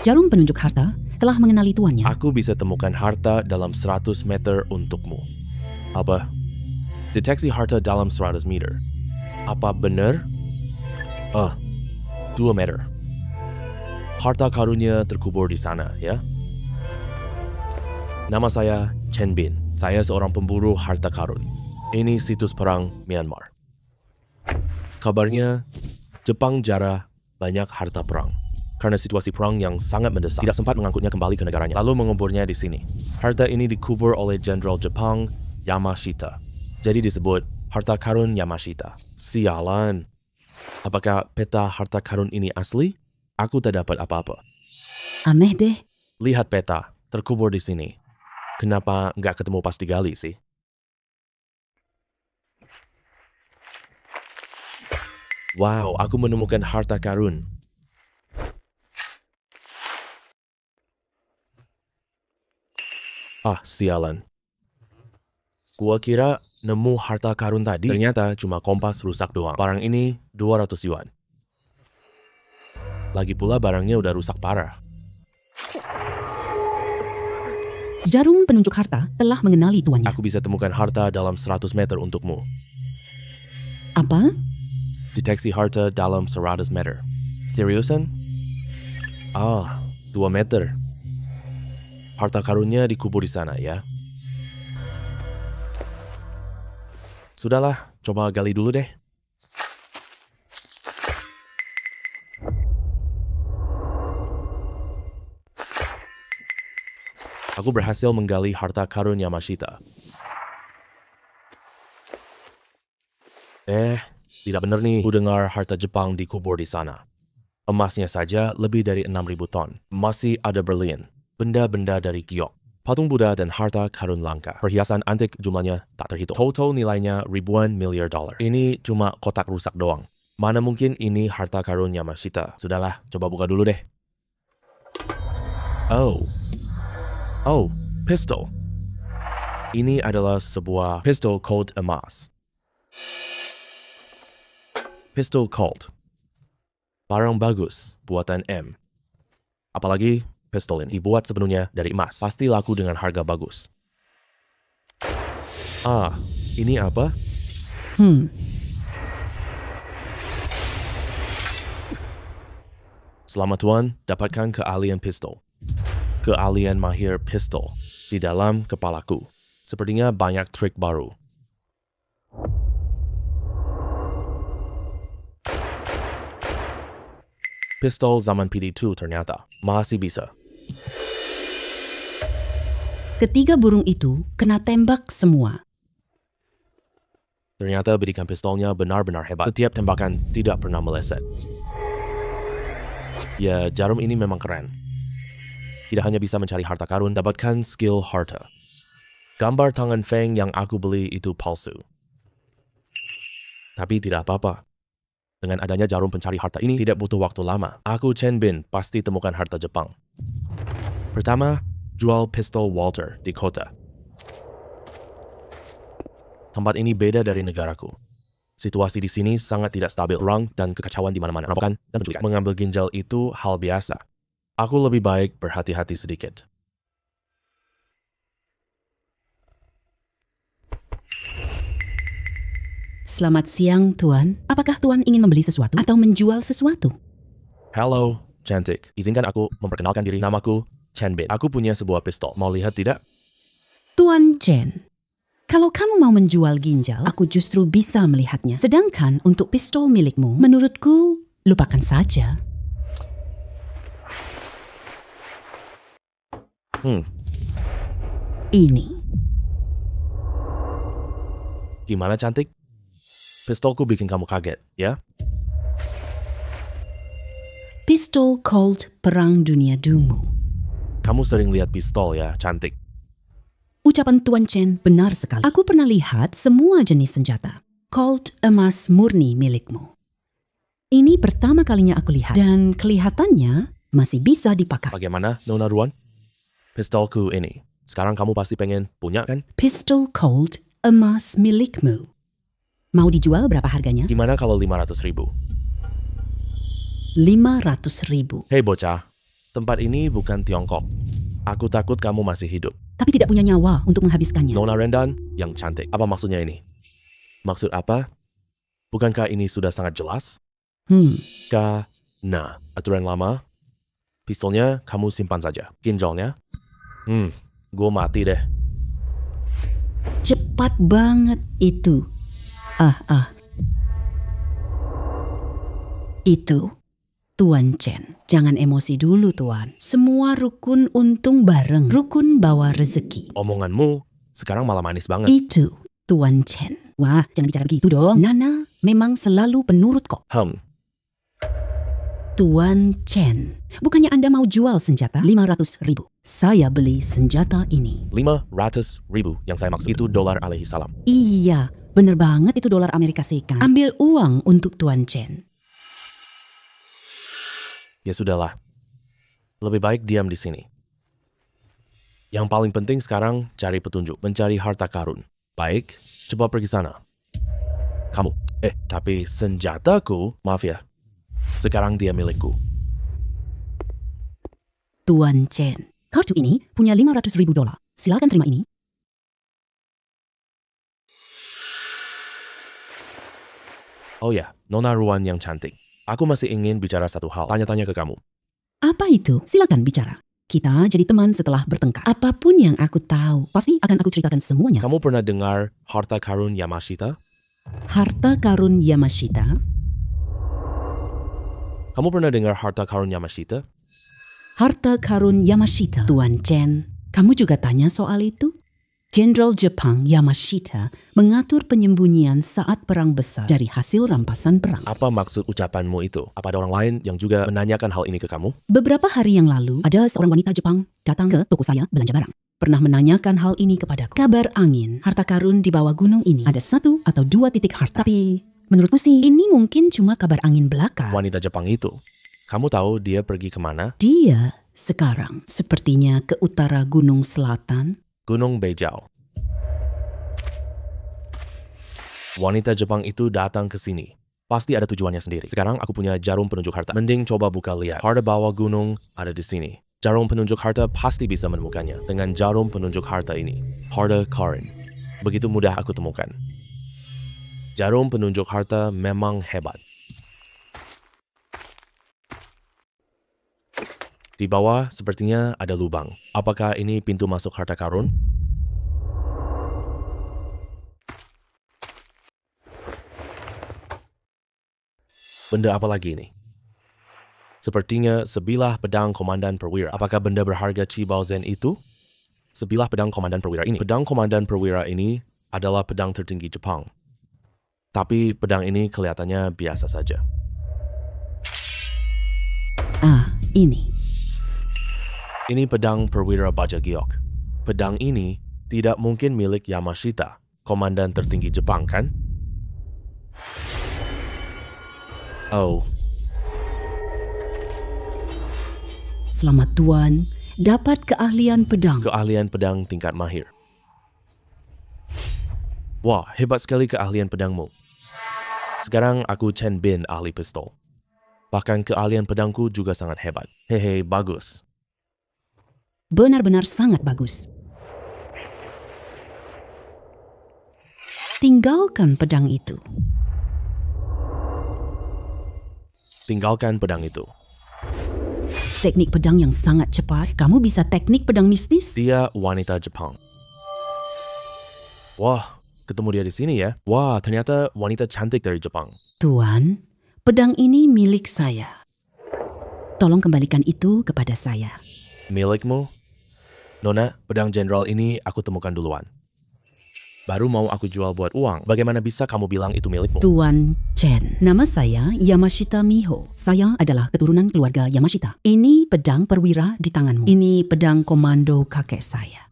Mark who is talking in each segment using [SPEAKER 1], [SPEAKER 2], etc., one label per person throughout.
[SPEAKER 1] Jarum penunjuk harta telah mengenali tuannya.
[SPEAKER 2] Aku bisa temukan harta dalam 100 meter untukmu. Apa? Deteksi harta dalam 100 meter. Apa benar? 2 meter. Harta karunnya terkubur di sana, ya? Nama saya Chen Bin. Saya seorang pemburu harta karun. Ini situs perang Myanmar. Kabarnya, Jepang jarah banyak harta perang. Karena situasi perang yang sangat mendesak, tidak sempat mengangkutnya kembali ke negaranya, lalu menguburnya di sini. Harta ini dikubur oleh Jenderal Jepang Yamashita. Jadi disebut harta karun Yamashita. Sialan. Apakah peta harta karun ini asli? Aku tak dapat apa-apa.
[SPEAKER 1] Aneh deh.
[SPEAKER 2] Lihat peta, terkubur di sini. Kenapa nggak ketemu pas digali sih? Wow, aku menemukan harta karun. Sialan. Gua kira nemu harta karun tadi. Ternyata cuma kompas rusak doang. Barang ini 200 yuan. Lagi pula barangnya udah rusak parah.
[SPEAKER 1] Jarum penunjuk harta telah mengenali tuannya.
[SPEAKER 2] Aku bisa temukan harta dalam 100 meter untukmu.
[SPEAKER 1] Apa?
[SPEAKER 2] Deteksi harta dalam 100 meter. Seriusan? 2 meter. Harta karunnya dikubur di sana, ya? Sudahlah, coba gali dulu deh. Aku berhasil menggali harta karun Yamashita. Tidak benar nih. Ku dengar harta Jepang dikubur di sana. Emasnya saja lebih dari 6.000 ton. Masih ada berlian, benda-benda dari giok, patung Buddha dan harta karun langka. Perhiasan antik jumlahnya tak terhitung. Total nilainya ribuan miliar dolar. Ini cuma kotak rusak doang. Mana mungkin ini harta karun Yamashita. Sudahlah, coba buka dulu deh. Pistol. Ini adalah sebuah pistol Colt emas. Pistol Colt. Barang bagus, buatan M. Apalagi pistol ini dibuat sepenuhnya dari emas. Pasti laku dengan harga bagus. Ini apa? Selamat tuan, dapatkan keahlian pistol. Keahlian mahir pistol di dalam kepalaku. Sepertinya banyak trik baru. Pistol zaman PD2 ternyata masih bisa.
[SPEAKER 1] Ketiga burung itu kena tembak semua.
[SPEAKER 2] Ternyata bidikan pistolnya benar-benar hebat. Setiap tembakan tidak pernah meleset. Ya, jarum ini memang keren. Tidak hanya bisa mencari harta karun, dapatkan skill harta. Gambar tangan Feng yang aku beli itu palsu. Tapi tidak apa-apa. Dengan adanya jarum pencari harta ini tidak butuh waktu lama. Aku Chen Bin pasti temukan harta Jepang. Pertama, jual pistol Walter di kota. Tempat ini beda dari negaraku. Situasi di sini sangat tidak stabil, perang dan kekacauan di mana-mana, perampokan dan penculikan. Mengambil ginjal itu hal biasa. Aku lebih baik berhati-hati sedikit.
[SPEAKER 1] Selamat siang, Tuan. Apakah Tuan ingin membeli sesuatu atau menjual sesuatu?
[SPEAKER 2] Halo, cantik. Izinkan aku memperkenalkan diri. Namaku Chen Bin. Aku punya sebuah pistol. Mau lihat tidak?
[SPEAKER 1] Tuan Chen, kalau kamu mau menjual ginjal, aku justru bisa melihatnya. Sedangkan untuk pistol milikmu, menurutku, lupakan saja. Ini.
[SPEAKER 2] Gimana cantik? Pistolku bikin kamu kaget, ya?
[SPEAKER 1] Pistol Colt Perang Dunia Dungu.
[SPEAKER 2] Kamu sering lihat pistol ya, cantik.
[SPEAKER 1] Ucapan Tuan Chen benar sekali. Aku pernah lihat semua jenis senjata. Colt emas murni milikmu. Ini pertama kalinya aku lihat. Dan kelihatannya masih bisa dipakai.
[SPEAKER 2] Bagaimana, Nona Ruan? Pistolku ini. Sekarang kamu pasti pengen punya, kan?
[SPEAKER 1] Pistol Colt emas milikmu. Mau dijual berapa harganya?
[SPEAKER 2] Gimana kalau 500.000?
[SPEAKER 1] 500.000.
[SPEAKER 2] Hei bocah, Tempat ini bukan Tiongkok. Aku takut kamu masih hidup.
[SPEAKER 1] Tapi tidak punya nyawa untuk menghabiskannya.
[SPEAKER 2] Nona Rendan yang cantik. Apa maksudnya ini? Maksud apa? Bukankah ini sudah sangat jelas? Karena aturan lama, pistolnya kamu simpan saja. Ginjalnya? Gue mati deh.
[SPEAKER 1] Cepat banget itu. Itu Tuan Chen. Jangan emosi dulu, Tuan. Semua rukun untung bareng. Rukun bawa rezeki.
[SPEAKER 2] Omonganmu sekarang malah manis banget.
[SPEAKER 1] Itu Tuan Chen. Wah, jangan bicara begitu dong. Nana memang selalu penurut kok. Tuan Chen, bukannya Anda mau jual senjata? 500.000. Saya beli senjata ini.
[SPEAKER 2] 500.000 yang saya maksud itu dolar alaihi salam.
[SPEAKER 1] Iya, bener banget itu dolar Amerika Serikat. Ambil uang untuk Tuan Chen.
[SPEAKER 2] Ya sudahlah. Lebih baik diam di sini. Yang paling penting sekarang cari petunjuk, mencari harta karun. Baik, coba pergi sana. Kamu. Tapi senjataku, maaf ya. Sekarang dia milikku.
[SPEAKER 1] Tuan Chen, kartu ini punya 500.000 dolar. Silakan terima ini.
[SPEAKER 2] Oh ya, Nona Ruan yang cantik. Aku masih ingin bicara satu hal, tanya-tanya ke kamu.
[SPEAKER 1] Apa itu? Silakan bicara. Kita jadi teman setelah bertengkar. Apapun yang aku tahu, pasti akan aku ceritakan semuanya.
[SPEAKER 2] Kamu pernah dengar harta karun Yamashita?
[SPEAKER 1] Harta karun Yamashita?
[SPEAKER 2] Kamu pernah dengar harta karun Yamashita?
[SPEAKER 1] Harta karun Yamashita. Tuan Chen, kamu juga tanya soal itu? Jenderal Jepang Yamashita mengatur penyembunyian saat perang besar dari hasil rampasan perang.
[SPEAKER 2] Apa maksud ucapanmu itu? Apa ada orang lain yang juga menanyakan hal ini ke kamu?
[SPEAKER 1] Beberapa hari yang lalu, ada seorang wanita Jepang datang ke toko saya belanja barang. Pernah menanyakan hal ini kepadaku. Kabar angin, harta karun di bawah gunung ini ada 1 atau 2 titik harta. Tapi menurutku sih ini mungkin cuma kabar angin belaka.
[SPEAKER 2] Wanita Jepang itu, kamu tahu dia pergi kemana?
[SPEAKER 1] Dia sekarang sepertinya ke utara gunung selatan.
[SPEAKER 2] Gunung Bejau. Wanita Jepang itu datang ke sini. Pasti ada tujuannya sendiri. Sekarang aku punya jarum penunjuk harta. Mending coba buka lihat. Harta bawah gunung ada di sini. Jarum penunjuk harta pasti bisa menemukannya. Dengan jarum penunjuk harta ini. Harta karun. Begitu mudah aku temukan. Jarum penunjuk harta memang hebat. Di bawah sepertinya ada lubang. Apakah ini pintu masuk harta karun? Benda apa lagi ini? Sepertinya sebilah pedang Komandan Perwira. Apakah benda berharga Chi Bao Zhen itu? Sebilah pedang Komandan Perwira ini. Pedang Komandan Perwira ini adalah pedang tertinggi Jepang. Tapi pedang ini kelihatannya biasa saja.
[SPEAKER 1] Ini.
[SPEAKER 2] Ini pedang Perwira Baja Giok. Pedang ini tidak mungkin milik Yamashita, komandan tertinggi Jepang, kan? Oh.
[SPEAKER 1] Selamat Tuan, dapat keahlian pedang.
[SPEAKER 2] Keahlian pedang tingkat mahir. Wah, hebat sekali keahlian pedangmu. Sekarang aku Chen Bin, ahli pistol. Bahkan keahlian pedangku juga sangat hebat. Hehe, bagus.
[SPEAKER 1] Benar-benar sangat bagus. Tinggalkan pedang itu.
[SPEAKER 2] Tinggalkan pedang itu.
[SPEAKER 1] Teknik pedang yang sangat cepat. Kamu bisa teknik pedang mistis?
[SPEAKER 2] Dia wanita Jepang. Wah, ketemu dia di sini ya. Wah, ternyata wanita cantik dari Jepang.
[SPEAKER 1] Tuan, pedang ini milik saya. Tolong kembalikan itu kepada saya.
[SPEAKER 2] Milikmu? Nona, pedang jenderal ini aku temukan duluan. Baru mau aku jual buat uang. Bagaimana bisa kamu bilang itu milikmu?
[SPEAKER 1] Tuan Chen, nama saya Yamashita Miho. Saya adalah keturunan keluarga Yamashita. Ini pedang perwira di tanganmu. Ini pedang komando kakek saya.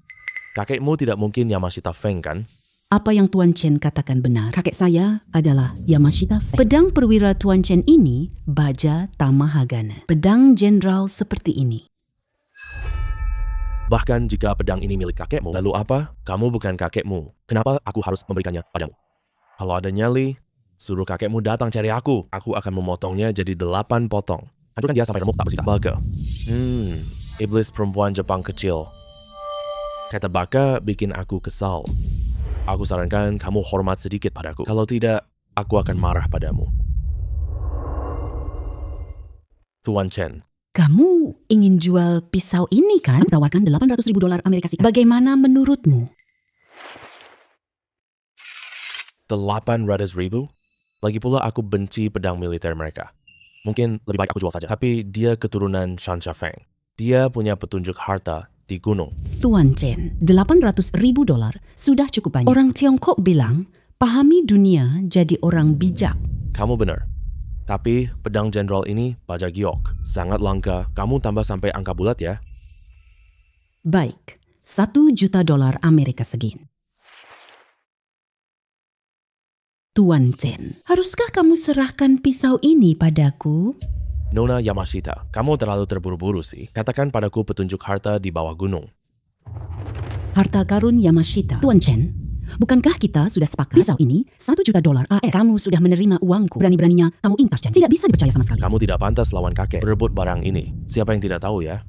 [SPEAKER 2] Kakekmu tidak mungkin Yamashita Feng, kan?
[SPEAKER 1] Apa yang Tuan Chen katakan benar. Kakek saya adalah Yamashita Feng. Pedang perwira Tuan Chen ini Baja Tamahagana. Pedang jenderal seperti ini.
[SPEAKER 2] Bahkan jika pedang ini milik kakekmu, lalu apa? Kamu bukan kakekmu. Kenapa aku harus memberikannya padamu? Kalau ada nyali, suruh kakekmu datang cari aku. Aku akan memotongnya jadi 8 potong. Hancurkan dia sampai remuk tak bersisa. Baka. Iblis perempuan Jepang kecil. Kata baka bikin aku kesal. Aku sarankan kamu hormat sedikit padaku. Kalau tidak, aku akan marah padamu. Tuan Chen.
[SPEAKER 1] Kamu ingin jual pisau ini kan? Tawarkan $800,000 Amerika Serikat. Bagaimana menurutmu?
[SPEAKER 2] 800,000? Lagi pula aku benci pedang militer mereka. Mungkin lebih baik aku jual saja. Tapi dia keturunan Shan Shafeng. Dia punya petunjuk harta di gunung.
[SPEAKER 1] Tuan Chen, $800,000 sudah cukup banyak. Orang Tiongkok bilang, pahami dunia jadi orang bijak.
[SPEAKER 2] Kamu benar. Tapi pedang jenderal ini pajak giok. Sangat langka. Kamu tambah sampai angka bulat ya.
[SPEAKER 1] Baik, $1 juta Amerika Serikat. Tuan Chen, haruskah kamu serahkan pisau ini padaku?
[SPEAKER 2] Nona Yamashita, kamu terlalu terburu-buru sih. Katakan padaku petunjuk harta di bawah gunung.
[SPEAKER 1] Harta karun Yamashita. Tuan Chen, bukankah kita sudah sepakat pisau ini $1 juta AS? Kamu sudah menerima uangku. Berani-beraninya kamu ingkar janji. Tidak bisa dipercaya sama sekali.
[SPEAKER 2] Kamu tidak pantas lawan kakek berebut barang ini. Siapa yang tidak tahu ya?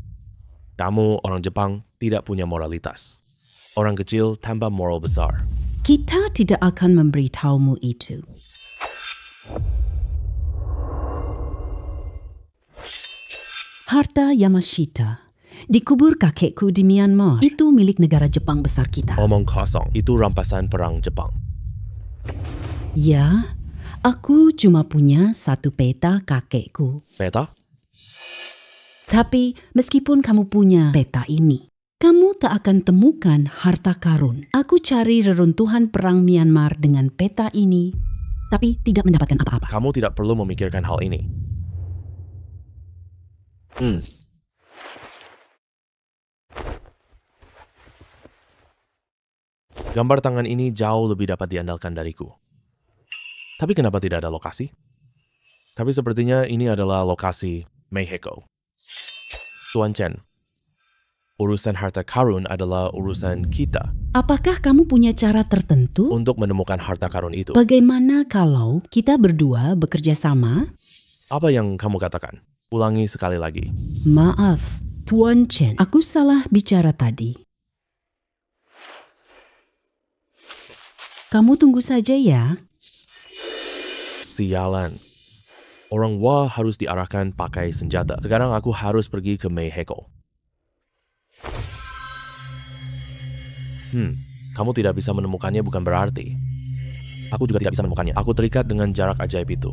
[SPEAKER 2] Kamu orang Jepang tidak punya moralitas. Orang kecil tanpa moral besar.
[SPEAKER 1] Kita tidak akan memberitahumu itu. Harta Yamashita dikubur kakekku di Myanmar. Itu milik negara Jepang besar kita.
[SPEAKER 2] Omong kosong, itu rampasan perang Jepang.
[SPEAKER 1] Ya, aku cuma punya satu peta kakekku.
[SPEAKER 2] Peta?
[SPEAKER 1] Tapi meskipun kamu punya peta ini, kamu tak akan temukan harta karun. Aku cari reruntuhan perang Myanmar dengan peta ini, tapi tidak mendapatkan apa-apa.
[SPEAKER 2] Kamu tidak perlu memikirkan hal ini. Gambar tangan ini jauh lebih dapat diandalkan dariku. Tapi kenapa tidak ada lokasi? Tapi sepertinya ini adalah lokasi Mexico. Tuan Chen, urusan harta karun adalah urusan kita.
[SPEAKER 1] Apakah kamu punya cara tertentu?
[SPEAKER 2] Untuk menemukan harta karun itu.
[SPEAKER 1] Bagaimana kalau kita berdua bekerja sama?
[SPEAKER 2] Apa yang kamu katakan? Ulangi sekali lagi.
[SPEAKER 1] Maaf, Tuan Chen, aku salah bicara tadi. Kamu tunggu saja ya.
[SPEAKER 2] Sialan. Orang Wah harus diarahkan pakai senjata. Sekarang aku harus pergi ke Mexico. Kamu tidak bisa menemukannya bukan berarti. Aku juga tidak bisa menemukannya. Aku terikat dengan jarak ajaib itu.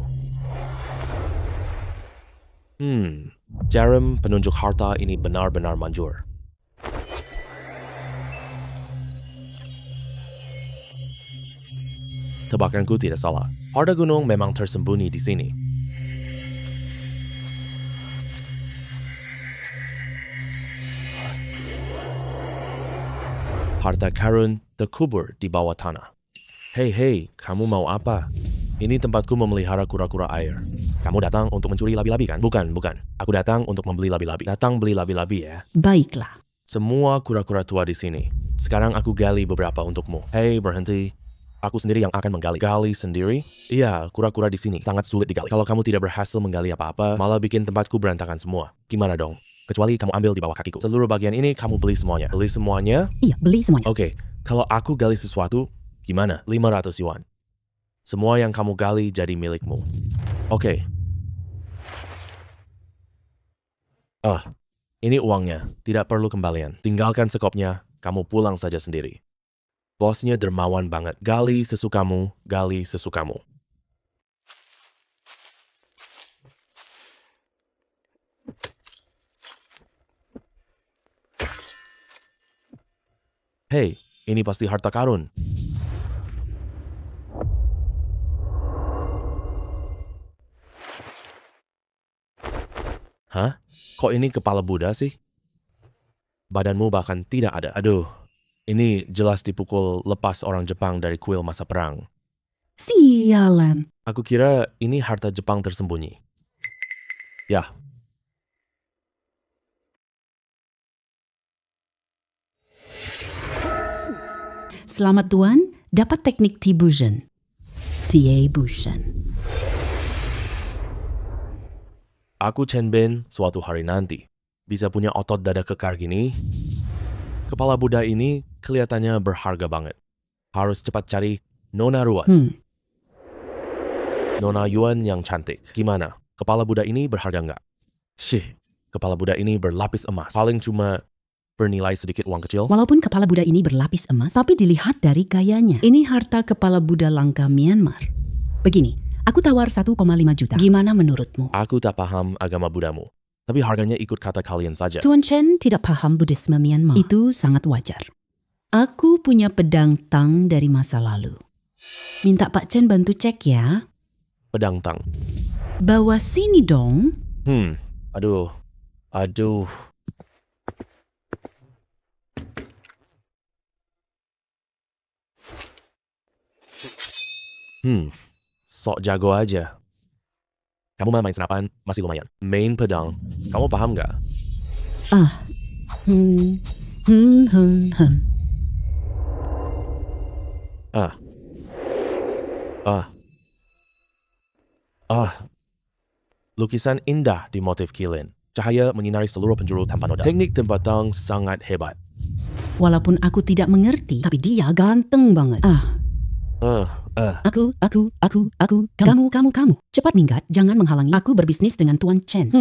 [SPEAKER 2] Jarum penunjuk harta ini benar-benar manjur. Tebakanku tidak salah. Harta gunung memang tersembunyi di sini. Harta karun terkubur di bawah tanah. Hei, kamu mau apa? Ini tempatku memelihara kura-kura air. Kamu datang untuk mencuri labi-labi kan? Bukan. Aku datang untuk membeli labi-labi. Datang beli labi-labi ya.
[SPEAKER 1] Baiklah.
[SPEAKER 2] Semua kura-kura tua di sini. Sekarang aku gali beberapa untukmu. Hei, berhenti. Aku sendiri yang akan menggali. Gali sendiri? Iya, kura-kura di sini sangat sulit digali. Kalau kamu tidak berhasil menggali apa-apa, malah bikin tempatku berantakan semua. Gimana dong? Kecuali kamu ambil di bawah kakiku. Seluruh bagian ini kamu beli semuanya. Beli semuanya?
[SPEAKER 1] Iya, beli semuanya.
[SPEAKER 2] Oke, kalau aku gali sesuatu, gimana? 500 yuan. Semua yang kamu gali jadi milikmu. Oke. Ini uangnya. Tidak perlu kembalian. Tinggalkan sekopnya, kamu pulang saja sendiri. Bosnya dermawan banget. Gali sesukamu, gali sesukamu. Hei, ini pasti harta karun. Hah? Kok ini kepala Buddha sih? Badanmu bahkan tidak ada. Aduh, ini jelas dipukul lepas orang Jepang dari kuil masa perang.
[SPEAKER 1] Sialan.
[SPEAKER 2] Aku kira ini harta Jepang tersembunyi. Ya.
[SPEAKER 1] Selamat Tuan, dapat teknik T-Busion. T-Busion.
[SPEAKER 2] Aku Chen Bin suatu hari nanti bisa punya otot dada kekar gini. Kepala Buddha ini kelihatannya berharga banget. Harus cepat cari Nona Ruan. Nona Yuan yang cantik. Gimana? Kepala Buddha ini berharga nggak? Kepala Buddha ini berlapis emas. Paling cuma bernilai sedikit uang kecil.
[SPEAKER 1] Walaupun kepala Buddha ini berlapis emas, tapi dilihat dari gayanya. Ini harta kepala Buddha langka Myanmar. Begini, aku tawar 1,5 juta. Gimana menurutmu?
[SPEAKER 2] Aku tak paham agama Buddhamu, tapi harganya ikut kata kalian saja.
[SPEAKER 1] Tuan Chen tidak paham Buddhisme Myanmar. Itu sangat wajar. Aku punya pedang tang dari masa lalu. Minta Pak Chen bantu cek ya.
[SPEAKER 2] Pedang tang.
[SPEAKER 1] Bawa sini dong.
[SPEAKER 2] Aduh. Sok jago aja. Kamu main senapan, masih lumayan. Main pedang, kamu paham nggak? Lukisan indah di motif kilin. Cahaya menyinari seluruh penjuru tanpa noda. Teknik tempat tang sangat hebat.
[SPEAKER 1] Walaupun aku tidak mengerti, tapi dia ganteng banget. Aku. Kamu. Cepat minggat, jangan menghalangi aku berbisnis dengan Tuan Chen.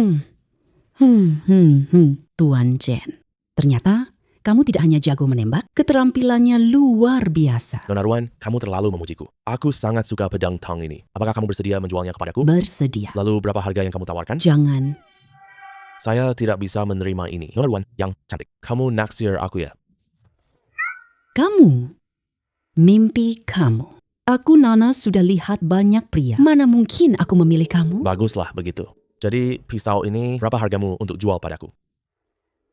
[SPEAKER 1] Tuan Chen. Ternyata, kamu tidak hanya jago menembak, keterampilannya luar biasa.
[SPEAKER 2] Nona Ruan, kamu terlalu memujiku. Aku sangat suka pedang tang ini. Apakah kamu bersedia menjualnya kepadaku?
[SPEAKER 1] Bersedia.
[SPEAKER 2] Lalu berapa harga yang kamu tawarkan?
[SPEAKER 1] Jangan.
[SPEAKER 2] Saya tidak bisa menerima ini. Nona Ruan yang cantik. Kamu naksir aku ya?
[SPEAKER 1] Kamu. Mimpi kamu. Aku Nana sudah lihat banyak pria. Mana mungkin aku memilih kamu?
[SPEAKER 2] Baguslah begitu. Jadi pisau ini berapa hargamu untuk jual padaku?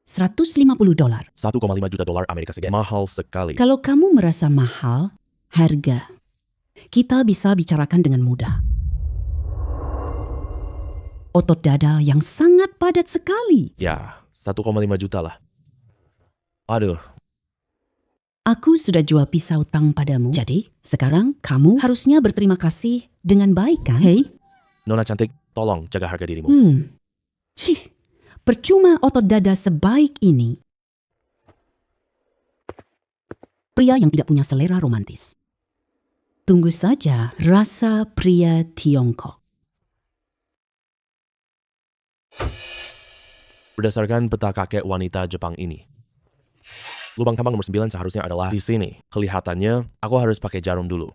[SPEAKER 1] $150.
[SPEAKER 2] 1,5 juta dolar Amerika Serikat. Mahal sekali.
[SPEAKER 1] Kalau kamu merasa mahal, harga. Kita bisa bicarakan dengan mudah. Otot dada yang sangat padat sekali.
[SPEAKER 2] Ya, 1,5 juta lah. Aduh.
[SPEAKER 1] Aku sudah jual pisau tang padamu. Jadi, sekarang kamu harusnya berterima kasih dengan baik kan? Hei.
[SPEAKER 2] Nona cantik, tolong jaga harga dirimu.
[SPEAKER 1] Percuma otot dada sebaik ini. Pria yang tidak punya selera romantis. Tunggu saja rasa pria Tiongkok.
[SPEAKER 2] Berdasarkan peta kakek wanita Jepang ini, lubang tambang nomor 9 seharusnya adalah di sini. Kelihatannya, aku harus pakai jarum dulu.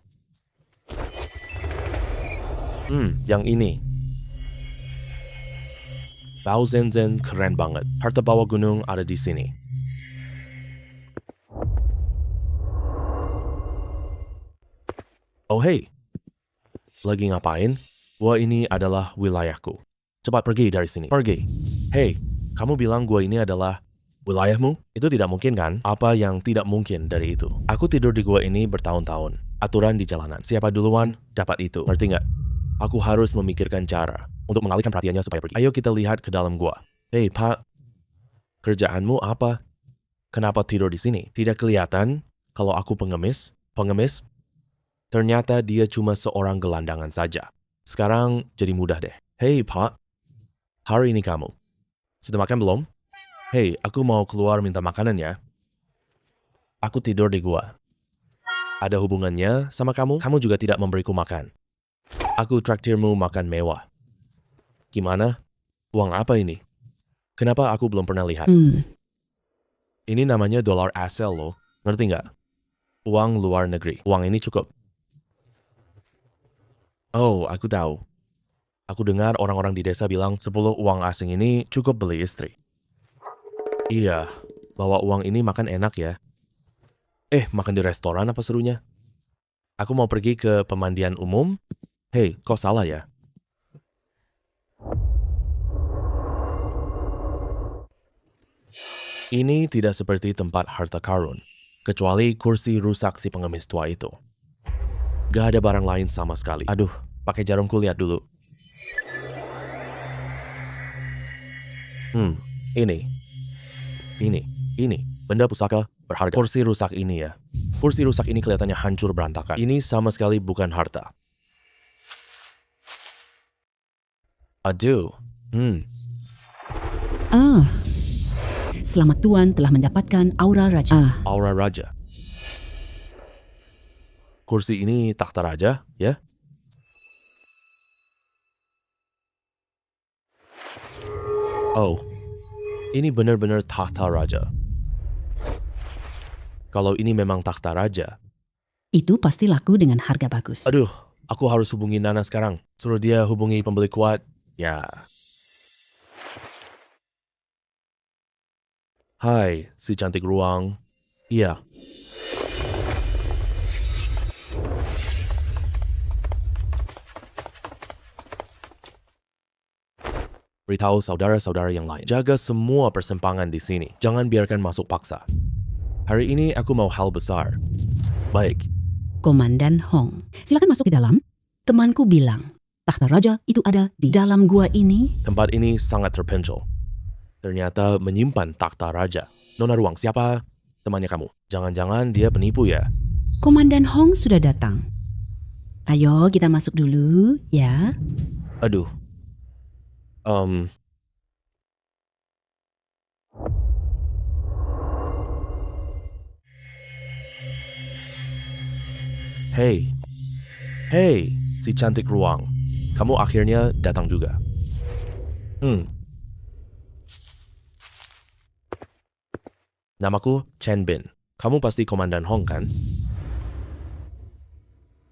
[SPEAKER 2] Yang ini. Bao Zhenzen keren banget. Harta bawah gunung ada di sini. Oh hey, lagi ngapain? Gua ini adalah wilayahku. Cepat pergi dari sini. Pergi. Hey, kamu bilang gua ini adalah wilayahmu? Itu tidak mungkin kan? Apa yang tidak mungkin dari itu? Aku tidur di gua ini bertahun-tahun. Aturan di jalanan. Siapa duluan, dapat itu. Ngerti nggak? Aku harus memikirkan cara untuk mengalihkan perhatiannya supaya pergi. Ayo kita lihat ke dalam gua. Hei Pak, kerjaanmu apa? Kenapa tidur di sini? Tidak kelihatan kalau aku pengemis? Pengemis? Ternyata dia cuma seorang gelandangan saja. Sekarang jadi mudah deh. Hei Pak, hari ini kamu sudah makan belum? Hei, aku mau keluar minta makanan ya. Aku tidur di gua. Ada hubungannya sama kamu? Kamu juga tidak memberiku makan. Aku traktirmu makan mewah. Gimana? Uang apa ini? Kenapa aku belum pernah lihat? Ini namanya dolar asal loh. Ngerti nggak? Uang luar negeri. Uang ini cukup. Oh, aku tahu. Aku dengar orang-orang di desa bilang 10 uang asing ini cukup beli istri. Iya, bawa uang ini makan enak ya. Makan di restoran apa serunya? Aku mau pergi ke pemandian umum. Hei, kok salah ya? Ini tidak seperti tempat harta karun, kecuali kursi rusak si pengemis tua itu. Gak ada barang lain sama sekali. Aduh, pakai jarumku lihat dulu. Ini, benda pusaka berharga. Kursi rusak ini ya. Kursi rusak ini kelihatannya hancur berantakan. Ini sama sekali bukan harta. Aduh,
[SPEAKER 1] Ah, selamat Tuan telah mendapatkan aura raja.
[SPEAKER 2] Aura Raja. Kursi ini takhta raja, ya? Oh, ini benar-benar takhta raja. Kalau ini memang takhta raja,
[SPEAKER 1] Itu pasti laku dengan harga bagus.
[SPEAKER 2] aduh, aku harus hubungi Nana sekarang. Suruh dia hubungi pembeli kuat. Ya. Hai, si cantik ruang. Iya. Beritahu saudara-saudara yang lain. Jaga semua persimpangan di sini. Jangan biarkan masuk paksa. Hari ini aku mau hal besar. Baik,
[SPEAKER 1] Komandan Hong, silakan masuk ke dalam. Temanku bilang, takhta raja itu ada di dalam gua ini.
[SPEAKER 2] tempat ini sangat terpencil. Ternyata menyimpan takhta raja. Nona Ruang, siapa temannya kamu? Jangan-jangan dia penipu ya?
[SPEAKER 1] Komandan Hong sudah datang. Ayo kita masuk dulu, ya.
[SPEAKER 2] Aduh. Hei. Hei, si cantik ruang. Kamu akhirnya datang juga. Namaku Chen Bin. Kamu pasti Komandan Hong, kan?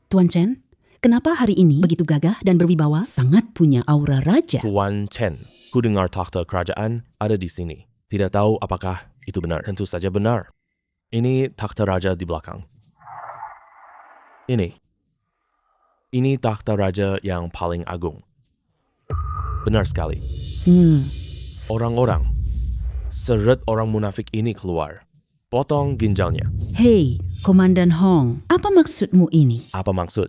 [SPEAKER 1] Tuan Chen, kenapa hari ini begitu gagah dan berwibawa? Sangat punya aura raja.
[SPEAKER 2] Tuan Chen. Ku dengar takhta kerajaan ada di sini. Tidak tahu apakah itu benar. Tentu saja benar. Ini takhta raja di belakang. Ini takhta raja yang paling agung. Benar sekali. Orang-orang, seret orang munafik ini keluar. Potong ginjalnya.
[SPEAKER 1] Hei, Komandan Hong, apa maksudmu ini?
[SPEAKER 2] Apa maksud?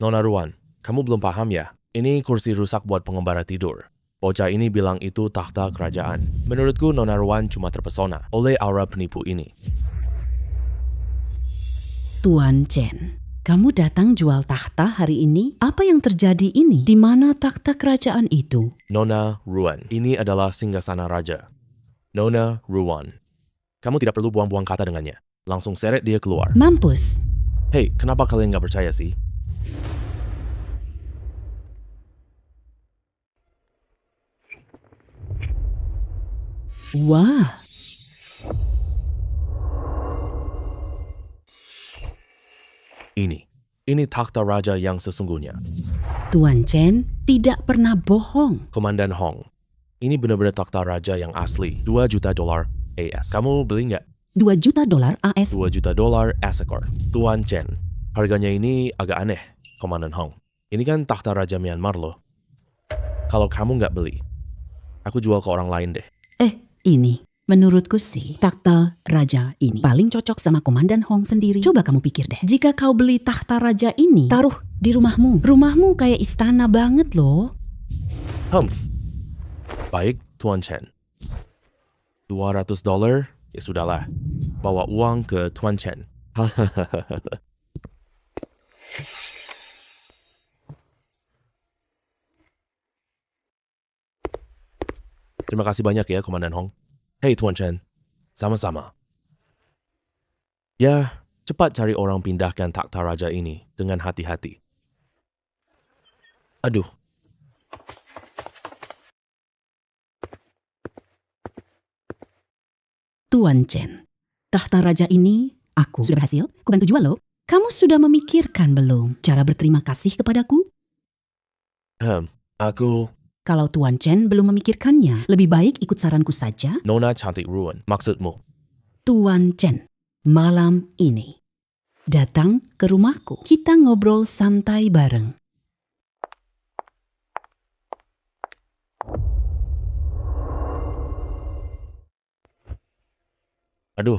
[SPEAKER 2] Nona Ruan, kamu belum paham ya? Ini kursi rusak buat pengembara tidur. Bocah ini bilang itu takhta kerajaan. Menurutku Nona Ruan cuma terpesona oleh aura penipu ini.
[SPEAKER 1] Tuan Chen, kamu datang jual takhta hari ini? Apa yang terjadi ini? Di mana takhta kerajaan itu?
[SPEAKER 2] Nona Ruan, ini adalah singgasana raja. Nona Ruan. Kamu tidak perlu buang-buang kata dengannya. Langsung seret dia keluar.
[SPEAKER 1] Mampus.
[SPEAKER 2] Hei, kenapa kalian gak percaya sih?
[SPEAKER 1] Wah,
[SPEAKER 2] Ini takhta raja yang sesungguhnya.
[SPEAKER 1] Tuan Chen tidak pernah bohong.
[SPEAKER 2] Komandan Hong, ini benar-benar takhta raja yang asli. $2 juta AS. Kamu beli nggak?
[SPEAKER 1] $2 juta AS.
[SPEAKER 2] $2 juta as ekor. Tuan Chen, harganya ini agak aneh, Komandan Hong. Ini kan takhta raja Myanmar loh. Kalau kamu nggak beli, aku jual ke orang lain deh.
[SPEAKER 1] Ini, menurutku sih, takhta raja ini paling cocok sama Komandan Hong sendiri. Coba kamu pikir deh, jika kau beli takhta raja ini, taruh di rumahmu. Rumahmu kayak istana banget loh.
[SPEAKER 2] Baik, Tuan Chen. $200, ya sudahlah. Bawa uang ke Tuan Chen. Terima kasih banyak ya, Komandan Hong. Hei, Tuan Chen. Sama-sama. Ya, cepat cari orang pindahkan takhta raja ini dengan hati-hati. Aduh.
[SPEAKER 1] Tuan Chen, takhta raja ini aku sudah berhasil, ku bantu jual loh. Kamu sudah memikirkan belum cara berterima kasih kepadaku?
[SPEAKER 2] Aku
[SPEAKER 1] Kalau Tuan Chen belum memikirkannya, lebih baik ikut saranku saja.
[SPEAKER 2] Nona cantik ruan. Maksudmu?
[SPEAKER 1] Tuan Chen, malam ini datang ke rumahku. Kita ngobrol santai bareng.
[SPEAKER 2] Aduh.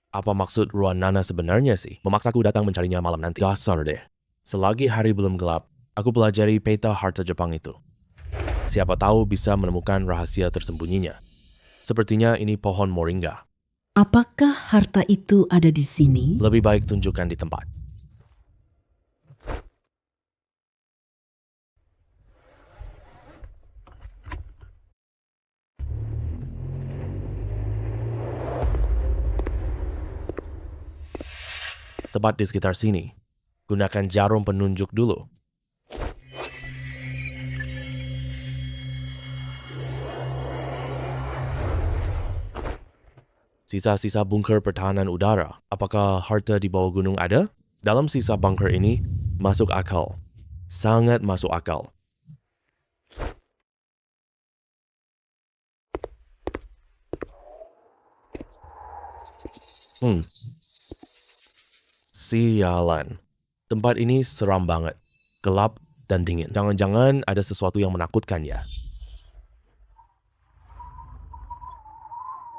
[SPEAKER 2] Apa maksud ruan Nana sebenarnya sih? Memaksaku datang mencarinya malam nanti. Dasar deh. Selagi hari belum gelap, aku pelajari peta harta Jepang itu. Siapa tahu bisa menemukan rahasia tersembunyinya. Sepertinya ini pohon moringa.
[SPEAKER 1] Apakah harta itu ada di sini?
[SPEAKER 2] Lebih baik tunjukkan di tempat. tepat di sekitar sini. Gunakan jarum penunjuk dulu. Sisa-sisa bunker pertahanan udara. Apakah harta di bawah gunung ada? Dalam sisa bunker ini, masuk akal. Sangat masuk akal. Sialan. Tempat ini seram banget. Gelap dan dingin. Jangan-jangan ada sesuatu yang menakutkan ya.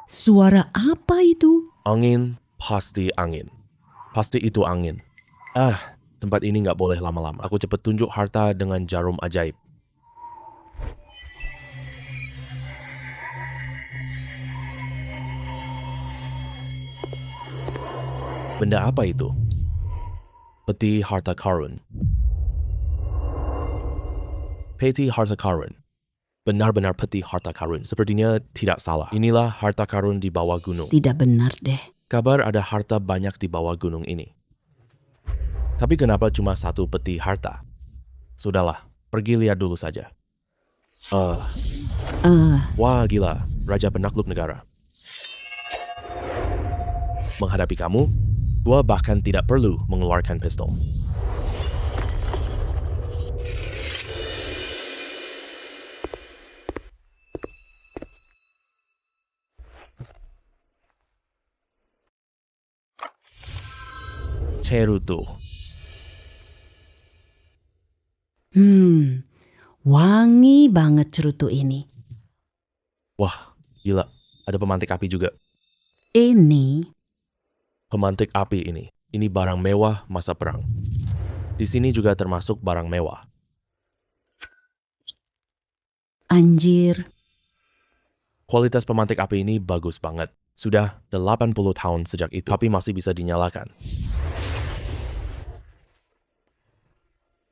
[SPEAKER 1] Suara apa itu?
[SPEAKER 2] Angin, pasti angin. Pasti itu angin. Tempat ini nggak boleh lama-lama. Aku cepet tunjuk harta dengan jarum ajaib. Benda apa itu? Peti harta karun. Peti harta karun. Benar-benar peti harta karun. Sepertinya tidak salah. Inilah harta karun di bawah gunung.
[SPEAKER 1] Tidak benar deh.
[SPEAKER 2] Kabar ada harta banyak di bawah gunung ini. Tapi kenapa cuma satu peti harta? Sudahlah, pergi lihat dulu saja. Wah gila, Raja Penakluk Negara. Menghadapi kamu, gua bahkan tidak perlu mengeluarkan pistol. Cerutu.
[SPEAKER 1] Wangi banget cerutu ini.
[SPEAKER 2] Wah, gila. Ada pemantik api juga.
[SPEAKER 1] Ini
[SPEAKER 2] Pemantik api ini. Ini barang mewah masa perang. Di sini juga termasuk barang mewah.
[SPEAKER 1] anjir.
[SPEAKER 2] Kualitas pemantik api ini bagus banget. Sudah 80 tahun sejak itu, tapi masih bisa dinyalakan.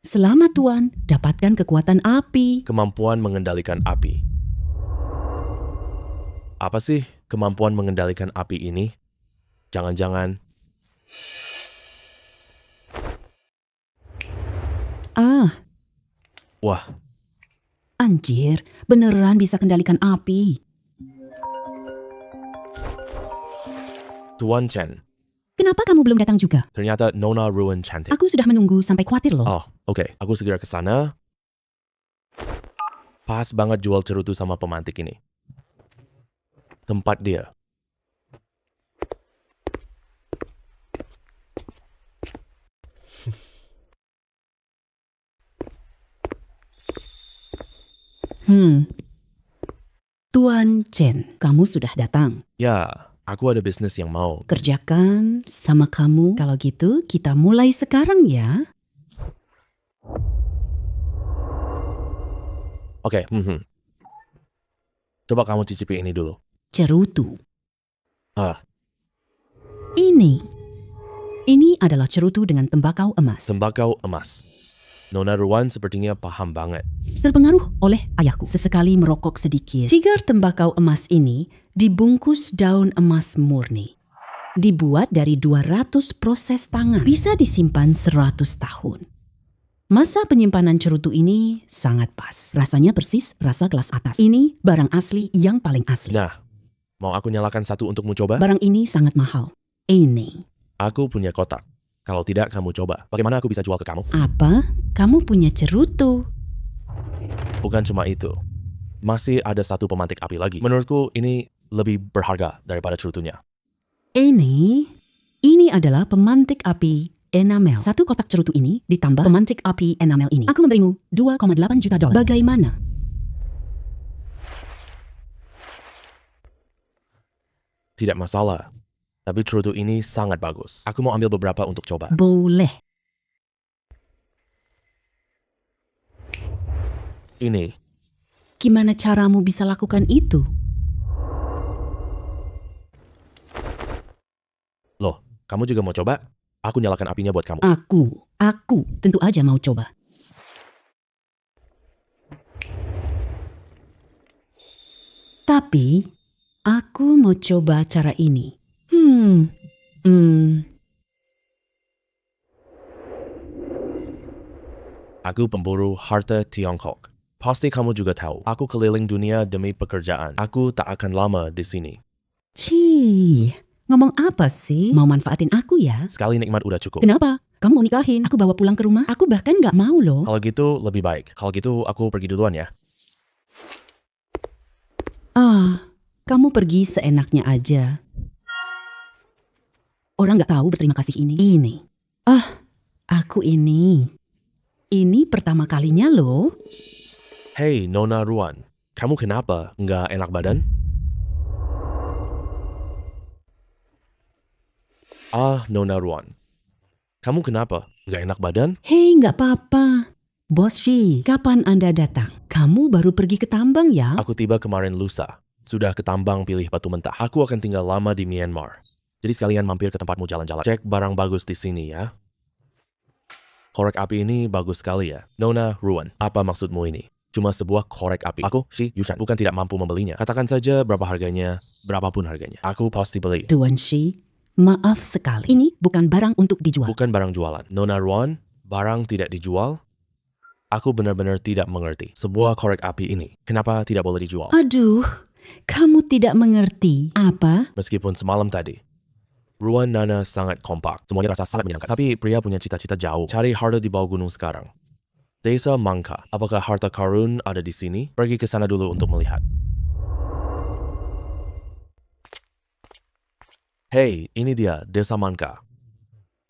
[SPEAKER 1] Selamat Tuan, dapatkan kekuatan api.
[SPEAKER 2] Kemampuan mengendalikan api. Apa sih kemampuan mengendalikan api ini? Jangan-jangan... Wah,
[SPEAKER 1] Anjir, beneran bisa kendalikan api.
[SPEAKER 2] Tuan Chen.
[SPEAKER 1] Kenapa kamu belum datang juga?
[SPEAKER 2] Ternyata Nona Ruin cantik.
[SPEAKER 1] Aku sudah menunggu sampai khawatir loh.
[SPEAKER 2] Oh, oke. Aku segera ke sana. Pas banget jual cerutu sama pemantik ini. Tempat dia.
[SPEAKER 1] Tuan Chen, kamu sudah datang.
[SPEAKER 2] Ya, aku ada bisnis yang mau.
[SPEAKER 1] Kerjakan sama kamu. Kalau gitu, kita mulai sekarang ya.
[SPEAKER 2] Oke, Coba kamu cicipi ini dulu.
[SPEAKER 1] Cerutu.
[SPEAKER 2] Ah,
[SPEAKER 1] Ini adalah cerutu dengan tembakau emas.
[SPEAKER 2] tembakau emas. Nona Ruan sepertinya paham banget.
[SPEAKER 1] Terpengaruh oleh ayahku. Sesekali merokok sedikit. Cigar tembakau emas ini dibungkus daun emas murni. Dibuat dari 200 proses tangan. Bisa disimpan 100 tahun. Masa penyimpanan cerutu ini sangat pas. Rasanya persis rasa gelas atas. Ini barang asli yang paling asli.
[SPEAKER 2] Nah, mau aku nyalakan satu untukmu coba?
[SPEAKER 1] Barang ini sangat mahal. Ini.
[SPEAKER 2] Aku punya kotak. Kalau tidak, kamu coba. Bagaimana aku bisa jual ke kamu?
[SPEAKER 1] Apa? Kamu punya cerutu.
[SPEAKER 2] Bukan cuma itu. Masih ada satu pemantik api lagi. Menurutku ini lebih berharga daripada cerutunya.
[SPEAKER 1] Ini adalah pemantik api enamel. Satu kotak cerutu ini ditambah pemantik api enamel ini. Aku memberimu $2,8 juta. Bagaimana?
[SPEAKER 2] Tidak masalah. Tapi cerutu ini sangat bagus. Aku mau ambil beberapa untuk coba.
[SPEAKER 1] Boleh.
[SPEAKER 2] Ini.
[SPEAKER 1] Gimana caramu bisa lakukan itu?
[SPEAKER 2] Loh, kamu juga mau coba? Aku nyalakan apinya buat kamu.
[SPEAKER 1] Aku tentu aja mau coba. Tapi, aku mau coba cara ini.
[SPEAKER 2] Aku pemburu harta Tiongkok. Pasti kamu juga tahu, aku keliling dunia demi pekerjaan. Aku tak akan lama di sini.
[SPEAKER 1] Cih, ngomong apa sih? Mau manfaatin aku ya?
[SPEAKER 2] Sekali nikmat udah cukup.
[SPEAKER 1] Kenapa? Kamu mau nikahin? Aku bawa pulang ke rumah? Aku bahkan gak mau loh.
[SPEAKER 2] Kalau gitu lebih baik. Kalau gitu aku pergi duluan ya.
[SPEAKER 1] Kamu pergi seenaknya aja. Orang gak tahu berterima kasih ini. Aku ini. Ini pertama kalinya loh.
[SPEAKER 2] Hei Nona Ruan, kamu kenapa nggak enak badan? Nona Ruan, kamu kenapa nggak enak badan?
[SPEAKER 1] Hei, gak apa-apa. Bos Shi, kapan Anda datang? Kamu baru pergi ke tambang ya?
[SPEAKER 2] Aku tiba kemarin lusa. Sudah ke tambang pilih batu mentah. Aku akan tinggal lama di Myanmar. Jadi sekalian mampir ke tempatmu jalan-jalan. Cek barang bagus di sini ya. Korek api ini bagus sekali ya. Nona Ruan, apa maksudmu ini? Cuma sebuah korek api. Aku, Shi Yushan, bukan tidak mampu membelinya. Katakan saja berapa harganya, berapapun harganya. Aku pasti beli.
[SPEAKER 1] Tuan Shi, maaf sekali. Ini bukan barang untuk dijual.
[SPEAKER 2] Bukan barang jualan. Nona Ruan, barang tidak dijual? Aku benar-benar tidak mengerti. Sebuah korek api ini, kenapa tidak boleh dijual?
[SPEAKER 1] Aduh, kamu tidak mengerti. Apa?
[SPEAKER 2] Meskipun semalam tadi, Ruan Nana sangat kompak. Semuanya rasa sangat menyenangkan. Tapi pria punya cita-cita jauh. Cari harta di bawah gunung sekarang. Desa Mangka. Apakah harta karun ada di sini? Pergi ke sana dulu untuk melihat. Hei, ini dia Desa Mangka.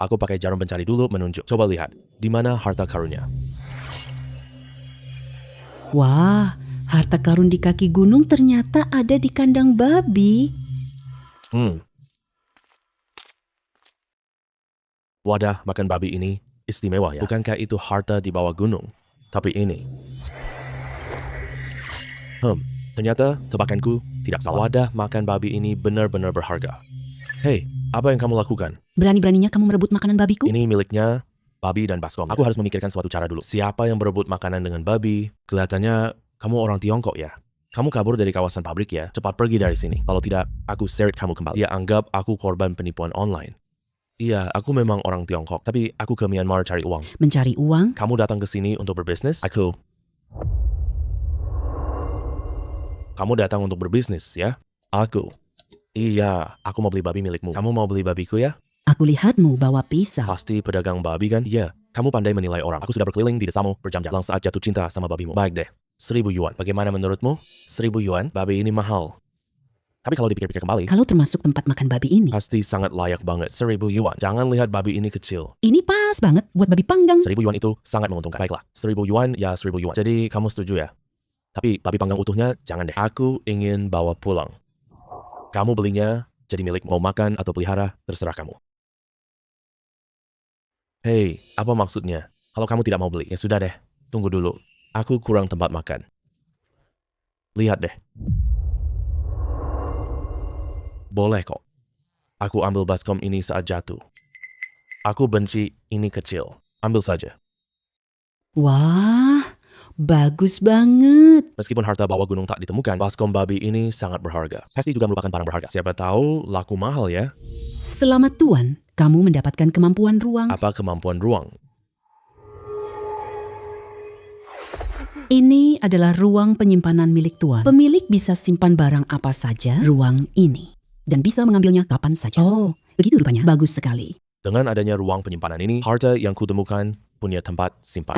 [SPEAKER 2] Aku pakai jarum pencari dulu menunjuk. Coba lihat, di mana harta karunnya?
[SPEAKER 1] Wah, harta karun di kaki gunung ternyata ada di kandang babi.
[SPEAKER 2] Wadah makan babi ini istimewa ya. Bukankah itu harta di bawah gunung? Tapi ini. Ternyata tebakanku tidak salah. Wadah makan babi ini benar-benar berharga. Hei, apa yang kamu lakukan?
[SPEAKER 1] Berani-beraninya kamu merebut makanan babiku?
[SPEAKER 2] Ini miliknya babi dan baskom. Aku harus memikirkan suatu cara dulu. Siapa yang berebut makanan dengan babi? Kelihatannya kamu orang Tiongkok ya. Kamu kabur dari kawasan pabrik ya. Cepat pergi dari sini. Kalau tidak, aku seret kamu kembali. Dia anggap aku korban penipuan online. Iya, aku memang orang Tiongkok, tapi aku ke Myanmar cari uang.
[SPEAKER 1] Mencari uang?
[SPEAKER 2] Kamu datang ke sini untuk berbisnis? Kamu datang untuk berbisnis, ya? Iya, aku mau beli babi milikmu. Kamu mau beli babiku ya?
[SPEAKER 1] Aku lihatmu bawa pisau.
[SPEAKER 2] Pasti pedagang babi kan? Iya, kamu pandai menilai orang. Aku sudah berkeliling di desamu berjam-jam saat jatuh cinta sama babimu. Baik deh, 1.000 yuan. Bagaimana menurutmu? 1.000 yuan? Babi ini mahal. Tapi kalau dipikir-pikir kembali,
[SPEAKER 1] Kalau termasuk tempat makan babi ini,
[SPEAKER 2] pasti sangat layak banget. 1.000 yuan. Jangan lihat babi ini kecil.
[SPEAKER 1] ini pas banget buat babi panggang.
[SPEAKER 2] 1.000 yuan itu sangat menguntungkan. Baiklah, 1.000 yuan ya 1.000 yuan. Jadi kamu setuju ya? Tapi babi panggang utuhnya jangan deh. Aku ingin bawa pulang. Kamu belinya jadi milik, mau makan atau pelihara, terserah kamu. Hei, apa maksudnya? Kalau kamu tidak mau beli, ya sudah deh. Tunggu dulu. Aku kurang tempat makan. Lihat deh. Boleh kok. Aku ambil baskom ini saat jatuh. Aku benci ini kecil. Ambil saja.
[SPEAKER 1] Wah, bagus banget.
[SPEAKER 2] Meskipun harta bawah gunung tak ditemukan, baskom babi ini sangat berharga. Pasti juga merupakan barang berharga. Siapa tahu laku mahal ya.
[SPEAKER 1] Selamat Tuan, kamu mendapatkan kemampuan ruang.
[SPEAKER 2] Apa kemampuan ruang?
[SPEAKER 1] Ini adalah ruang penyimpanan milik Tuan. Pemilik bisa simpan barang apa saja ruang ini. Dan bisa mengambilnya kapan saja. Oh, begitu rupanya. Bagus sekali.
[SPEAKER 2] Dengan adanya ruang penyimpanan ini, harta yang kutemukan punya tempat simpan.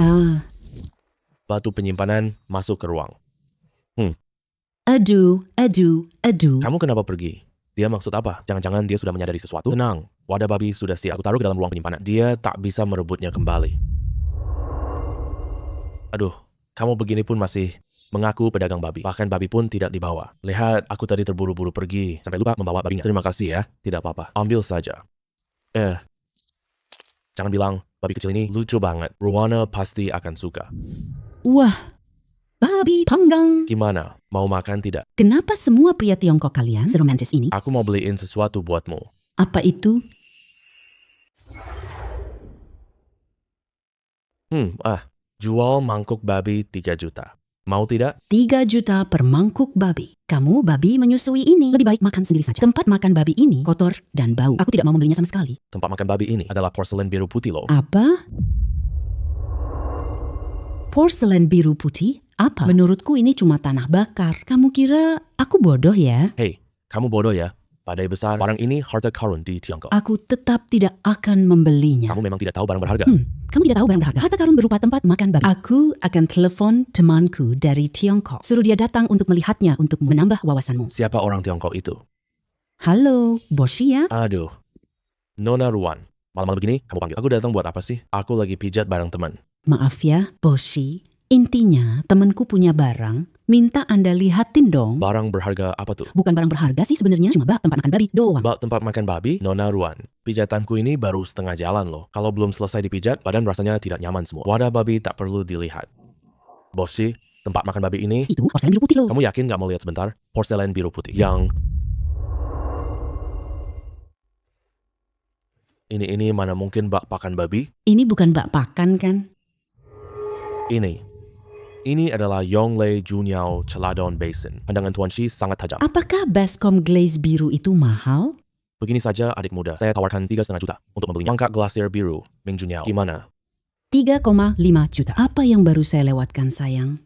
[SPEAKER 2] Batu penyimpanan masuk ke ruang.
[SPEAKER 1] Aduh.
[SPEAKER 2] Kamu kenapa pergi? Dia maksud apa? Jangan-jangan dia sudah menyadari sesuatu? Tenang, wadah babi sudah siap. Aku taruh ke dalam ruang penyimpanan. Dia tak bisa merebutnya kembali. Aduh, kamu begini pun masih mengaku pedagang babi. Bahkan babi pun tidak dibawa. Lihat, aku tadi terburu-buru pergi. Sampai lupa membawa babinya. Terima kasih ya. Tidak apa-apa. Ambil saja. Jangan bilang, babi kecil ini lucu banget. Ruana pasti akan suka.
[SPEAKER 1] Wah, babi panggang.
[SPEAKER 2] Gimana? Mau makan tidak?
[SPEAKER 1] Kenapa semua pria Tiongkok kalian seromantis ini?
[SPEAKER 2] Aku mau beliin sesuatu buatmu.
[SPEAKER 1] Apa itu?
[SPEAKER 2] Jual mangkuk babi 3 juta. Mau tidak?
[SPEAKER 1] 3 juta per mangkuk babi. Kamu babi menyusui ini. Lebih baik makan sendiri saja. Tempat makan babi ini kotor dan bau. Aku tidak mau membelinya sama sekali.
[SPEAKER 2] Tempat makan babi ini adalah porselen biru putih loh.
[SPEAKER 1] Apa? Porselen biru putih? Apa? Menurutku ini cuma tanah bakar. Kamu kira aku bodoh ya?
[SPEAKER 2] Hei, kamu bodoh ya? Badai besar, barang ini harta karun di Tiongkok.
[SPEAKER 1] Aku tetap tidak akan membelinya.
[SPEAKER 2] Kamu memang tidak tahu barang berharga.
[SPEAKER 1] Kamu tidak tahu barang berharga. Harta karun berupa tempat makan babi. Aku akan telepon temanku dari Tiongkok. Suruh dia datang untuk melihatnya untuk menambah wawasanmu.
[SPEAKER 2] Siapa orang Tiongkok itu?
[SPEAKER 1] Halo, Boshi ya?
[SPEAKER 2] Aduh, Nona Ruan. Malam-malam begini, kamu panggil. Aku datang buat apa sih? Aku lagi pijat barang teman.
[SPEAKER 1] Maaf ya, Boshi. Intinya, temanku punya barang. Minta Anda lihatin dong.
[SPEAKER 2] Barang berharga apa tuh?
[SPEAKER 1] Bukan barang berharga sih sebenarnya, cuma bak tempat makan babi doang.
[SPEAKER 2] Bak tempat makan babi, Nona Ruan. Pijatanku ini baru setengah jalan loh. Kalau belum selesai dipijat, badan rasanya tidak nyaman semua. Wadah babi tak perlu dilihat. Bossy, tempat makan babi ini,
[SPEAKER 1] Itu porselen biru putih loh.
[SPEAKER 2] kamu yakin gak mau lihat sebentar? Porselen biru putih. Yang... Ini mana mungkin bak pakan babi?
[SPEAKER 1] Ini bukan bak pakan kan?
[SPEAKER 2] Ini adalah Yonglei Juniao Celadon Basin. Pandangan Tuan Shi sangat tajam.
[SPEAKER 1] Apakah baskom glaze biru itu mahal?
[SPEAKER 2] Begini saja adik muda, saya tawarkan 3,5 juta untuk membelinya. Mangkak glasier biru, Ming Juniao. Gimana?
[SPEAKER 1] 3,5 juta. Apa yang baru saya lewatkan sayang?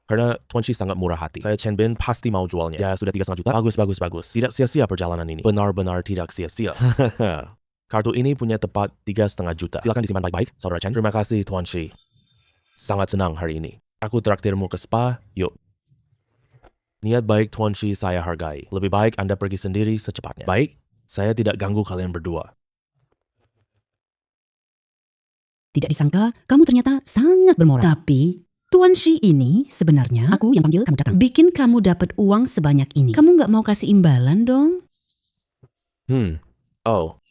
[SPEAKER 2] Karena Tuan Shi sangat murah hati. Saya Chen Bin pasti mau jualnya. Ya sudah 3,5 juta. Bagus. Tidak sia-sia perjalanan ini. Benar-benar tidak sia-sia. Kartu ini punya tepat 3,5 juta. Silakan disimpan baik-baik, Saudara Chen. Terima kasih Tuan Shi. Sangat senang hari ini. Aku traktirmu ke spa, yuk. Niat baik Tuan Shi saya hargai. Lebih baik Anda pergi sendiri secepatnya. Baik, saya tidak ganggu kalian berdua.
[SPEAKER 1] Tidak disangka, kamu ternyata sangat bermoral. Tapi, Tuan Shi ini sebenarnya aku yang panggil kamu datang. Bikin kamu dapat uang sebanyak ini. Kamu nggak mau kasih imbalan dong?
[SPEAKER 2] Oh,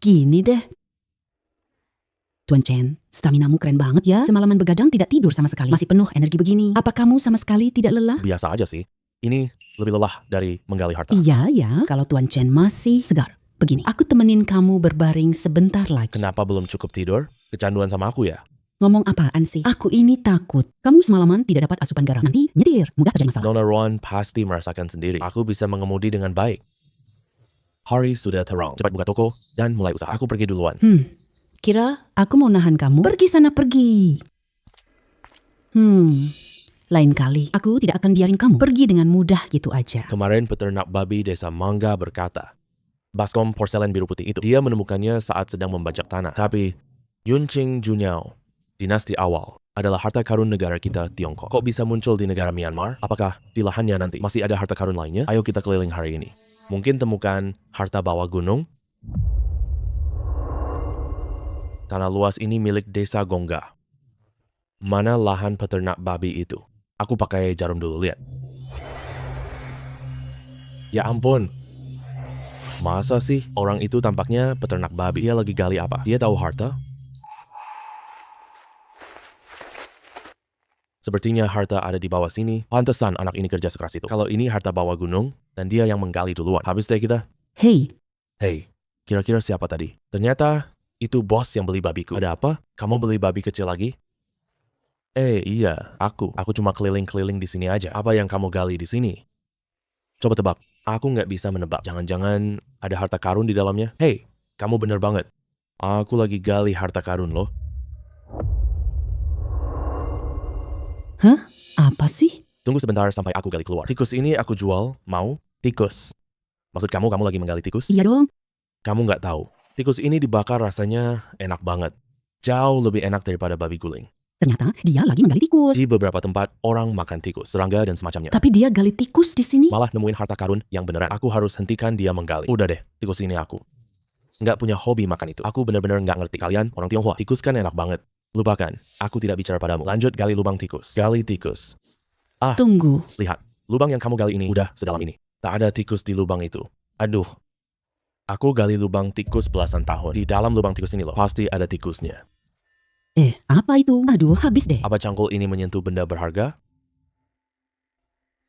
[SPEAKER 1] Gini deh. Tuan Chen, staminamu keren banget ya. Semalaman begadang tidak tidur sama sekali. Masih penuh energi begini. Apa kamu sama sekali tidak lelah?
[SPEAKER 2] biasa aja sih. Ini lebih lelah dari menggali harta.
[SPEAKER 1] Iya ya, kalau Tuan Chen masih segar. Begini, aku temenin kamu berbaring sebentar lagi.
[SPEAKER 2] Kenapa belum cukup tidur? Kecanduan sama aku ya?
[SPEAKER 1] Ngomong apaan sih? Aku ini takut. Kamu semalaman tidak dapat asupan garam. Nanti nyetir, mudah terjadi masalah.
[SPEAKER 2] Nona Ron pasti merasakan sendiri. Aku bisa mengemudi dengan baik. Hari sudah terang. Cepat buka toko dan mulai usaha. Aku pergi duluan.
[SPEAKER 1] Kira aku mau nahan kamu? Pergi sana, pergi. Lain kali, aku tidak akan biarin kamu pergi dengan mudah gitu aja.
[SPEAKER 2] Kemarin peternak babi desa Mangga berkata, baskom porselen biru putih itu, dia menemukannya saat sedang membajak tanah. Tapi, Yunqing Juniao, dinasti awal, adalah harta karun negara kita Tiongkok. Kok bisa muncul di negara Myanmar? Apakah di lahannya nanti masih ada harta karun lainnya? Ayo kita keliling hari ini. Mungkin temukan harta bawah gunung? Tanah luas ini milik desa Gongga. Mana lahan peternak babi itu? Aku pakai jarum dulu, lihat. Ya ampun. Masa sih orang itu tampaknya peternak babi? Dia lagi gali apa? Dia tahu harta? Sepertinya harta ada di bawah sini. Pantesan anak ini kerja sekeras itu. Kalau ini harta bawah gunung, dan dia yang menggali duluan. Habis deh kita.
[SPEAKER 1] Hei,
[SPEAKER 2] Kira-kira siapa tadi? Ternyata itu bos yang beli babiku. Ada apa? Kamu beli babi kecil lagi? Iya, aku. Aku cuma keliling-keliling di sini aja. Apa yang kamu gali di sini? Coba tebak. Aku nggak bisa menebak. Jangan-jangan ada harta karun di dalamnya? Hei, kamu bener banget. Aku lagi gali harta karun loh.
[SPEAKER 1] hah? Apa sih?
[SPEAKER 2] Tunggu sebentar sampai aku gali keluar. Tikus ini aku jual. Mau? Tikus. Maksud kamu lagi menggali tikus?
[SPEAKER 1] Iya dong.
[SPEAKER 2] Kamu nggak tahu. Tikus ini dibakar rasanya enak banget. Jauh lebih enak daripada babi guling.
[SPEAKER 1] Ternyata dia lagi menggali tikus.
[SPEAKER 2] Di beberapa tempat, orang makan tikus, serangga dan semacamnya.
[SPEAKER 1] Tapi dia gali tikus di sini.
[SPEAKER 2] Malah nemuin harta karun yang beneran. Aku harus hentikan dia menggali. Udah deh, tikus ini aku. Nggak punya hobi makan itu. Aku bener-bener nggak ngerti kalian, orang Tionghoa. Tikus kan enak banget. Lupakan, aku tidak bicara padamu. Lanjut gali lubang tikus. Gali tikus.
[SPEAKER 1] Tunggu.
[SPEAKER 2] Lihat, lubang yang kamu gali ini udah sedalam ini. Tak ada tikus di lubang itu. Aduh. Aku gali lubang tikus belasan tahun. Di dalam lubang tikus ini loh, pasti ada tikusnya.
[SPEAKER 1] Apa itu? Aduh, habis deh.
[SPEAKER 2] Apa cangkul ini menyentuh benda berharga?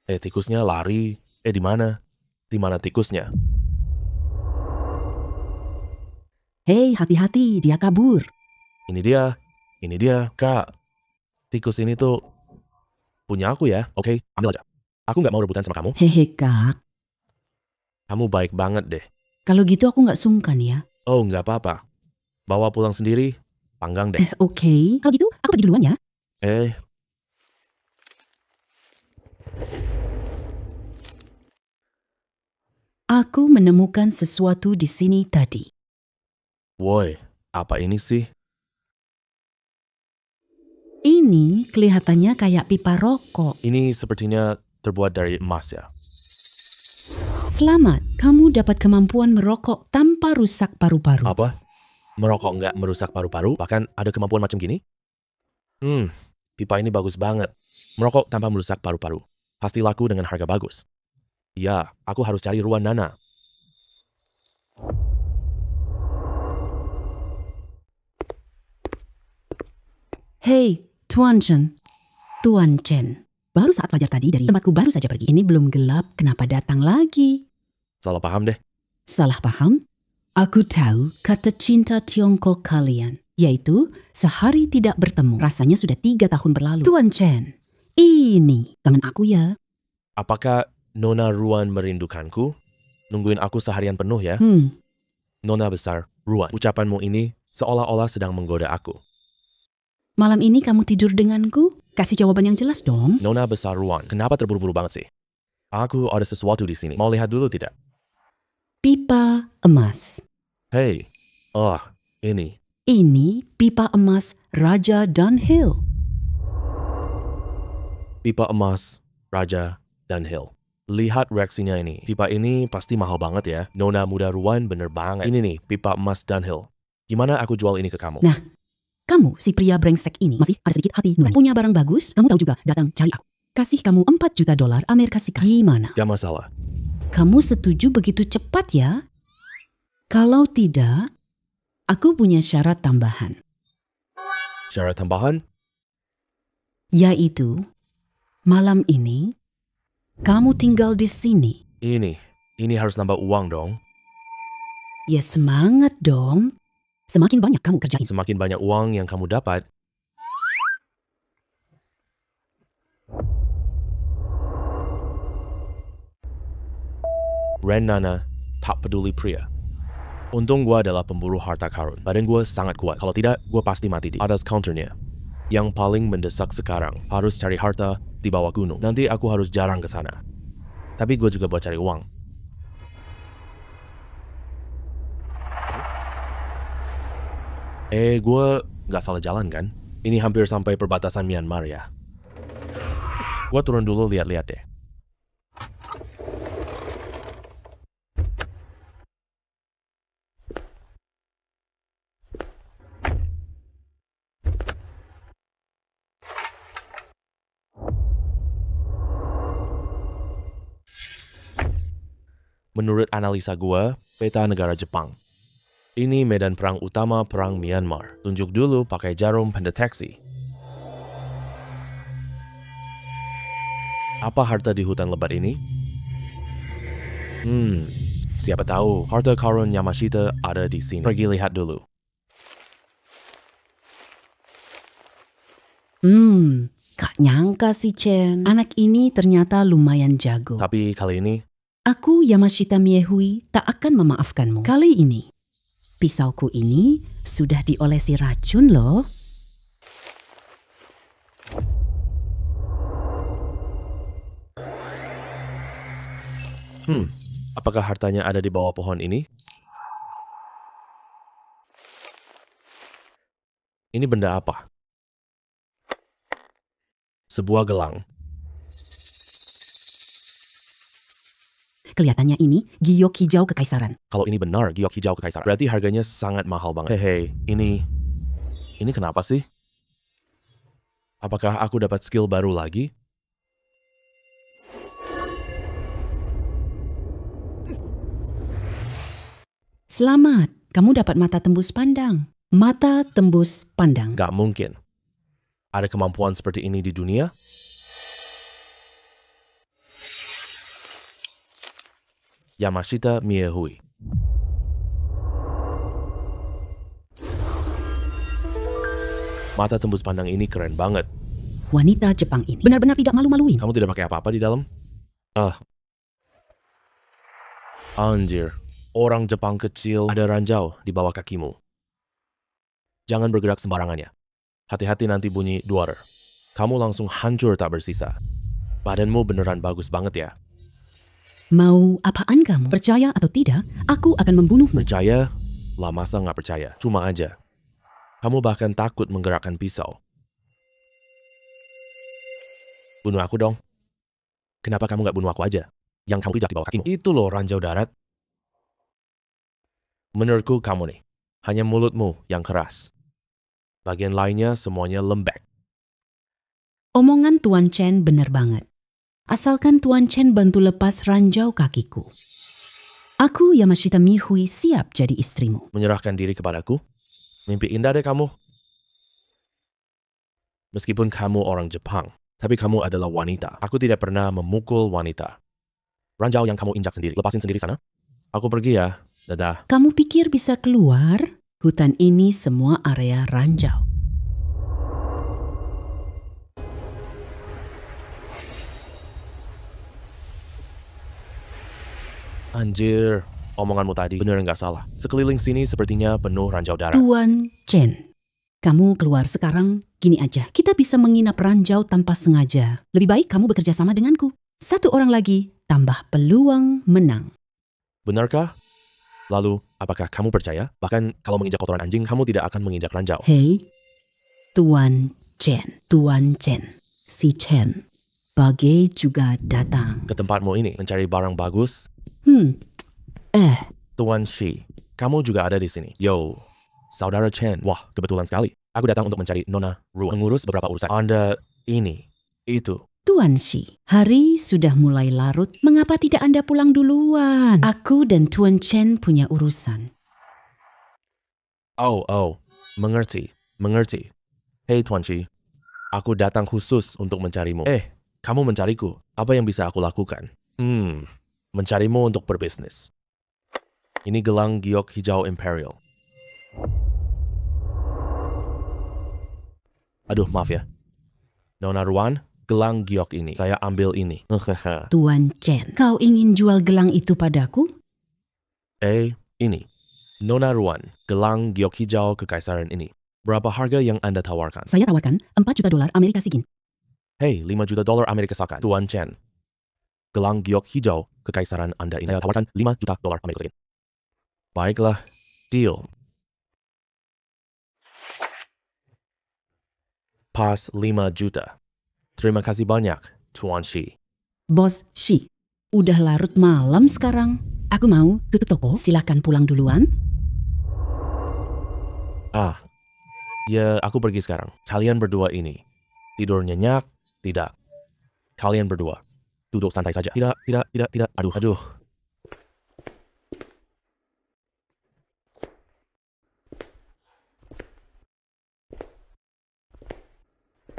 [SPEAKER 2] Tikusnya lari. Di mana? Di mana tikusnya?
[SPEAKER 1] Hei, hati-hati, dia kabur.
[SPEAKER 2] Ini dia, Kak. Tikus ini tuh punya aku ya. Oke, ambil aja. Aku nggak mau rebutan sama kamu.
[SPEAKER 1] Hehe, Kak.
[SPEAKER 2] Kamu baik banget deh.
[SPEAKER 1] Kalau gitu aku nggak sungkan ya.
[SPEAKER 2] Oh, nggak apa-apa. Bawa pulang sendiri, panggang deh.
[SPEAKER 1] Oke. Kalau gitu, aku pergi duluan ya. Aku menemukan sesuatu di sini tadi.
[SPEAKER 2] Woi, apa ini sih?
[SPEAKER 1] Ini kelihatannya kayak pipa rokok.
[SPEAKER 2] Ini sepertinya terbuat dari emas ya.
[SPEAKER 1] Selamat, kamu dapat kemampuan merokok tanpa rusak paru-paru.
[SPEAKER 2] Apa? Merokok nggak merusak paru-paru, bahkan ada kemampuan macam gini? Pipa ini bagus banget. Merokok tanpa merusak paru-paru. Pasti laku dengan harga bagus. Ya, aku harus cari ruang Nana.
[SPEAKER 1] Hei, Tuan Chen. Tuan Chen. Baru saat fajar tadi dari tempatku baru saja pergi. Ini belum gelap, kenapa datang lagi?
[SPEAKER 2] Salah paham deh.
[SPEAKER 1] Salah paham? Aku tahu kata cinta Tiongkok kalian, yaitu sehari tidak bertemu. Rasanya sudah 3 tahun berlalu. Tuan Chen, ini tangan aku ya.
[SPEAKER 2] Apakah Nona Ruan merindukanku? Nungguin aku seharian penuh ya? Nona besar, Ruan. Ucapanmu ini seolah-olah sedang menggoda aku.
[SPEAKER 1] Malam ini kamu tidur denganku? Kasih jawaban yang jelas dong.
[SPEAKER 2] Nona besar Ruan, kenapa terburu-buru banget sih? Aku ada sesuatu di sini. Mau lihat dulu tidak?
[SPEAKER 1] Pipa emas.
[SPEAKER 2] Hei, ini.
[SPEAKER 1] Ini pipa emas Raja Dunhill.
[SPEAKER 2] Pipa emas, Raja, Dunhill. Lihat reaksinya ini. Pipa ini pasti mahal banget ya. Nona muda Ruan bener banget. Ini nih, pipa emas Dunhill. Gimana aku jual ini ke kamu?
[SPEAKER 1] Nah, kamu si pria brengsek ini masih ada sedikit hati nurani. Punya barang bagus, kamu tahu juga datang cari aku. Kasih kamu $4 juta Amerika Serikat. Gimana?
[SPEAKER 2] Gak masalah.
[SPEAKER 1] Kamu setuju begitu cepat ya? Kalau tidak, aku punya syarat tambahan.
[SPEAKER 2] Syarat tambahan?
[SPEAKER 1] Yaitu, malam ini, kamu tinggal di sini.
[SPEAKER 2] Ini harus nambah uang dong.
[SPEAKER 1] Ya semangat dong. Semakin banyak kamu kerjain.
[SPEAKER 2] Semakin banyak uang yang kamu dapat, Ren Nana, tak peduli pria. Untung gue adalah pemburu harta karun. Badan gue sangat kuat. Kalau tidak, gue pasti mati di atas counternya. Yang paling mendesak sekarang, harus cari harta di bawah gunung. Nanti aku harus jarang ke sana. Tapi gue juga buat cari uang. Gue gak salah jalan kan? Ini hampir sampai perbatasan Myanmar ya. Gue turun dulu lihat-lihat deh. Menurut analisa gue, peta negara Jepang. Ini medan perang utama perang Myanmar. Tunjuk dulu pakai jarum pendeteksi. Apa harta di hutan lebat ini? Siapa tahu harta karun Yamashita ada di sini. Pergi lihat dulu.
[SPEAKER 1] Gak nyangka sih Chen. Anak ini ternyata lumayan jago.
[SPEAKER 2] Tapi kali ini,
[SPEAKER 1] Aku Yamashita Miehui tak akan memaafkanmu. Kali ini, pisauku ini sudah diolesi racun loh.
[SPEAKER 2] apakah hartanya ada di bawah pohon ini? Ini benda apa? Sebuah gelang.
[SPEAKER 1] Kelihatannya ini giok hijau kekaisaran.
[SPEAKER 2] Kalau ini benar giok hijau kekaisaran, berarti harganya sangat mahal banget. Hei, ini kenapa sih? Apakah aku dapat skill baru lagi?
[SPEAKER 1] Selamat, kamu dapat mata tembus pandang. Mata tembus pandang.
[SPEAKER 2] Gak mungkin. Ada kemampuan seperti ini di dunia? Yamashita Miehui. Mata tembus pandang ini keren banget.
[SPEAKER 1] Wanita Jepang ini benar-benar tidak malu-maluin.
[SPEAKER 2] Kamu tidak pakai apa-apa di dalam? Anjir, orang Jepang kecil ada ranjau di bawah kakimu. Jangan bergerak sembarangannya. Hati-hati nanti bunyi duar. Kamu langsung hancur tak bersisa. Badanmu beneran bagus banget ya.
[SPEAKER 1] Mau apaan kamu? Percaya atau tidak, aku akan membunuhmu.
[SPEAKER 2] Percaya? Lah masa nggak percaya? Cuma aja. Kamu bahkan takut menggerakkan pisau. Bunuh aku dong. Kenapa kamu nggak bunuh aku aja? Yang kamu pijak di bawah kakimu. Itu loh ranjau darat. Menurutku kamu nih, hanya mulutmu yang keras. Bagian lainnya semuanya lembek.
[SPEAKER 1] Omongan Tuan Chen benar banget. Asalkan Tuan Chen bantu lepas ranjau kakiku. Aku Yamashita Mihui siap jadi istrimu.
[SPEAKER 2] Menyerahkan diri kepadaku? Mimpi indah deh kamu. Meskipun kamu orang Jepang, tapi kamu adalah wanita. Aku tidak pernah memukul wanita. Ranjau yang kamu injak sendiri, lepasin sendiri sana. Aku pergi ya, dadah.
[SPEAKER 1] Kamu pikir bisa keluar? Hutan ini semua area ranjau.
[SPEAKER 2] Anjir, omonganmu tadi bener nggak salah. Sekeliling sini sepertinya penuh ranjau darat.
[SPEAKER 1] Tuan Chen, kamu keluar sekarang. Gini aja, kita bisa menginap ranjau tanpa sengaja. Lebih baik kamu bekerja sama denganku. Satu orang lagi, tambah peluang menang.
[SPEAKER 2] Benarkah? Lalu, apakah kamu percaya? Bahkan kalau menginjak kotoran anjing, kamu tidak akan menginjak ranjau.
[SPEAKER 1] Hei, Tuan Chen, si Chen, Bagai juga datang.
[SPEAKER 2] Ke tempatmu ini, mencari barang bagus. Tuan Shi, kamu juga ada di sini. Yo, Saudara Chen. Wah, kebetulan sekali. Aku datang untuk mencari Nona Ruan. Mengurus beberapa urusan. Anda ini, itu.
[SPEAKER 1] Tuan Shi, hari sudah mulai larut. Mengapa tidak Anda pulang duluan? Aku dan Tuan Chen punya urusan.
[SPEAKER 2] Oh, mengerti. Hei Tuan Shi, aku datang khusus untuk mencarimu. Kamu mencariku. Apa yang bisa aku lakukan? Mencarimu untuk berbisnis. Ini gelang giok hijau Imperial. Aduh, maaf ya. Nona Ruan, gelang giok ini. Saya ambil ini.
[SPEAKER 1] Tuan Chen, kau ingin jual gelang itu padaku?
[SPEAKER 2] Ini. Nona Ruan, gelang giok hijau kekaisaran ini. Berapa harga yang Anda tawarkan?
[SPEAKER 1] Saya tawarkan $4 juta Amerika Serikat.
[SPEAKER 2] Hei, $5 juta Amerika Serikat. Tuan Chen. Gelang giok hijau kekaisaran Anda ini. Saya tawarkan $5 juta Amerika Serikat. Baiklah, deal. Pas 5 juta. Terima kasih banyak, Tuan Shi.
[SPEAKER 1] Bos Shi, udah larut malam sekarang. Aku mau tutup toko. Silakan pulang duluan.
[SPEAKER 2] Ya aku pergi sekarang. Kalian berdua ini. Tidur nyenyak? Tidak. Kalian berdua. Duduk santai saja. Tidak. Aduh.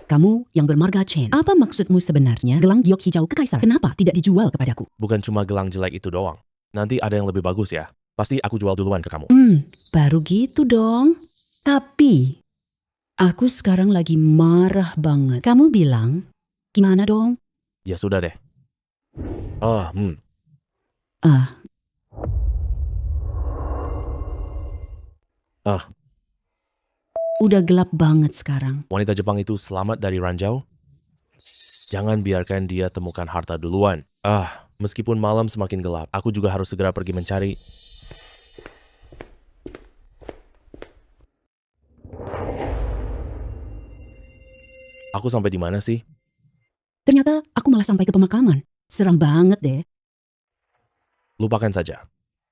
[SPEAKER 1] Kamu yang bermarga Chen, apa maksudmu sebenarnya? Gelang giok hijau kekaisaran, kenapa tidak dijual kepadaku?
[SPEAKER 2] Bukan cuma gelang jelek itu doang. Nanti ada yang lebih bagus ya. Pasti aku jual duluan ke kamu.
[SPEAKER 1] Baru gitu dong. Tapi, aku sekarang lagi marah banget. Kamu bilang, gimana dong?
[SPEAKER 2] Ya sudah deh.
[SPEAKER 1] Udah gelap banget sekarang.
[SPEAKER 2] Wanita Jepang itu selamat dari ranjau? Jangan biarkan dia temukan harta duluan. Meskipun malam semakin gelap, aku juga harus segera pergi mencari. Aku sampai di mana sih?
[SPEAKER 1] Ternyata aku malah sampai ke pemakaman. Seram banget deh.
[SPEAKER 2] Lupakan saja.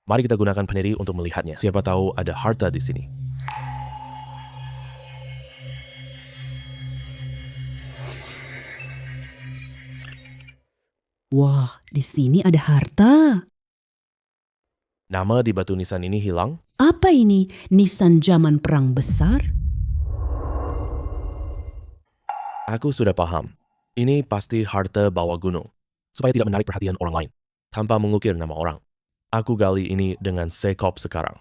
[SPEAKER 2] Mari kita gunakan peniri untuk melihatnya. Siapa tahu ada harta di sini.
[SPEAKER 1] Wah, di sini ada harta.
[SPEAKER 2] Nama di batu nisan ini hilang?
[SPEAKER 1] Apa ini? Nisan zaman perang besar?
[SPEAKER 2] Aku sudah paham. Ini pasti harta bawah gunung. Supaya tidak menarik perhatian orang lain. Tanpa mengukir nama orang. Aku gali ini dengan sekop sekarang.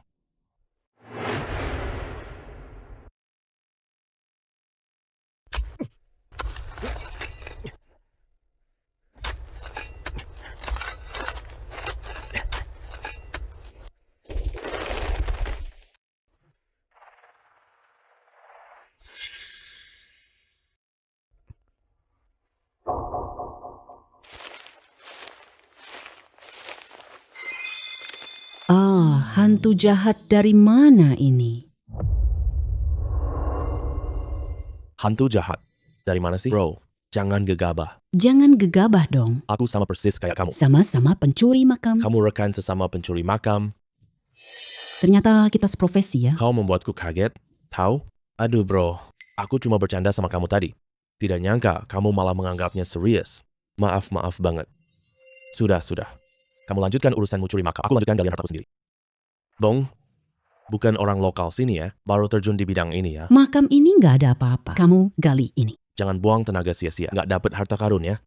[SPEAKER 1] hantu jahat dari mana ini?
[SPEAKER 2] Hantu jahat? Dari mana sih? Bro, jangan gegabah.
[SPEAKER 1] Jangan gegabah dong.
[SPEAKER 2] Aku sama persis kayak kamu.
[SPEAKER 1] Sama-sama pencuri makam.
[SPEAKER 2] Kamu rekan sesama pencuri makam.
[SPEAKER 1] Ternyata kita seprofesi ya.
[SPEAKER 2] Kau membuatku kaget. Tahu? Aduh bro, aku cuma bercanda sama kamu tadi. Tidak nyangka kamu malah menganggapnya serius. Maaf banget. Sudah. Kamu lanjutkan urusanmu curi makam. Aku lanjutkan galian hartaku sendiri. Bong, bukan orang lokal sini ya. Baru terjun di bidang ini ya.
[SPEAKER 1] Makam ini nggak ada apa-apa. Kamu gali ini.
[SPEAKER 2] Jangan buang tenaga sia-sia. Nggak dapat harta karun ya.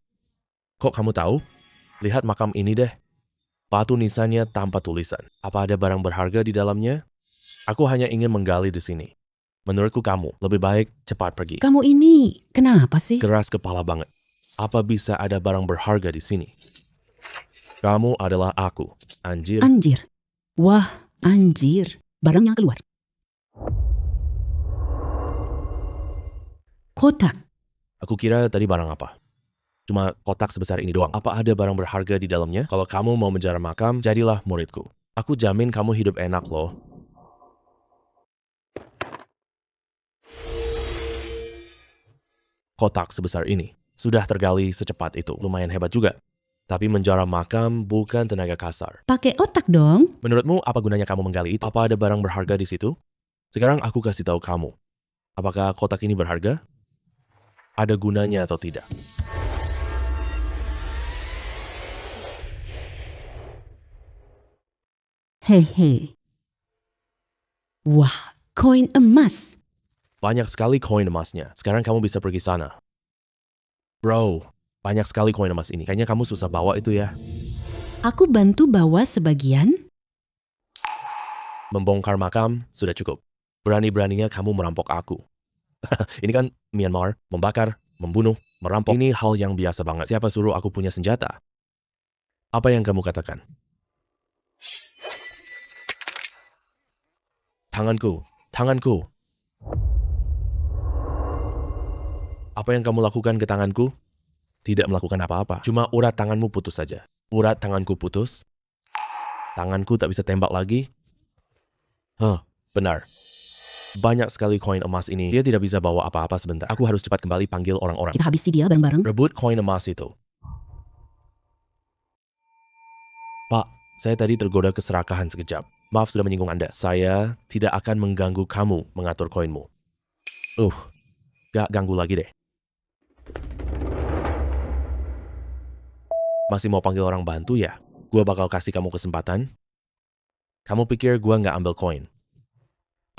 [SPEAKER 2] Kok kamu tahu? Lihat makam ini deh. Batu nisannya tanpa tulisan. Apa ada barang berharga di dalamnya? Aku hanya ingin menggali di sini. Menurutku kamu lebih baik cepat pergi.
[SPEAKER 1] Kamu ini kenapa sih?
[SPEAKER 2] Keras kepala banget. Apa bisa ada barang berharga di sini? Kamu adalah aku, anjir.
[SPEAKER 1] Anjir. Wah, anjir. Barangnya keluar. Kotak.
[SPEAKER 2] Aku kira tadi barang apa? Cuma kotak sebesar ini doang. Apa ada barang berharga di dalamnya? Kalau kamu mau menjara makam, jadilah muridku. Aku jamin kamu hidup enak loh. Kotak sebesar ini sudah tergali secepat itu. Lumayan hebat juga. Tapi menjara makam bukan tenaga kasar.
[SPEAKER 1] Pakai otak dong.
[SPEAKER 2] Menurutmu apa gunanya kamu menggali itu? Apa ada barang berharga di situ? Sekarang aku kasih tahu kamu. Apakah kotak ini berharga? Ada gunanya atau tidak?
[SPEAKER 1] Hehe. Wah, koin emas.
[SPEAKER 2] Banyak sekali koin emasnya. Sekarang kamu bisa pergi sana. Bro, banyak sekali koin emas ini. Kayaknya kamu susah bawa itu ya.
[SPEAKER 1] Aku bantu bawa sebagian.
[SPEAKER 2] Membongkar makam sudah cukup. Berani-beraninya kamu merampok aku. Ini kan Myanmar, membakar, membunuh, merampok. Ini hal yang biasa banget. Siapa suruh aku punya senjata? Apa yang kamu katakan? Tanganku. Apa yang kamu lakukan ke tanganku? Tidak melakukan apa-apa. Cuma urat tanganmu putus saja. Urat tanganku putus. Tanganku tak bisa tembak lagi. Benar. Banyak sekali koin emas ini. Dia tidak bisa bawa apa-apa sebentar. Aku harus cepat kembali panggil orang-orang.
[SPEAKER 1] Kita habisi dia bareng-bareng.
[SPEAKER 2] Rebut koin emas itu. Pak, saya tadi tergoda keserakahan sekejap. Maaf sudah menyinggung Anda. Saya tidak akan mengganggu kamu mengatur koinmu. Gak ganggu lagi deh. Masih mau panggil orang bantu ya? Gua bakal kasih kamu kesempatan. Kamu pikir gua nggak ambil koin?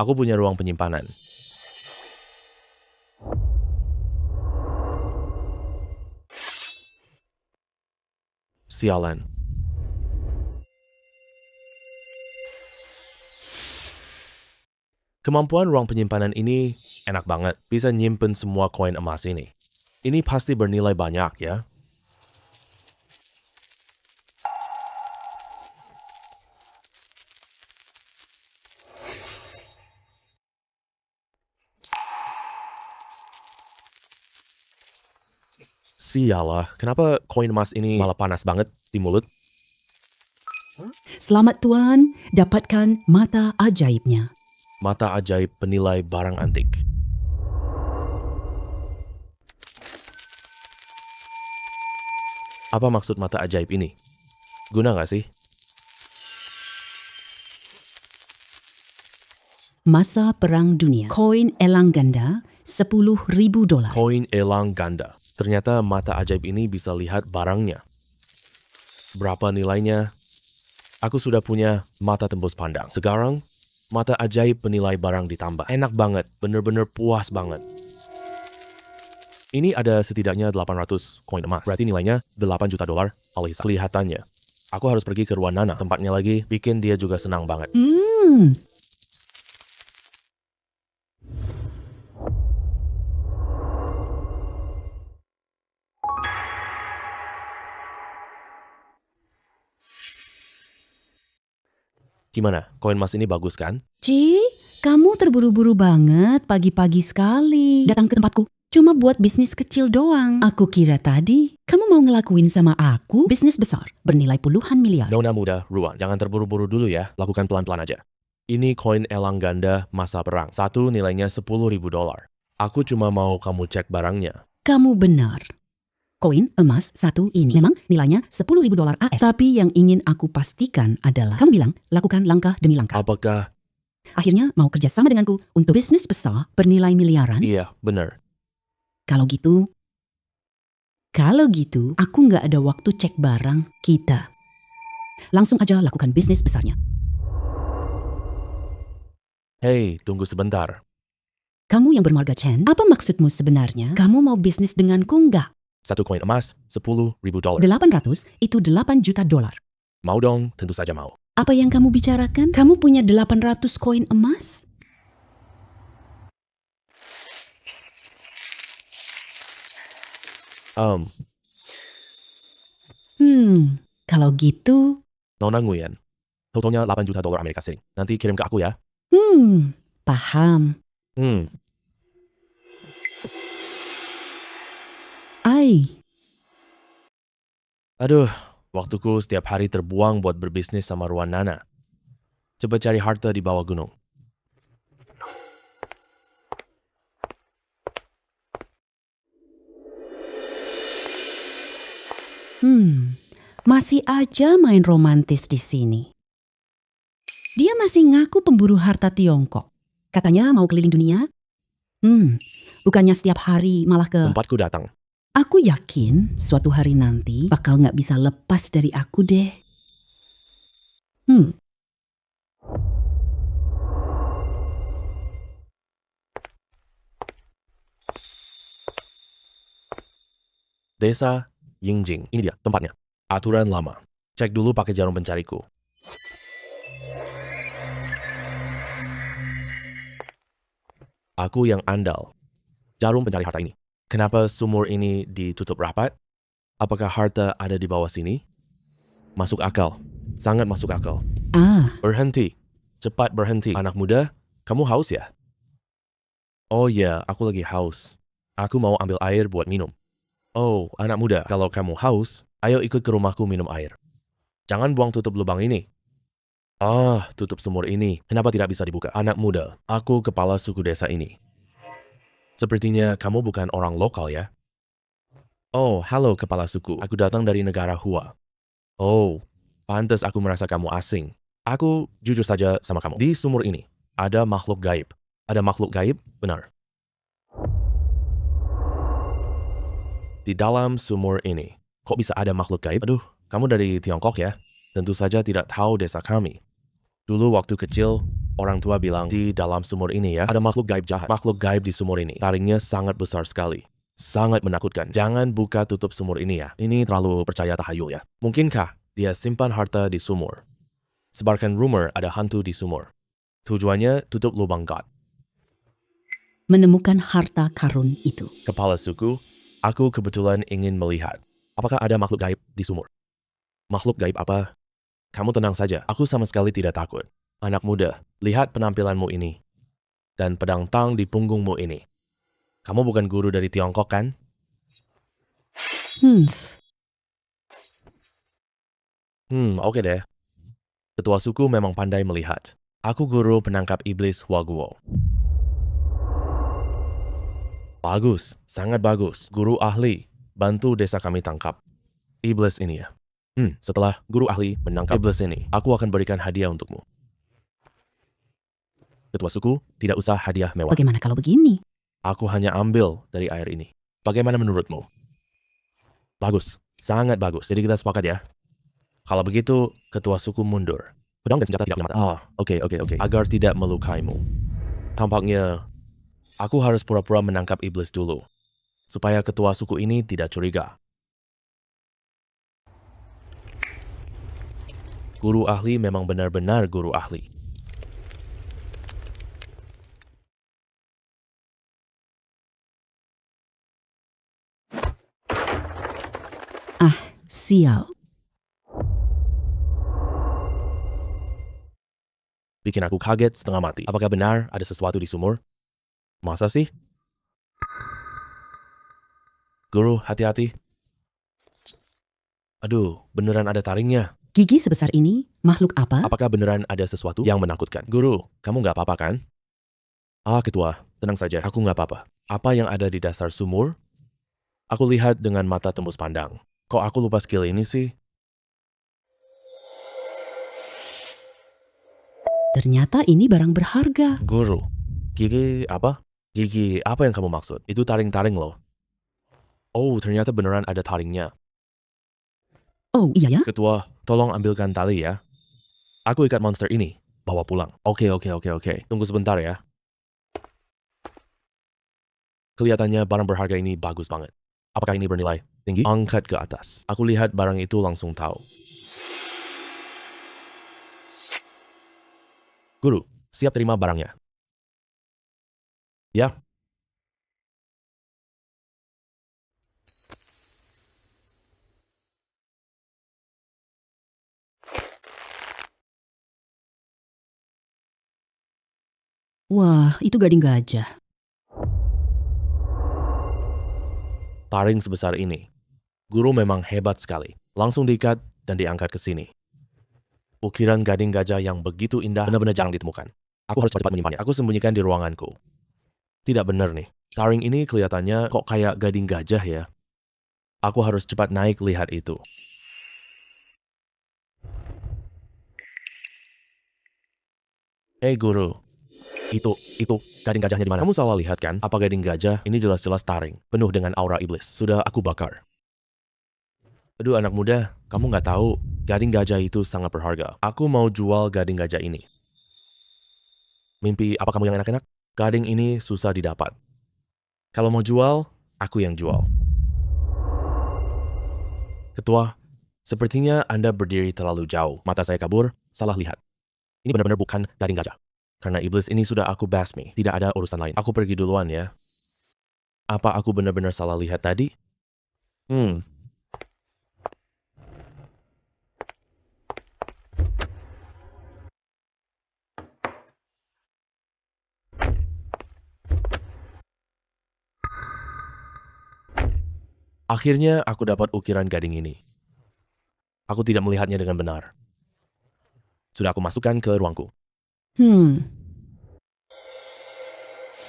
[SPEAKER 2] Aku punya ruang penyimpanan. Sialan. Kemampuan ruang penyimpanan ini enak banget. Bisa nyimpen semua koin emas ini. Ini pasti bernilai banyak ya. Sialah, kenapa koin emas ini malah panas banget di mulut?
[SPEAKER 1] Selamat Tuan, dapatkan mata ajaibnya.
[SPEAKER 2] Mata ajaib penilai barang antik. Apa maksud mata ajaib ini? Guna nggak sih?
[SPEAKER 1] Masa Perang Dunia. Koin elang ganda $10.000.
[SPEAKER 2] Koin elang ganda. Ternyata mata ajaib ini bisa lihat barangnya. Berapa nilainya? Aku sudah punya mata tembus pandang. Sekarang, mata ajaib penilai barang ditambah. Enak banget, bener-bener puas banget. Ini ada setidaknya 800 koin emas. Berarti nilainya $8 juta alisa. Kelihatannya. Aku harus pergi ke ruang Nana. Tempatnya lagi bikin dia juga senang banget. Gimana? Koin emas ini bagus kan?
[SPEAKER 1] Ci, kamu terburu-buru banget pagi-pagi sekali. Datang ke tempatku. Cuma buat bisnis kecil doang. Aku kira tadi kamu mau ngelakuin sama aku bisnis besar bernilai puluhan miliar.
[SPEAKER 2] Nona muda, Ruan, jangan terburu-buru dulu ya. Lakukan pelan-pelan aja. Ini koin elang ganda masa perang. Satu nilainya $10.000. Aku cuma mau kamu cek barangnya.
[SPEAKER 1] Kamu benar. Koin emas satu ini memang nilainya $10.000 AS. Tapi yang ingin aku pastikan adalah kamu bilang lakukan langkah demi langkah.
[SPEAKER 2] Apakah?
[SPEAKER 1] Akhirnya mau kerjasama denganku untuk bisnis besar bernilai miliaran?
[SPEAKER 2] Iya, benar.
[SPEAKER 1] Kalau gitu, aku nggak ada waktu cek barang kita. Langsung aja lakukan bisnis besarnya.
[SPEAKER 2] Hei, tunggu sebentar.
[SPEAKER 1] Kamu yang bermarga Chen, apa maksudmu sebenarnya? Kamu mau bisnis denganku nggak?
[SPEAKER 2] Satu koin emas, $10.000.
[SPEAKER 1] 800 itu $8 juta.
[SPEAKER 2] Mau dong, tentu saja mau.
[SPEAKER 1] Apa yang kamu bicarakan? Kamu punya 800 koin emas? Kalau gitu,
[SPEAKER 2] Nona Nguyen, totalnya $8 juta Amerika Serikat. Nanti kirim ke aku ya.
[SPEAKER 1] paham.
[SPEAKER 2] Aduh, waktuku setiap hari terbuang buat berbisnis sama Ruan Nana. Coba cari harta di bawah gunung.
[SPEAKER 1] Masih aja main romantis di sini. Dia masih ngaku pemburu harta Tiongkok. Katanya mau keliling dunia. Bukannya setiap hari malah ke...
[SPEAKER 2] Tempatku datang.
[SPEAKER 1] Aku yakin suatu hari nanti bakal nggak bisa lepas dari aku deh.
[SPEAKER 2] Desa Yingjing. Ini dia tempatnya. Aturan lama. Cek dulu pakai jarum pencariku. Aku yang andal. Jarum pencari harta ini. Kenapa sumur ini ditutup rapat? Apakah harta ada di bawah sini? Masuk akal. Sangat masuk akal. Berhenti. Cepat berhenti. Anak muda, kamu haus ya? Oh ya, aku lagi haus. Aku mau ambil air buat minum. Oh, anak muda, kalau kamu haus, ayo ikut ke rumahku minum air. Jangan buang tutup lubang ini. Tutup sumur ini. Kenapa tidak bisa dibuka? Anak muda, aku kepala suku desa ini. Sepertinya kamu bukan orang lokal ya? Oh, halo kepala suku. Aku datang dari negara Hua. Oh, pantas aku merasa kamu asing. Aku jujur saja sama kamu. Di sumur ini, ada makhluk gaib. Ada makhluk gaib? Benar. Di dalam sumur ini, kok bisa ada makhluk gaib? Aduh, kamu dari Tiongkok ya? Tentu saja tidak tahu desa kami. Dulu waktu kecil, orang tua bilang, di dalam sumur ini ya, ada makhluk gaib jahat. Makhluk gaib di sumur ini. Taringnya sangat besar sekali. Sangat menakutkan. Jangan buka tutup sumur ini ya. Ini terlalu percaya tahayul ya. Mungkinkah dia simpan harta di sumur? Sebarkan rumor ada hantu di sumur. Tujuannya tutup lubang got.
[SPEAKER 1] Menemukan harta karun itu.
[SPEAKER 2] Kepala suku, aku kebetulan ingin melihat. Apakah ada makhluk gaib di sumur? Makhluk gaib apa? Kamu tenang saja, aku sama sekali tidak takut. Anak muda, lihat penampilanmu ini. Dan pedang tang di punggungmu ini. Kamu bukan guru dari Tiongkok kan? Oke deh. Ketua suku memang pandai melihat. Aku guru penangkap iblis Huaguo. Bagus, sangat bagus. Guru ahli, bantu desa kami tangkap iblis ini ya. Setelah guru ahli menangkap iblis ini, aku akan berikan hadiah untukmu. Ketua suku, tidak usah hadiah mewah.
[SPEAKER 1] Bagaimana kalau begini?
[SPEAKER 2] Aku hanya ambil dari air ini. Bagaimana menurutmu? Bagus, sangat bagus. Jadi kita sepakat ya. Kalau begitu, ketua suku mundur. Pedang dan senjata tidak punya mata. Oke. Agar tidak melukaimu. Tampaknya, aku harus pura-pura menangkap iblis dulu. Supaya ketua suku ini tidak curiga. Guru ahli memang benar-benar guru ahli.
[SPEAKER 1] Sial.
[SPEAKER 2] Bikin aku kaget setengah mati. Apakah benar ada sesuatu di sumur? Masa sih? Guru, hati-hati. Aduh, beneran ada taringnya.
[SPEAKER 1] Gigi sebesar ini, makhluk apa?
[SPEAKER 2] Apakah beneran ada sesuatu yang menakutkan? Guru, kamu nggak apa-apa kan? Ketua, tenang saja, aku nggak apa-apa. Apa yang ada di dasar sumur? Aku lihat dengan mata tembus pandang. Kok aku lupa skill ini sih?
[SPEAKER 1] Ternyata ini barang berharga.
[SPEAKER 2] Guru, gigi apa? Gigi apa yang kamu maksud? Itu taring-taring loh. Oh, ternyata beneran ada taringnya.
[SPEAKER 1] Oh iya ya?
[SPEAKER 2] Ketua, tolong ambilkan tali ya. Aku ikat monster ini, bawa pulang. Oke. Tunggu sebentar ya. Kelihatannya barang berharga ini bagus banget. Apakah ini bernilai tinggi? Angkat ke atas. Aku lihat barang itu langsung tahu. Guru, siap terima barangnya. Ya.
[SPEAKER 1] Wah, itu gading gajah.
[SPEAKER 2] Taring sebesar ini. Guru memang hebat sekali. Langsung diikat dan diangkat ke sini. Ukiran gading gajah yang begitu indah benar-benar jarang ditemukan. Aku harus cepat menyimpannya. Aku sembunyikan di ruanganku. Tidak benar nih. Taring ini kelihatannya kok kayak gading gajah ya. Aku harus cepat naik lihat itu. Hei guru, itu gading gajahnya di mana? Kamu salah lihat kan? Apa gading gajah? Ini jelas-jelas taring, penuh dengan aura iblis. Sudah aku bakar. Aduh anak muda, kamu nggak tahu, gading gajah itu sangat berharga. Aku mau jual gading gajah ini. Mimpi apa kamu yang enak-enak? Gading ini susah didapat. Kalau mau jual, aku yang jual. Ketua, sepertinya Anda berdiri terlalu jauh. Mata saya kabur, salah lihat. Ini benar-benar bukan gading gajah. Karena iblis ini sudah aku basmi. Tidak ada urusan lain. Aku pergi duluan ya. Apa aku benar-benar salah lihat tadi? Akhirnya aku dapat ukiran gading ini. Aku tidak melihatnya dengan benar. Sudah aku masukkan ke ruangku.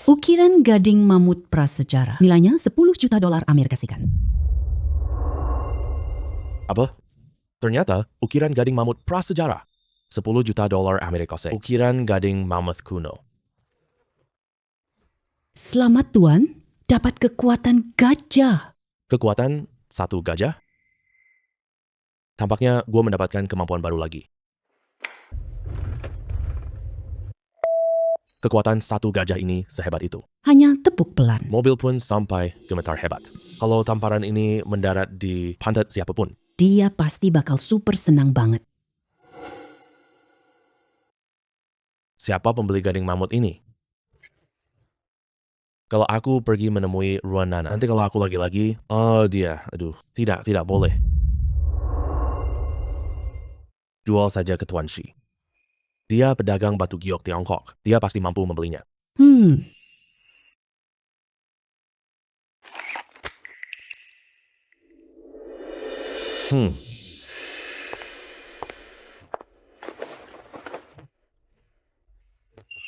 [SPEAKER 1] Ukiran gading mamut prasejarah. Nilainya 10 juta dolar Amerika Serikat.
[SPEAKER 2] Apa? Ternyata ukiran gading mamut prasejarah. 10 juta dolar Amerika Serikat. Ukiran gading mammoth kuno.
[SPEAKER 1] Selamat Tuan, dapat kekuatan gajah.
[SPEAKER 2] Kekuatan 1 gajah? Tampaknya gue mendapatkan kemampuan baru lagi. Kekuatan 1 gajah ini sehebat itu.
[SPEAKER 1] Hanya tepuk pelan.
[SPEAKER 2] Mobil pun sampai gemetar hebat. Kalau tamparan ini mendarat di pantat siapapun,
[SPEAKER 1] Dia pasti bakal super senang banget.
[SPEAKER 2] siapa pembeli gading mamut ini? Kalau aku pergi menemui Ruan Nana, nanti kalau aku lagi-lagi, dia, tidak boleh. Jual saja ke Tuan Shi. Dia pedagang batu giok Tiongkok. Dia pasti mampu membelinya.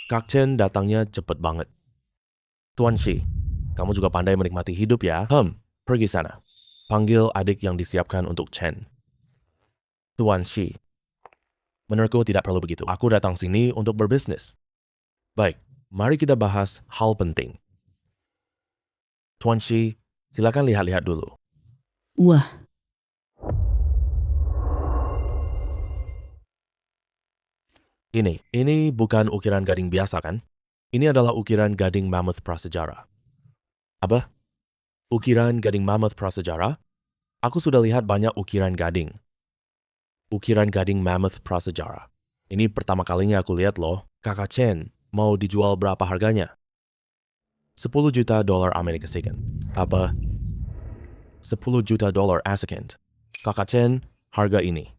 [SPEAKER 2] Kak Chen datangnya cepet banget. Tuan Shi, kamu juga pandai menikmati hidup ya? Pergi sana. Panggil adik yang disiapkan untuk Chen. Tuan Shi, menurutku tidak perlu begitu. Aku datang sini untuk berbisnis. Baik, mari kita bahas hal penting. Tuan Shi, silakan lihat-lihat dulu.
[SPEAKER 1] Wah,
[SPEAKER 2] Ini bukan ukiran gading biasa kan? Ini adalah ukiran gading mammoth prasejarah. Apa? Ukiran gading mammoth prasejarah? Aku sudah lihat banyak ukiran gading. Ukiran gading mammoth prasejarah. Ini pertama kalinya aku lihat loh. Kakak Chen, mau dijual berapa harganya? 10 juta dolar Amerika Serikat. Apa? 10 juta dolar ASEAN. Kakak Chen, harga ini.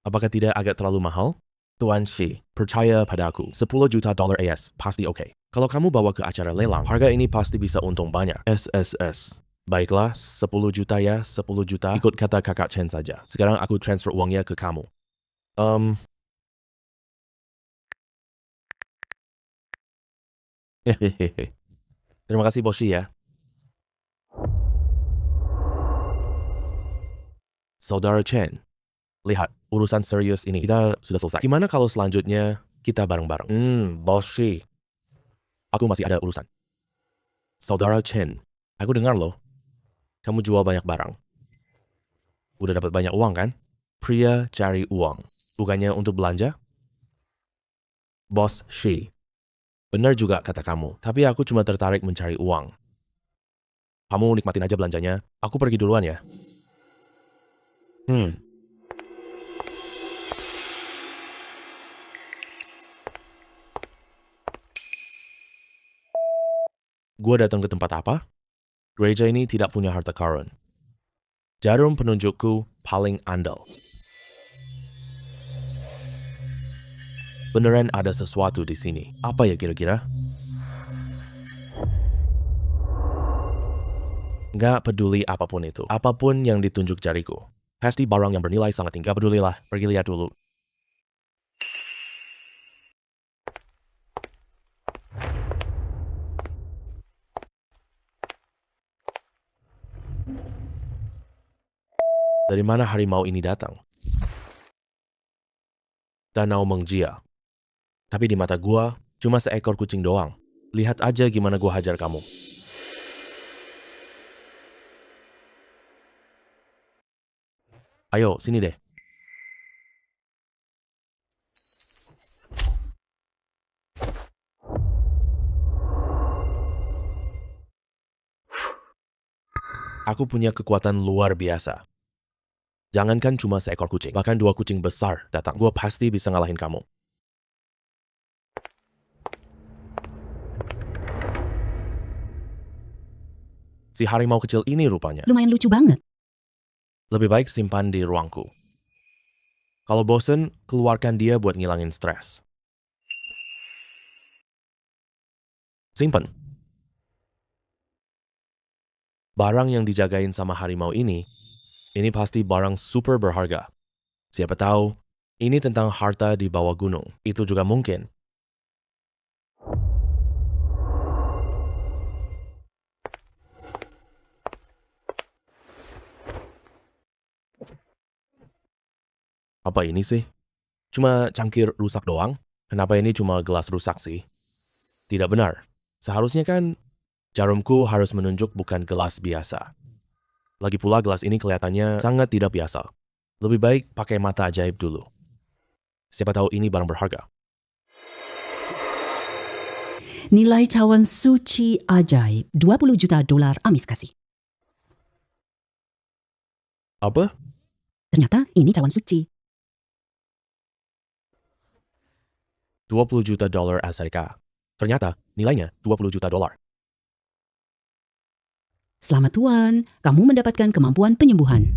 [SPEAKER 2] Apakah tidak agak terlalu mahal? Tuan Shi, percaya padaku, 10 juta dolar AS pasti oke. Kalau kamu bawa ke acara lelang, harga ini pasti bisa untung banyak. SSS. Baiklah, 10 juta ya, 10 juta. Ikut kata kakak Chen saja. Sekarang aku transfer uangnya ke kamu. Hehehe. Terima kasih Boshi ya. Saudara Chen, lihat, urusan serius ini kita sudah selesai. Gimana kalau selanjutnya kita bareng-bareng? Boshi. Aku masih ada urusan. Saudara Chen, aku dengar loh, kamu jual banyak barang. Udah dapat banyak uang kan? Pria cari uang. Bukannya untuk belanja? Bos Shi. Benar juga kata kamu, tapi aku cuma tertarik mencari uang. Kamu nikmatin aja belanjanya, aku pergi duluan ya. Gua datang ke tempat apa? Gereja ini tidak punya harta karun. Jarum penunjukku paling andal. Beneran ada sesuatu di sini. Apa ya kira-kira? Nggak peduli apapun itu. Apapun yang ditunjuk jariku. Pasti barang yang bernilai sangat tinggi. Nggak pedulilah. Pergi lihat dulu. Dari mana harimau ini datang? Danau Mengjia. Tapi di mata gua, cuma seekor kucing doang. Lihat aja gimana gua hajar kamu. Ayo, sini deh. Aku punya kekuatan luar biasa. Jangankan cuma seekor kucing, bahkan 2 kucing besar datang. Gua pasti bisa ngalahin kamu. Si harimau kecil ini rupanya.
[SPEAKER 1] Lumayan lucu banget.
[SPEAKER 2] Lebih baik simpan di ruangku. Kalau bosen, keluarkan dia buat ngilangin stres. Simpen. Barang yang dijagain sama harimau ini pasti barang super berharga. Siapa tahu, ini tentang harta di bawah gunung. Itu juga mungkin. Apa ini sih? Cuma cangkir rusak doang? Kenapa ini cuma gelas rusak sih? Tidak benar. Seharusnya kan jarumku harus menunjuk bukan gelas biasa. Lagi pula gelas ini kelihatannya sangat tidak biasa. Lebih baik pakai mata ajaib dulu. Siapa tahu ini barang berharga.
[SPEAKER 1] Nilai cawan suci ajaib, 20 juta dolar Amis kasih.
[SPEAKER 2] Apa?
[SPEAKER 1] Ternyata ini cawan suci.
[SPEAKER 2] 20 juta dolar Amerika. Ternyata nilainya 20 juta dolar.
[SPEAKER 1] Selamat Tuan, kamu mendapatkan kemampuan penyembuhan.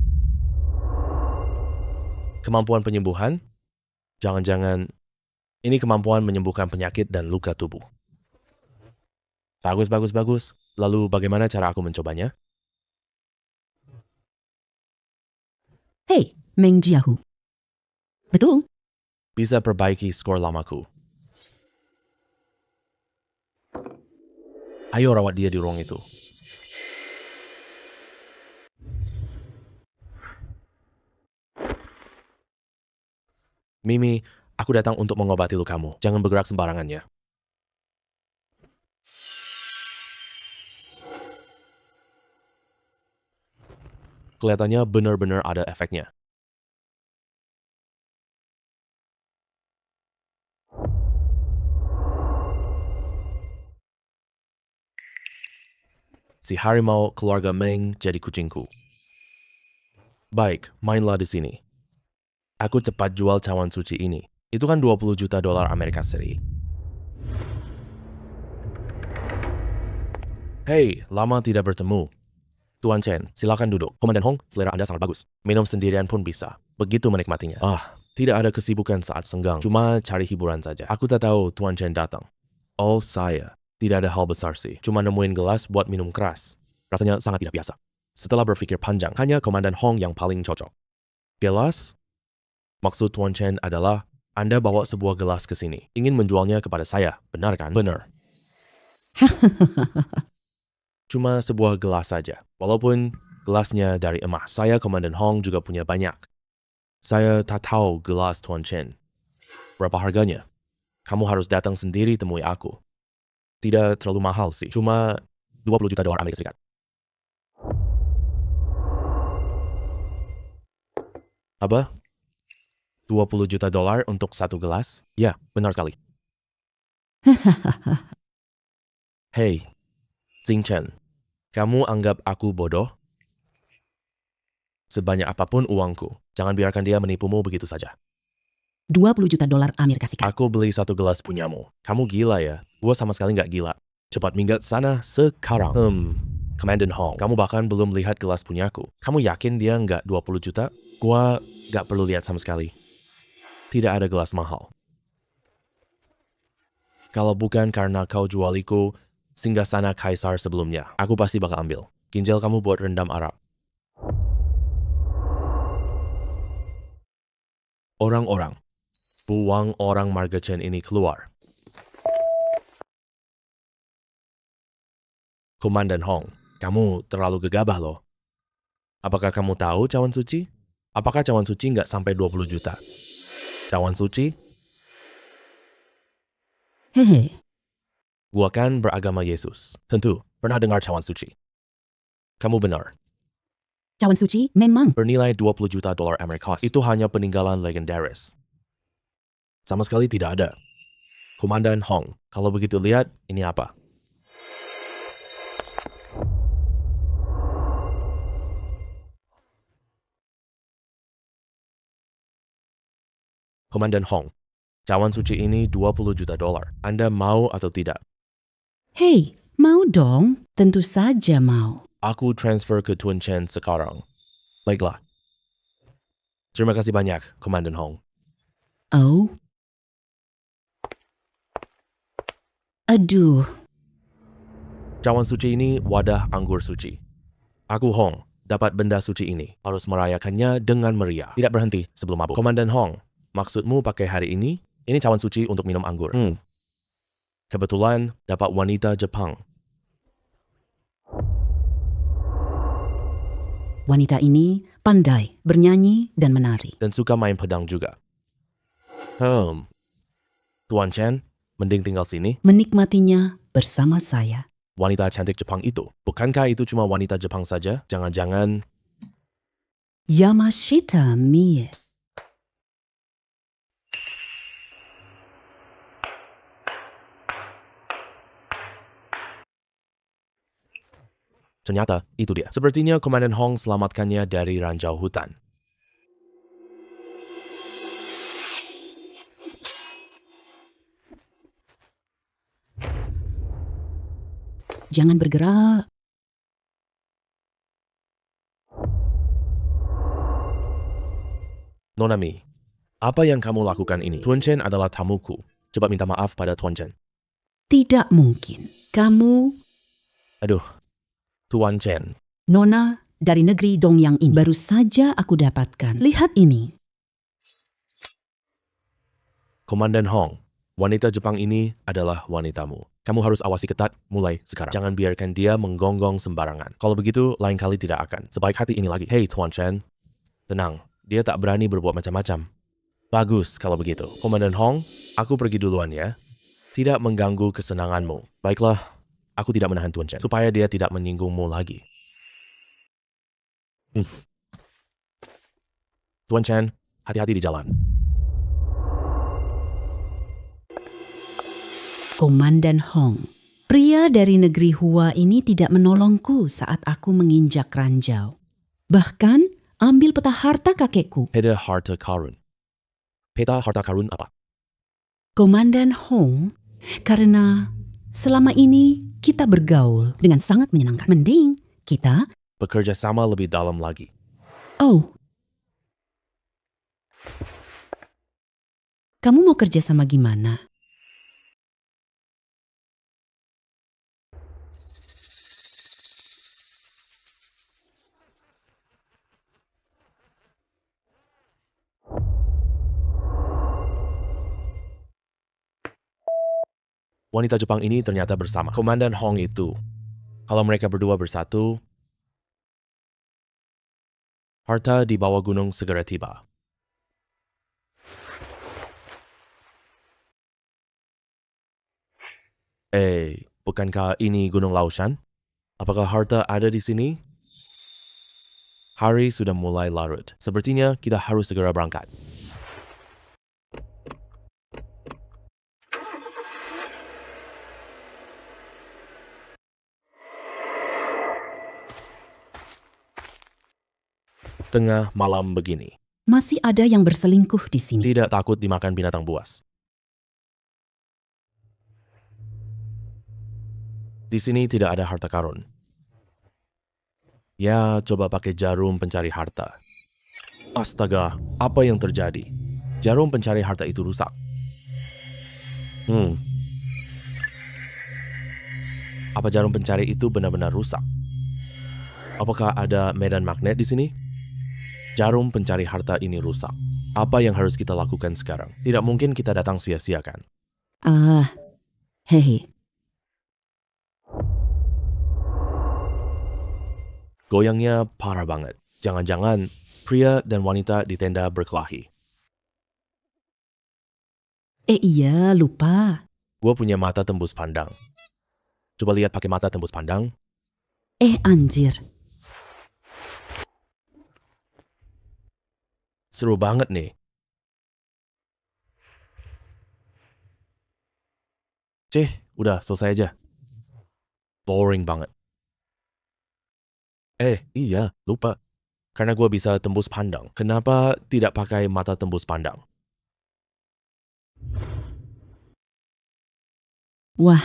[SPEAKER 2] Kemampuan penyembuhan? Jangan-jangan ini kemampuan menyembuhkan penyakit dan luka tubuh. Bagus, bagus, bagus. Lalu bagaimana cara aku mencobanya?
[SPEAKER 1] Hei, Meng Jiahu. Betul?
[SPEAKER 2] Bisa perbaiki skor lamaku. Ayo rawat dia di ruang itu. Mimi, aku datang untuk mengobati lukamu. Jangan bergerak sembarangan ya. Kelihatannya benar-benar ada efeknya. Si harimau keluarga Meng jadi kucingku. Baik, mainlah di sini. Aku cepat jual cawan suci ini. Itu kan 20 juta dolar Amerika Serikat. Hei, lama tidak bertemu. Tuan Chen, silakan duduk. Komandan Hong, selera Anda sangat bagus. Minum sendirian pun bisa. Begitu menikmatinya. Tidak ada kesibukan saat senggang. Cuma cari hiburan saja. Aku tak tahu Tuan Chen datang. Oh, saya. Tidak ada hal besar sih. Cuma nemuin gelas buat minum keras. Rasanya sangat tidak biasa. Setelah berpikir panjang, hanya Komandan Hong yang paling cocok. Gelas? Maksud Tuan Chen adalah, Anda bawa sebuah gelas ke sini. Ingin menjualnya kepada saya, benar kan? Benar. Cuma sebuah gelas saja. Walaupun gelasnya dari emas. Saya, Komandan Hong, juga punya banyak. Saya tak tahu gelas Tuan Chen. Berapa harganya? Kamu harus datang sendiri temui aku. Tidak terlalu mahal sih. Cuma $20 juta Amerika Serikat. Apa? $20 juta untuk satu gelas? Ya, benar sekali. Hei, Xing Chen, kamu anggap aku bodoh? Sebanyak apapun uangku, jangan biarkan dia menipumu begitu saja.
[SPEAKER 1] $20 juta Amerika Serikat.
[SPEAKER 2] Aku beli satu gelas punyamu. Kamu gila ya? Gua sama sekali nggak gila. Cepat minggat sana sekarang. Komandan Hong, kamu bahkan belum lihat gelas punyaku. Kamu yakin dia nggak 20 juta? Gua nggak perlu lihat sama sekali. Tidak ada gelas mahal. Kalau bukan karena kau jualiku singgasana kaisar sebelumnya, aku pasti bakal ambil. Ginjal kamu buat rendam Arab. Orang-orang, buang orang Marga Chen ini keluar. Komandan Hong, kamu terlalu gegabah loh. Apakah kamu tahu cawan suci? Apakah cawan suci nggak sampai 20 juta? Cawan suci?
[SPEAKER 1] Hehe.
[SPEAKER 2] Gua kan beragama Yesus. Tentu, pernah dengar cawan suci. Kamu benar.
[SPEAKER 1] Cawan suci memang.
[SPEAKER 2] Bernilai $20 juta Amerika. Itu hanya peninggalan legendaris. Sama sekali tidak ada. Komandan Hong, kalau begitu lihat, ini apa? Komandan Hong, cawan suci ini $20 juta. Anda mau atau tidak?
[SPEAKER 1] Hei, mau dong. Tentu saja mau.
[SPEAKER 2] Aku transfer ke Tuan Chen sekarang. Baiklah. Terima kasih banyak, Komandan Hong.
[SPEAKER 1] Oh. Aduh.
[SPEAKER 2] Cawan suci ini wadah anggur suci. Aku Hong, dapat benda suci ini. Harus merayakannya dengan meriah. Tidak berhenti sebelum mabuk. Komandan Hong, maksudmu pakai hari ini? Ini cawan suci untuk minum anggur. Kebetulan dapat wanita Jepang.
[SPEAKER 1] Wanita ini pandai bernyanyi dan menari.
[SPEAKER 2] Dan suka main pedang juga. Tuan Chen, mending tinggal sini.
[SPEAKER 1] Menikmatinya bersama saya.
[SPEAKER 2] Wanita cantik Jepang itu. Bukankah itu cuma wanita Jepang saja? Jangan-jangan...
[SPEAKER 1] Yamashita Mie.
[SPEAKER 2] Ternyata itu dia. Sepertinya Komandan Hong selamatkannya dari ranjau hutan.
[SPEAKER 1] Jangan bergerak.
[SPEAKER 2] Nonami, apa yang kamu lakukan ini? Tuan Chen adalah tamuku. Cepat minta maaf pada Tuan Chen.
[SPEAKER 1] Tidak mungkin. Kamu,
[SPEAKER 2] Aduh, Tuan Chen.
[SPEAKER 1] Nona dari negeri Dongyang ini, baru saja aku dapatkan. Lihat ini.
[SPEAKER 2] Komandan Hong, wanita Jepang ini adalah wanitamu. Kamu harus awasi ketat mulai sekarang. Jangan biarkan dia menggonggong sembarangan. Kalau begitu, lain kali tidak akan. Sebaik hati ini lagi. Hei Tuan Chen, tenang. Dia tak berani berbuat macam-macam. Bagus kalau begitu. Komandan Hong, aku pergi duluan ya. Tidak mengganggu kesenanganmu. Baiklah, aku tidak menahan Tuan Chen. Supaya dia tidak menyinggungmu lagi. Tuan Chen, hati-hati di jalan.
[SPEAKER 1] Komandan Hong. Pria dari negeri Hua ini tidak menolongku saat aku menginjak ranjau. Bahkan ambil peta harta kakekku.
[SPEAKER 2] Peta harta karun. Peta harta karun apa?
[SPEAKER 1] Komandan Hong, karena selama ini kita bergaul dengan sangat menyenangkan. Mending kita...
[SPEAKER 2] Bekerja sama lebih dalam lagi.
[SPEAKER 1] Oh. Kamu mau kerja sama gimana?
[SPEAKER 2] wanita Jepang ini ternyata bersama Komandan Hong itu. Kalau mereka berdua bersatu, harta di bawah gunung segera tiba. Bukankah ini Gunung Laoshan? Apakah harta ada di sini? Hari sudah mulai larut. Sepertinya kita harus segera berangkat. Tengah malam begini.
[SPEAKER 1] Masih ada yang berselingkuh di sini.
[SPEAKER 2] Tidak takut dimakan binatang buas. Di sini tidak ada harta karun. Ya, coba pakai jarum pencari harta. Astaga, apa yang terjadi? Jarum pencari harta itu rusak. Apa jarum pencari itu benar-benar rusak? Apakah ada medan magnet di sini? Jarum pencari harta ini rusak. Apa yang harus kita lakukan sekarang? Tidak mungkin kita datang sia-sia kan?
[SPEAKER 1] Hei.
[SPEAKER 2] Goyangnya parah banget. Jangan-jangan pria dan wanita di tenda berkelahi.
[SPEAKER 1] Iya, lupa.
[SPEAKER 2] Gue punya mata tembus pandang. Coba lihat pakai mata tembus pandang.
[SPEAKER 1] Anjir.
[SPEAKER 2] Seru banget nih. Udah selesai aja. Boring banget. Iya, lupa. Karena gue bisa tembus pandang. Kenapa tidak pakai mata tembus pandang?
[SPEAKER 1] Wah.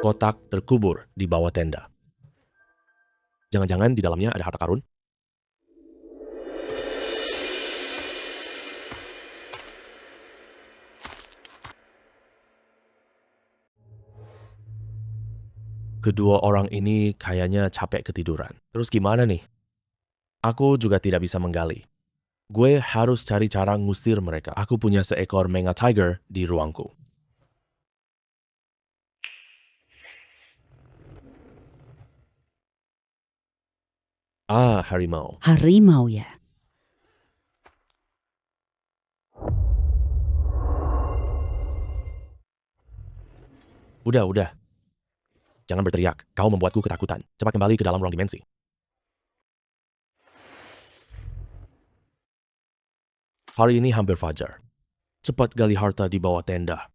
[SPEAKER 2] Kotak terkubur di bawah tenda. Jangan-jangan di dalamnya ada harta karun? Kedua orang ini kayaknya capek ketiduran. Terus gimana nih? Aku juga tidak bisa menggali. Gue harus cari cara ngusir mereka. Aku punya seekor mega tiger di ruangku. Harimau.
[SPEAKER 1] Harimau ya.
[SPEAKER 2] Udah. Jangan berteriak, kau membuatku ketakutan. Cepat kembali ke dalam ruang dimensi. Hari ini hampir fajar. Cepat gali harta di bawah tenda.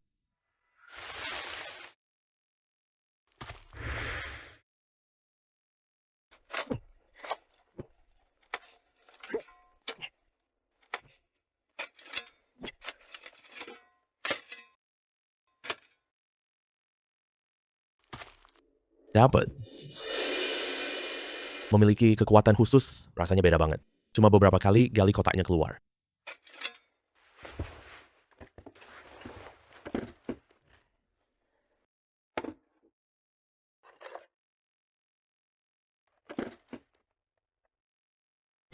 [SPEAKER 2] Dapat. Memiliki kekuatan khusus, rasanya beda banget. Cuma beberapa kali gali kotaknya keluar.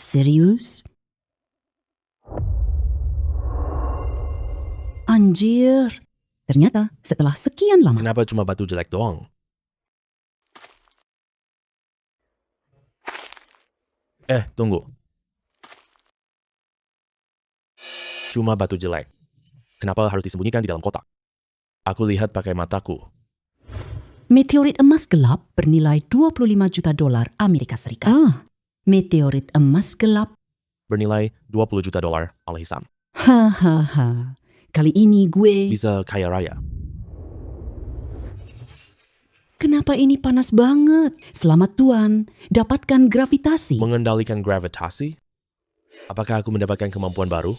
[SPEAKER 1] Serius? Anjir. Ternyata setelah sekian lama.
[SPEAKER 2] Kenapa cuma batu jelek doang? Tunggu. Cuma batu jelek. Kenapa harus disembunyikan di dalam kotak? Aku lihat pakai mataku.
[SPEAKER 1] Meteorit emas gelap bernilai 25 juta dolar Amerika Serikat. Meteorit emas gelap
[SPEAKER 2] Bernilai 20 juta dolar alhisam.
[SPEAKER 1] Hahaha. Kali ini gue...
[SPEAKER 2] Bisa kaya raya.
[SPEAKER 1] Kenapa ini panas banget? Selamat Tuan, dapatkan gravitasi.
[SPEAKER 2] Mengendalikan gravitasi? Apakah aku mendapatkan kemampuan baru?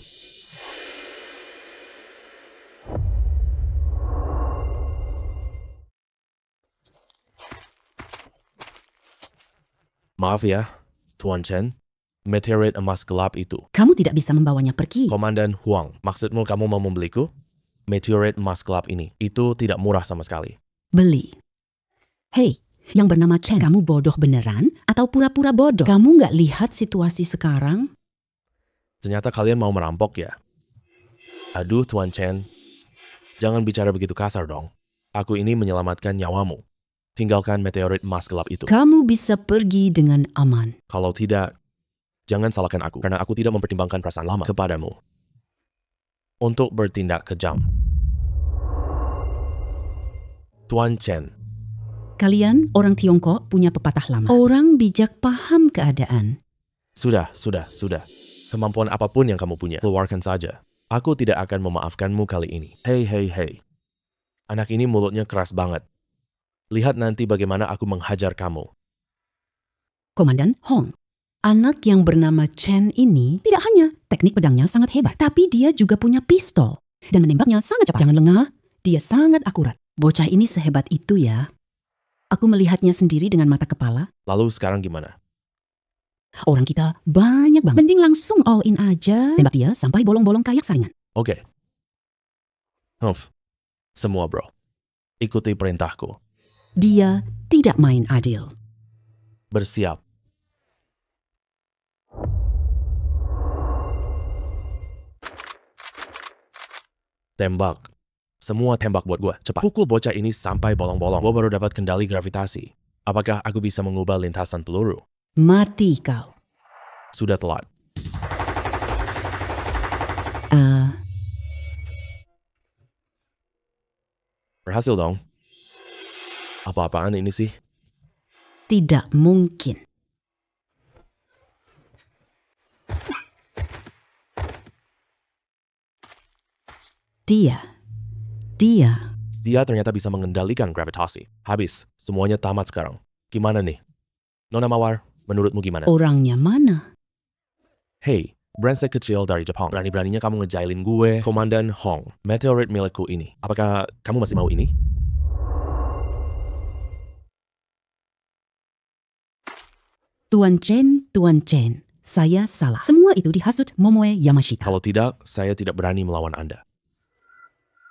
[SPEAKER 2] Maaf ya, Tuan Chen. Meteorit emas gelap itu.
[SPEAKER 1] Kamu tidak bisa membawanya pergi.
[SPEAKER 2] Komandan Huang, maksudmu kamu mau membeliku? Meteorit emas gelap ini, itu tidak murah sama sekali.
[SPEAKER 1] Beli. Hei, yang bernama Chen, kamu bodoh beneran atau pura-pura bodoh? Kamu nggak lihat situasi sekarang?
[SPEAKER 2] Ternyata kalian mau merampok ya? Aduh, Tuan Chen. Jangan bicara begitu kasar dong. Aku ini menyelamatkan nyawamu. Tinggalkan meteorit emas gelap itu.
[SPEAKER 1] Kamu bisa pergi dengan aman.
[SPEAKER 2] Kalau tidak, jangan salahkan aku karena aku tidak mempertimbangkan perasaan lama kepadamu. Untuk bertindak kejam. Tuan Chen,
[SPEAKER 1] Kalian, orang Tiongkok, punya pepatah lama. Orang bijak paham keadaan.
[SPEAKER 2] sudah. Kemampuan apapun yang kamu punya, keluarkan saja. Aku tidak akan memaafkanmu kali ini. Hei. Anak ini mulutnya keras banget. Lihat nanti bagaimana aku menghajar kamu.
[SPEAKER 1] Komandan Hong, anak yang bernama Chen ini tidak hanya teknik pedangnya sangat hebat, tapi dia juga punya pistol. Dan menembaknya sangat cepat. Jangan lengah, dia sangat akurat. Bocah ini sehebat itu ya. Aku melihatnya sendiri dengan mata kepala.
[SPEAKER 2] Lalu sekarang gimana?
[SPEAKER 1] Orang kita banyak banget. Mending langsung all in aja. Tembak dia sampai bolong-bolong kayak saringan.
[SPEAKER 2] Oke. Semua bro. Ikuti perintahku.
[SPEAKER 1] Dia tidak main adil.
[SPEAKER 2] Bersiap. Tembak. Semua tembak buat gue. Cepat. Pukul bocah ini sampai bolong-bolong. Gue baru dapat kendali gravitasi. Apakah aku bisa mengubah lintasan peluru?
[SPEAKER 1] Mati kau.
[SPEAKER 2] Sudah telat. Berhasil dong. Apa-apaan ini sih?
[SPEAKER 1] Tidak mungkin. Dia
[SPEAKER 2] Dia ternyata bisa mengendalikan gravitasi. Habis. Semuanya tamat sekarang. Gimana nih? Nona Mawar, menurutmu gimana?
[SPEAKER 1] orangnya mana?
[SPEAKER 2] Hey, brengsek kecil dari Jepang. Berani-beraninya kamu ngejailin gue, Komandan Hong. Meteorit milikku ini. Apakah kamu masih mau ini?
[SPEAKER 1] Tuan Chen, saya salah. Semua itu dihasut Momoe Yamashita.
[SPEAKER 2] Kalau tidak, saya tidak berani melawan Anda.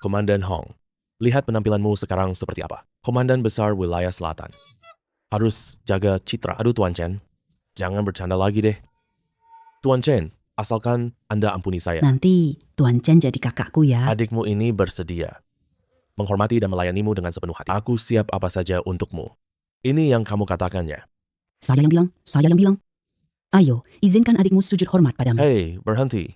[SPEAKER 2] Komandan Hong, lihat penampilanmu sekarang seperti apa. Komandan Besar Wilayah Selatan. Harus jaga citra. Aduh Tuan Chen, jangan bercanda lagi deh. Tuan Chen, asalkan Anda ampuni saya.
[SPEAKER 1] Nanti Tuan Chen jadi kakakku ya.
[SPEAKER 2] Adikmu ini bersedia menghormati dan melayanimu dengan sepenuh hati. Aku siap apa saja untukmu. Ini yang kamu katakannya.
[SPEAKER 1] Saya yang bilang. Ayo, izinkan adikmu sujud hormat padamu.
[SPEAKER 2] Hei, berhenti.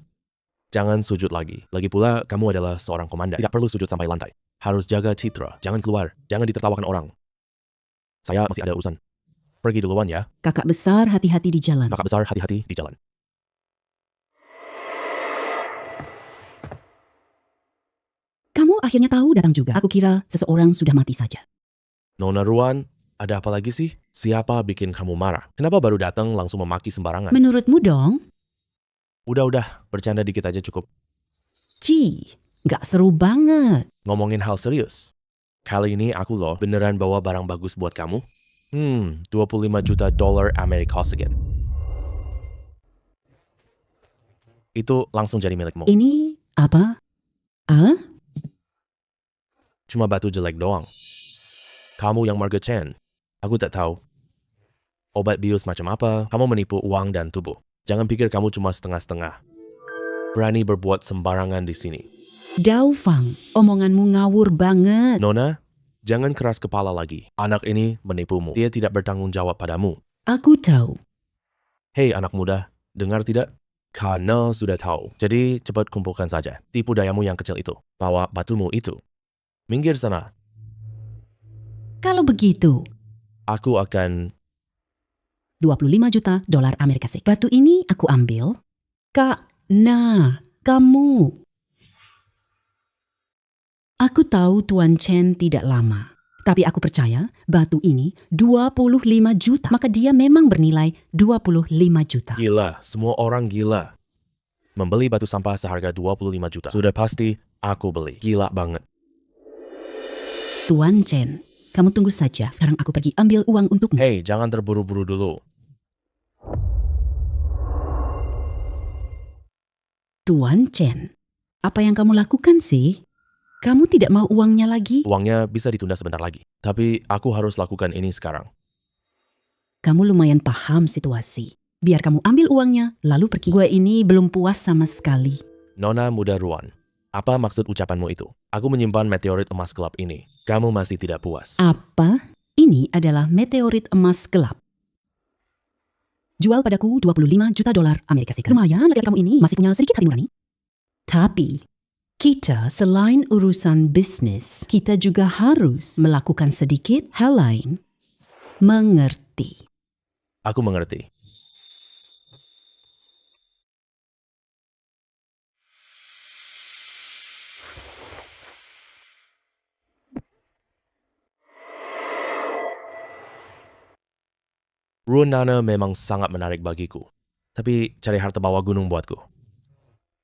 [SPEAKER 2] Jangan sujud lagi. Lagi pula, kamu adalah seorang komandan. Tidak perlu sujud sampai lantai. Harus jaga citra. Jangan keluar. Jangan ditertawakan orang. Saya masih ada urusan. Pergi duluan ya.
[SPEAKER 1] Kakak besar, hati-hati di jalan.
[SPEAKER 2] Kakak besar, hati-hati di jalan.
[SPEAKER 1] Kamu akhirnya tahu datang juga. Aku kira seseorang sudah mati saja.
[SPEAKER 2] Nona Ruan, ada apa lagi sih? Siapa bikin kamu marah? Kenapa baru datang langsung memaki sembarangan?
[SPEAKER 1] Menurutmu dong?
[SPEAKER 2] Udah, bercanda dikit aja cukup.
[SPEAKER 1] Gak seru banget.
[SPEAKER 2] Ngomongin hal serius. Kali ini aku loh beneran bawa barang bagus buat kamu. 25 juta dolar Amerika Serikat. Itu langsung jadi milikmu.
[SPEAKER 1] Ini apa?
[SPEAKER 2] Cuma batu jelek doang. Kamu yang Margaret Chen. Aku tak tahu. Obat bius macam apa, kamu menipu uang dan tubuh. Jangan pikir kamu cuma setengah-setengah. Berani berbuat sembarangan di sini.
[SPEAKER 1] Dao Fang, omonganmu ngawur banget.
[SPEAKER 2] Nona, jangan keras kepala lagi. Anak ini menipumu. Dia tidak bertanggung jawab padamu.
[SPEAKER 1] Aku tahu.
[SPEAKER 2] Hei anak muda, dengar tidak? Karena sudah tahu. Jadi cepat kumpulkan saja. Tipu dayamu yang kecil itu. Bawa batumu itu. Minggir sana.
[SPEAKER 1] Kalau begitu,
[SPEAKER 2] Aku akan...
[SPEAKER 1] 25 juta dolar Amerika Serikat. Batu ini aku ambil. Kamu. Aku tahu Tuan Chen tidak lama. Tapi aku percaya batu ini 25 juta. Maka dia memang bernilai 25 juta.
[SPEAKER 2] Gila, semua orang gila. Membeli batu sampah seharga 25 juta. Sudah pasti aku beli. Gila banget.
[SPEAKER 1] Tuan Chen, kamu tunggu saja. Sekarang aku pergi ambil uang untukmu.
[SPEAKER 2] Hei, jangan terburu-buru dulu.
[SPEAKER 1] Tuan Chen, apa yang kamu lakukan sih? Kamu tidak mau uangnya lagi?
[SPEAKER 2] Uangnya bisa ditunda sebentar lagi. Tapi aku harus lakukan ini sekarang.
[SPEAKER 1] Kamu lumayan paham situasi. Biar kamu ambil uangnya, lalu pergi. Gue ini belum puas sama sekali.
[SPEAKER 2] Nona muda Ruan, Apa maksud ucapanmu itu? Aku menyimpan meteorit emas gelap ini. Kamu masih tidak puas.
[SPEAKER 1] Apa? Ini adalah meteorit emas gelap. Jual padaku $25 juta Amerika Serikat. Lumayan, laki-laki kamu ini masih punya sedikit hati nurani. Tapi, kita selain urusan bisnis, kita juga harus melakukan sedikit hal lain. Mengerti.
[SPEAKER 2] Aku mengerti. Ruang Nana memang sangat menarik bagiku. Tapi cari harta bawah gunung buatku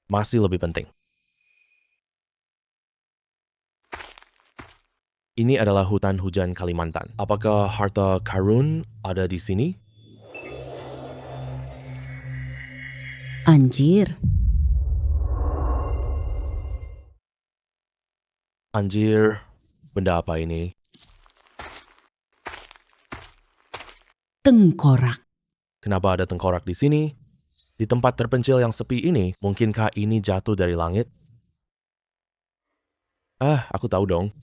[SPEAKER 2] masih lebih penting. Ini adalah hutan hujan Kalimantan. Apakah harta karun ada di sini?
[SPEAKER 1] Anjir.
[SPEAKER 2] Anjir, benda apa ini?
[SPEAKER 1] Tengkorak.
[SPEAKER 2] Kenapa ada tengkorak di sini? Di tempat terpencil yang sepi ini, mungkinkah ini jatuh dari langit? Aku tahu dong.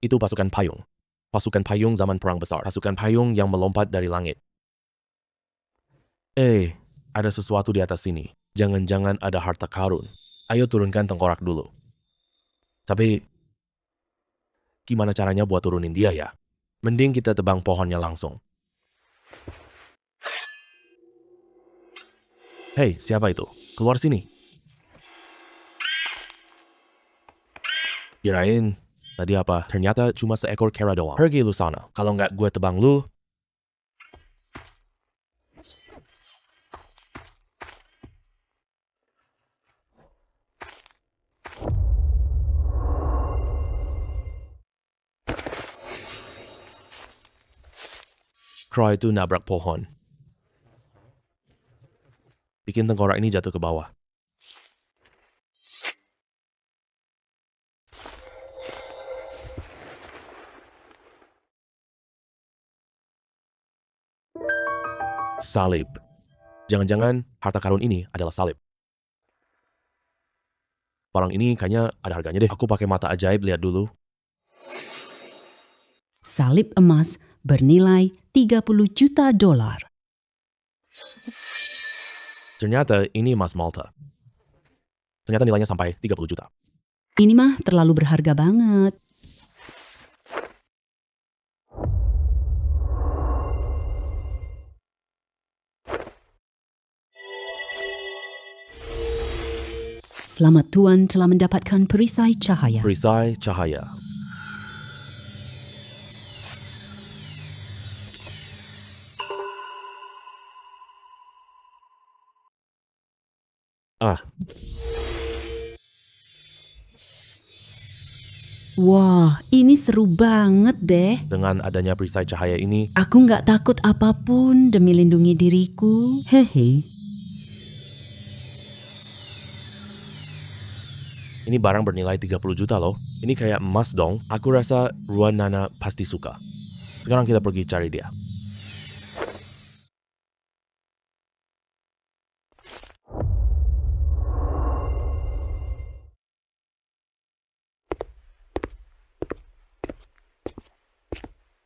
[SPEAKER 2] Itu pasukan payung. Pasukan payung zaman perang besar. Pasukan payung yang melompat dari langit. Ada sesuatu di atas sini. Jangan-jangan ada harta karun. Ayo turunkan tengkorak dulu. Tapi, gimana caranya buat turunin dia ya? Mending kita tebang pohonnya langsung. Hei, siapa itu? Keluar sini. Kirain, tadi apa? Ternyata cuma seekor kera doang. Pergi lu sana. Kalau nggak gue tebang lu. Crow itu nabrak pohon. Bikin tengkorak ini jatuh ke bawah. Salib. Jangan-jangan harta karun ini adalah salib. Barang ini kayaknya ada harganya deh. Aku pakai mata ajaib lihat dulu.
[SPEAKER 1] Salib emas bernilai $30 juta.
[SPEAKER 2] Ternyata ini emas Malta. Ternyata nilainya sampai 30 juta.
[SPEAKER 1] Ini mah terlalu berharga banget. Selamat Tuan telah mendapatkan perisai cahaya.
[SPEAKER 2] Perisai cahaya.
[SPEAKER 1] Wah, ini seru banget deh.
[SPEAKER 2] Dengan adanya perisai cahaya ini,
[SPEAKER 1] Aku nggak takut apapun demi lindungi diriku. Hehe.
[SPEAKER 2] ini barang bernilai 30 juta loh. Ini kayak emas dong. Aku rasa Ruan Nana pasti suka. Sekarang kita pergi cari dia.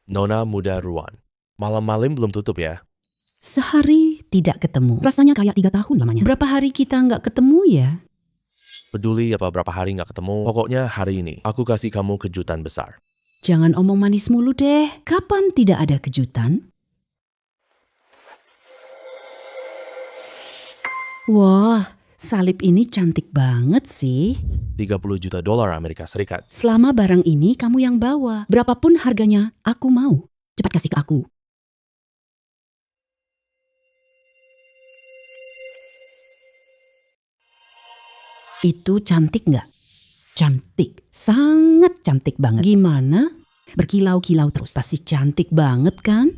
[SPEAKER 2] Nona muda Ruan. Malam-malam belum tutup ya?
[SPEAKER 1] Sehari tidak ketemu. Rasanya kayak 3 tahun lamanya. Berapa hari kita nggak ketemu ya?
[SPEAKER 2] Peduli apa berapa hari nggak ketemu, pokoknya hari ini aku kasih kamu kejutan besar.
[SPEAKER 1] Jangan omong manis mulu deh. Kapan tidak ada kejutan? Wah, salib ini cantik banget sih.
[SPEAKER 2] 30 juta dolar Amerika Serikat.
[SPEAKER 1] Selama barang ini kamu yang bawa. Berapapun harganya, aku mau. Cepat kasih ke aku. Itu cantik nggak? Cantik. Sangat cantik banget. Gimana? Berkilau-kilau terus. Pasti cantik banget kan?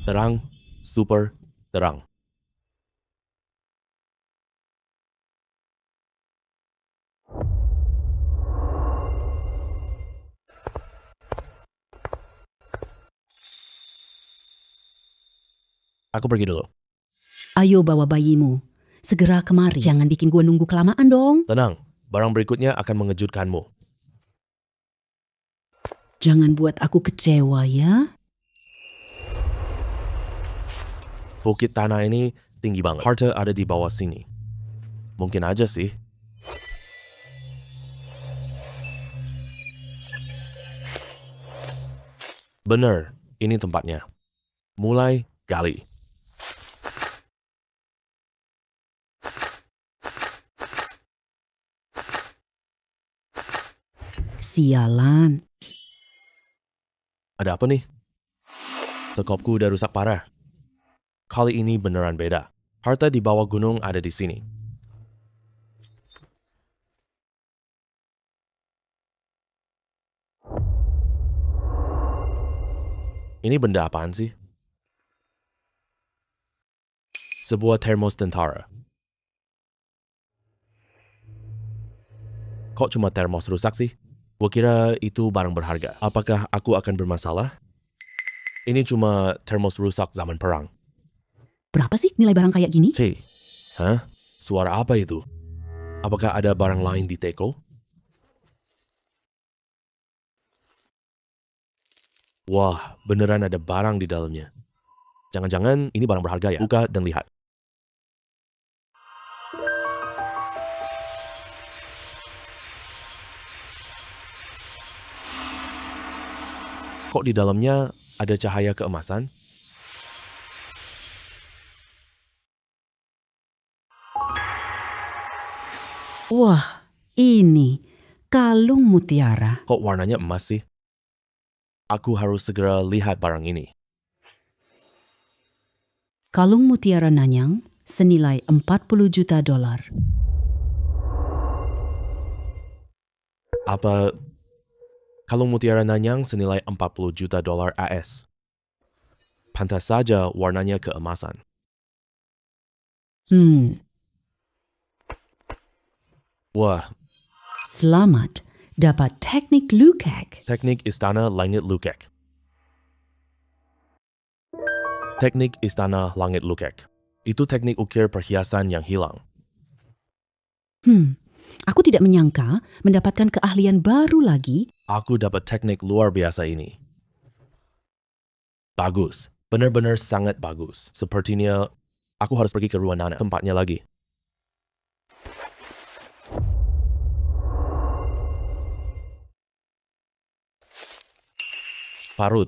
[SPEAKER 2] Terang, super terang. Aku pergi dulu.
[SPEAKER 1] Ayo bawa bayimu. segera kemari. Jangan bikin gue nunggu kelamaan dong.
[SPEAKER 2] Tenang, barang berikutnya akan mengejutkanmu.
[SPEAKER 1] Jangan buat aku kecewa ya.
[SPEAKER 2] Bukit tanah ini tinggi banget. Harta ada di bawah sini. Mungkin aja sih. Bener, ini tempatnya. Mulai gali.
[SPEAKER 1] Sialan.
[SPEAKER 2] Ada apa nih? Sekopku udah rusak parah. Kali ini beneran beda. Harta di bawah gunung ada di sini. Ini benda apaan sih? Sebuah termos tentara. Kok cuma termos rusak sih? Gua kira itu barang berharga. Apakah aku akan bermasalah? Ini cuma termos rusak zaman perang.
[SPEAKER 1] Berapa sih nilai barang kayak gini?
[SPEAKER 2] Hah? Suara apa itu? Apakah ada barang lain di teko? Wah, beneran ada barang di dalamnya. Jangan-jangan ini barang berharga ya? Buka dan lihat. Kok di dalamnya ada cahaya keemasan?
[SPEAKER 1] Wah, ini kalung mutiara.
[SPEAKER 2] Kok warnanya emas sih? Aku harus segera lihat barang ini.
[SPEAKER 1] Kalung mutiara Nanyang senilai $40 juta.
[SPEAKER 2] Apa kalung mutiara Nanyang senilai $40 juta AS? Pantas saja warnanya keemasan. Wah,
[SPEAKER 1] Selamat dapat teknik Lukak.
[SPEAKER 2] teknik Istana Langit Lukak. Teknik Istana Langit Lukak. Itu teknik ukir perhiasan yang hilang.
[SPEAKER 1] Aku tidak menyangka mendapatkan keahlian baru lagi.
[SPEAKER 2] Aku dapat teknik luar biasa ini. Bagus. Benar-benar sangat bagus. Sepertinya aku harus pergi ke ruang Nana. Tempatnya lagi. Parut.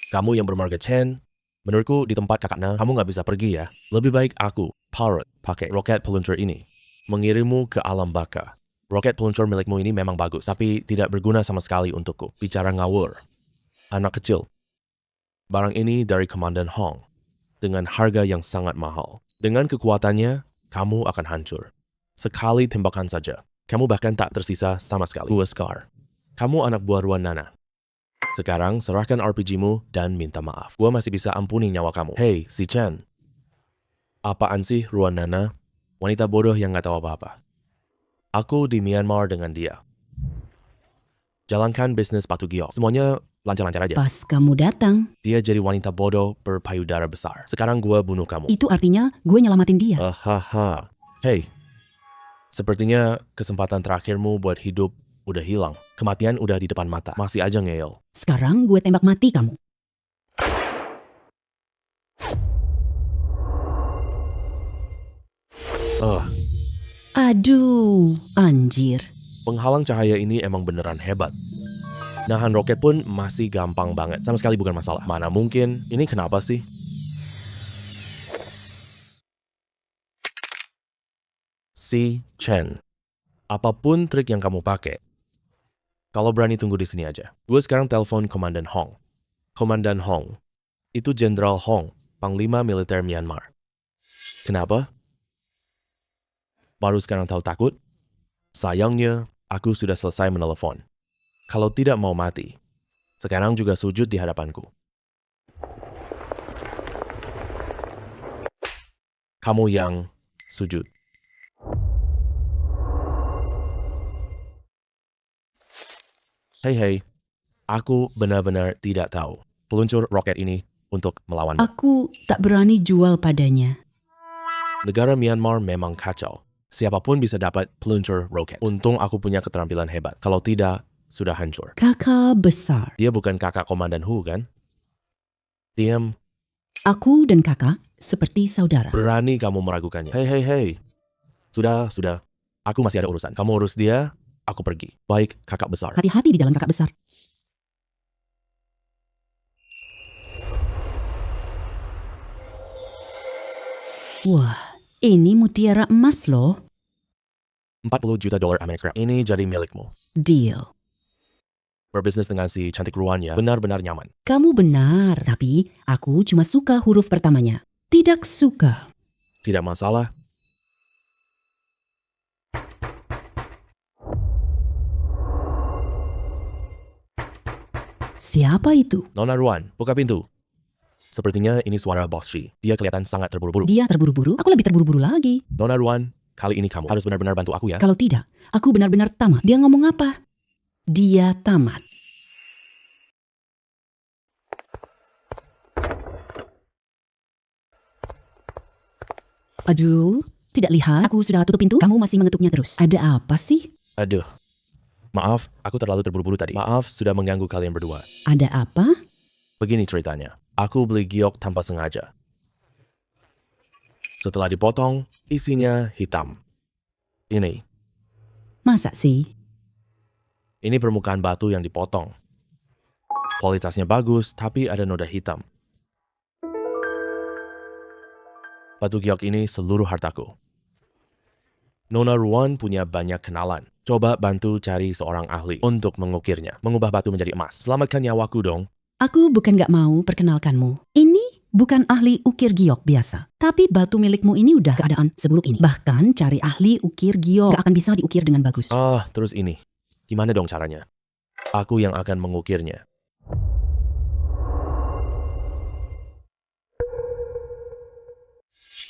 [SPEAKER 2] Kamu yang bermarga Chen, menurutku di tempat kakaknya, kamu nggak bisa pergi ya. Lebih baik aku, Parut, pakai roket peluncur ini. Mengirimmu ke alam baka. Roket peluncur milikmu ini memang bagus, tapi tidak berguna sama sekali untukku. Bicara ngawur. Anak kecil. Barang ini dari Komandan Hong. Dengan harga yang sangat mahal. Dengan kekuatannya, kamu akan hancur. Sekali tembakan saja. Kamu bahkan tak tersisa sama sekali. Gua Scar. Kamu anak buah Ruan Nana. Sekarang serahkan RPG-mu dan minta maaf. Gua masih bisa ampuni nyawa kamu. Hei, si Chen. Apaan sih Ruan Nana? Wanita bodoh yang gak tahu apa-apa. Aku di Myanmar dengan dia. Jalankan bisnis Batu Giok. Semuanya lancar-lancar aja.
[SPEAKER 1] Pas kamu datang,
[SPEAKER 2] Dia jadi wanita bodoh berpayudara besar. Sekarang gua bunuh kamu.
[SPEAKER 1] itu artinya gue nyelamatin dia.
[SPEAKER 2] Hahaha. Hei. Sepertinya kesempatan terakhirmu buat hidup udah hilang. Kematian udah di depan mata. Masih aja ngeyel.
[SPEAKER 1] Sekarang gue tembak mati kamu. Aduh, anjir.
[SPEAKER 2] Penghalang cahaya ini emang beneran hebat. Nahan roket pun masih gampang banget. Sama sekali bukan masalah. Mana mungkin? Ini kenapa sih? Si Chen. Apapun trik yang kamu pakai, kalau berani tunggu di sini aja. Gue sekarang telepon Komandan Hong. Komandan Hong. Itu Jenderal Hong, Panglima Militer Myanmar. Kenapa? Baru sekarang tahu takut? Sayangnya, aku sudah selesai menelepon. Kalau tidak mau mati, sekarang juga sujud di hadapanku. Kamu yang sujud. Hei, aku benar-benar tidak tahu peluncur roket ini untuk melawanmu.
[SPEAKER 1] Aku tak berani jual padanya.
[SPEAKER 2] Negara Myanmar memang kacau. Siapapun bisa dapat peluncur roket. Untung aku punya keterampilan hebat. Kalau tidak, sudah hancur.
[SPEAKER 1] Kakak besar.
[SPEAKER 2] Dia bukan kakak Komandan Hu, kan? Diam.
[SPEAKER 1] Aku dan kakak seperti saudara.
[SPEAKER 2] Berani kamu meragukannya. Hei. Sudah. Aku masih ada urusan. Kamu urus dia, aku pergi. Baik, kakak besar.
[SPEAKER 1] Hati-hati di jalan kakak besar. Wah, ini mutiara emas loh.
[SPEAKER 2] 40 juta dolar Amerika. Ini jadi milikmu.
[SPEAKER 1] Deal.
[SPEAKER 2] Berbisnis dengan si cantik ruannya benar-benar nyaman.
[SPEAKER 1] Kamu benar, tapi aku cuma suka huruf pertamanya. Tidak suka.
[SPEAKER 2] Tidak masalah.
[SPEAKER 1] Siapa itu?
[SPEAKER 2] Nona Ruan, buka pintu. Sepertinya ini suara Bos Shi. Dia kelihatan sangat terburu-buru.
[SPEAKER 1] Dia terburu-buru? Aku lebih terburu-buru lagi.
[SPEAKER 2] Nona Ruan, kali ini kamu harus benar-benar bantu aku ya.
[SPEAKER 1] Kalau tidak, aku benar-benar tamat. Dia ngomong apa? Dia tamat. Aduh, tidak lihat. Aku sudah tutup pintu. Kamu masih mengetuknya terus. Ada apa sih?
[SPEAKER 2] Aduh. Maaf, aku terlalu terburu-buru tadi. Maaf, sudah mengganggu kalian berdua.
[SPEAKER 1] Ada apa?
[SPEAKER 2] Begini ceritanya. Aku beli giok tanpa sengaja. Setelah dipotong, isinya hitam. Ini
[SPEAKER 1] Masa sih?
[SPEAKER 2] permukaan batu yang dipotong. Kualitasnya bagus, tapi ada noda hitam. Batu giok ini seluruh hartaku. Nona Ruan punya banyak kenalan. Coba bantu cari seorang ahli untuk mengukirnya. Mengubah batu menjadi emas. Selamatkan nyawaku dong.
[SPEAKER 1] Aku bukan gak mau perkenalkanmu. Ini bukan ahli ukir giok biasa. Tapi batu milikmu ini udah keadaan seburuk ini. Bahkan cari ahli ukir giok gak akan bisa diukir dengan bagus.
[SPEAKER 2] Terus ini. Gimana dong caranya? Aku yang akan mengukirnya.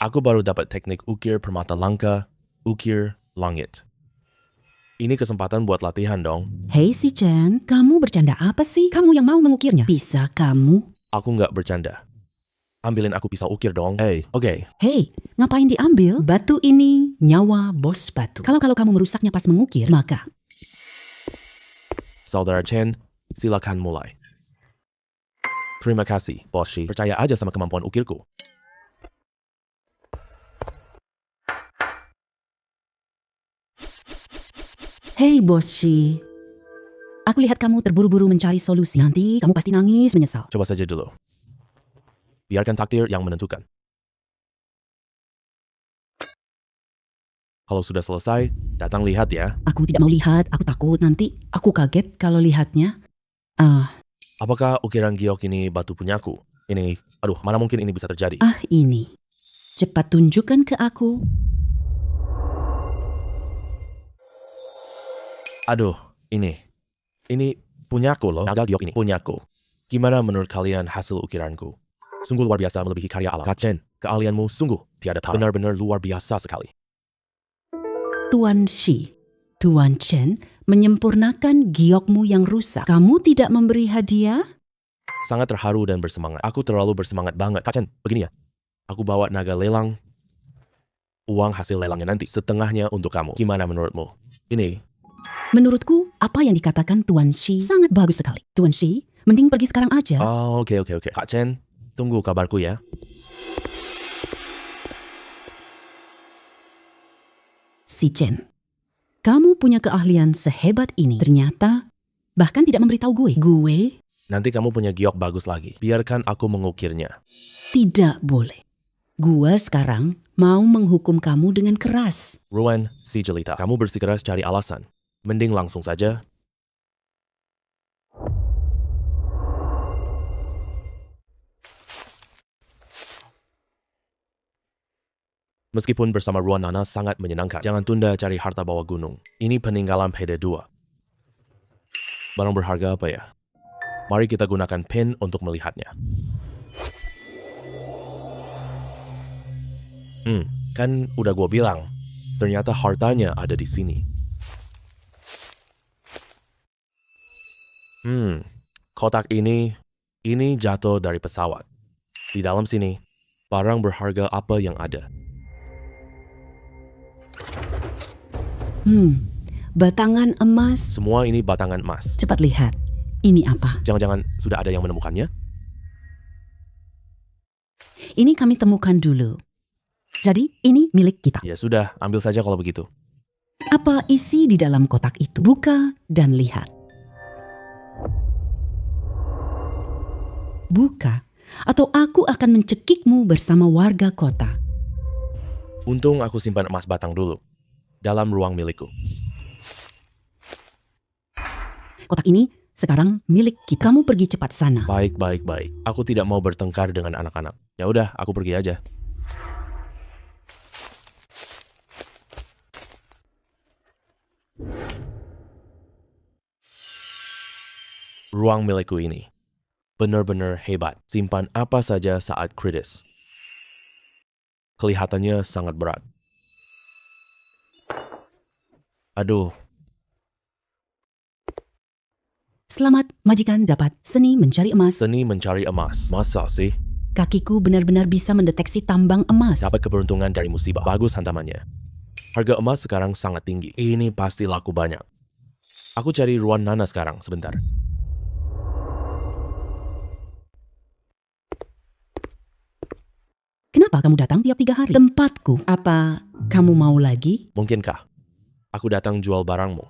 [SPEAKER 2] Aku baru dapat teknik ukir permata langka, ukir langit. Ini kesempatan buat latihan dong.
[SPEAKER 1] Hei si Chen, kamu bercanda apa sih? Kamu yang mau mengukirnya. Bisa kamu?
[SPEAKER 2] Aku nggak bercanda. Ambilin aku pisau ukir dong. Oke.
[SPEAKER 1] Hei, ngapain diambil? Batu ini nyawa bos batu. Kalau kamu merusaknya pas mengukir, maka...
[SPEAKER 2] Saudara Chen, silakan mulai. Terima kasih, Bos Shi. Percaya aja sama kemampuan ukirku.
[SPEAKER 1] Hei Bos Shi, aku lihat kamu terburu-buru mencari solusi. Nanti kamu pasti nangis menyesal.
[SPEAKER 2] Coba saja dulu. Biarkan takdir yang menentukan. Kalau sudah selesai, datang lihat ya.
[SPEAKER 1] Aku tidak mau lihat, aku takut. Nanti aku kaget kalau lihatnya.
[SPEAKER 2] Apakah ukiran giok ini batu punyaku? Mana mungkin ini bisa terjadi?
[SPEAKER 1] Ini. Cepat tunjukkan ke aku.
[SPEAKER 2] Ini punyaku loh. Naga giok ini punyaku. Gimana menurut kalian hasil ukiranku? Sungguh luar biasa melebihi karya alam. Kak Chen, keahlianmu sungguh tiada tara. Benar-benar luar biasa sekali.
[SPEAKER 1] Tuan Shi, Tuan Chen menyempurnakan giokmu yang rusak. Kamu tidak memberi hadiah?
[SPEAKER 2] Sangat terharu dan bersemangat. Aku terlalu bersemangat banget. Kak Chen, begini ya. Aku bawa naga lelang. Uang hasil lelangnya nanti setengahnya untuk kamu. Gimana menurutmu?
[SPEAKER 1] Menurutku, apa yang dikatakan Tuan Shi sangat bagus sekali. Tuan Shi, mending pergi sekarang aja.
[SPEAKER 2] Oke. Kak Chen, tunggu kabarku ya.
[SPEAKER 1] Si Chen, kamu punya keahlian sehebat ini. Ternyata, bahkan tidak memberitahu gue.
[SPEAKER 2] Nanti kamu punya giok bagus lagi. Biarkan aku mengukirnya.
[SPEAKER 1] Tidak boleh. Gua sekarang mau menghukum kamu dengan keras.
[SPEAKER 2] Ruan, si jelita. Kamu bersikeras cari alasan. Mending langsung saja. Meskipun bersama Ruan Nana sangat menyenangkan, jangan tunda cari harta bawah gunung. Ini peninggalan PD2. Barang berharga apa ya? Mari kita gunakan pen untuk melihatnya. Kan udah gua bilang, ternyata hartanya ada di sini. Kotak ini jatuh dari pesawat. Di dalam sini, barang berharga apa yang ada?
[SPEAKER 1] Batangan emas.
[SPEAKER 2] Semua ini batangan emas.
[SPEAKER 1] Cepat lihat. Ini apa?
[SPEAKER 2] Jangan-jangan sudah ada yang menemukannya?
[SPEAKER 1] Ini kami temukan dulu. Jadi, ini milik kita.
[SPEAKER 2] Ya sudah, ambil saja kalau begitu.
[SPEAKER 1] Apa isi di dalam kotak itu? Buka dan lihat. Buka, atau aku akan mencekikmu bersama warga kota.
[SPEAKER 2] Untung aku simpan emas batang dulu. Dalam ruang milikku.
[SPEAKER 1] Kotak ini sekarang milik kita. Kamu pergi cepat sana.
[SPEAKER 2] Baik. Aku tidak mau bertengkar dengan anak-anak. Ya udah, aku pergi aja. Ruang milikku ini benar-benar hebat. Simpan apa saja saat kritis. Kelihatannya sangat berat. Aduh,
[SPEAKER 1] Selamat, majikan dapat seni mencari emas.
[SPEAKER 2] seni mencari emas. Masa sih?
[SPEAKER 1] Kakiku benar-benar bisa mendeteksi tambang emas.
[SPEAKER 2] Dapat keberuntungan dari musibah. Bagus hantamannya. Harga emas sekarang sangat tinggi. Ini pasti laku banyak. Aku cari ruang Nana sekarang, sebentar.
[SPEAKER 1] Kenapa kamu datang tiap 3 hari? Tempatku. Apa kamu mau lagi?
[SPEAKER 2] Mungkinkah aku datang jual barangmu?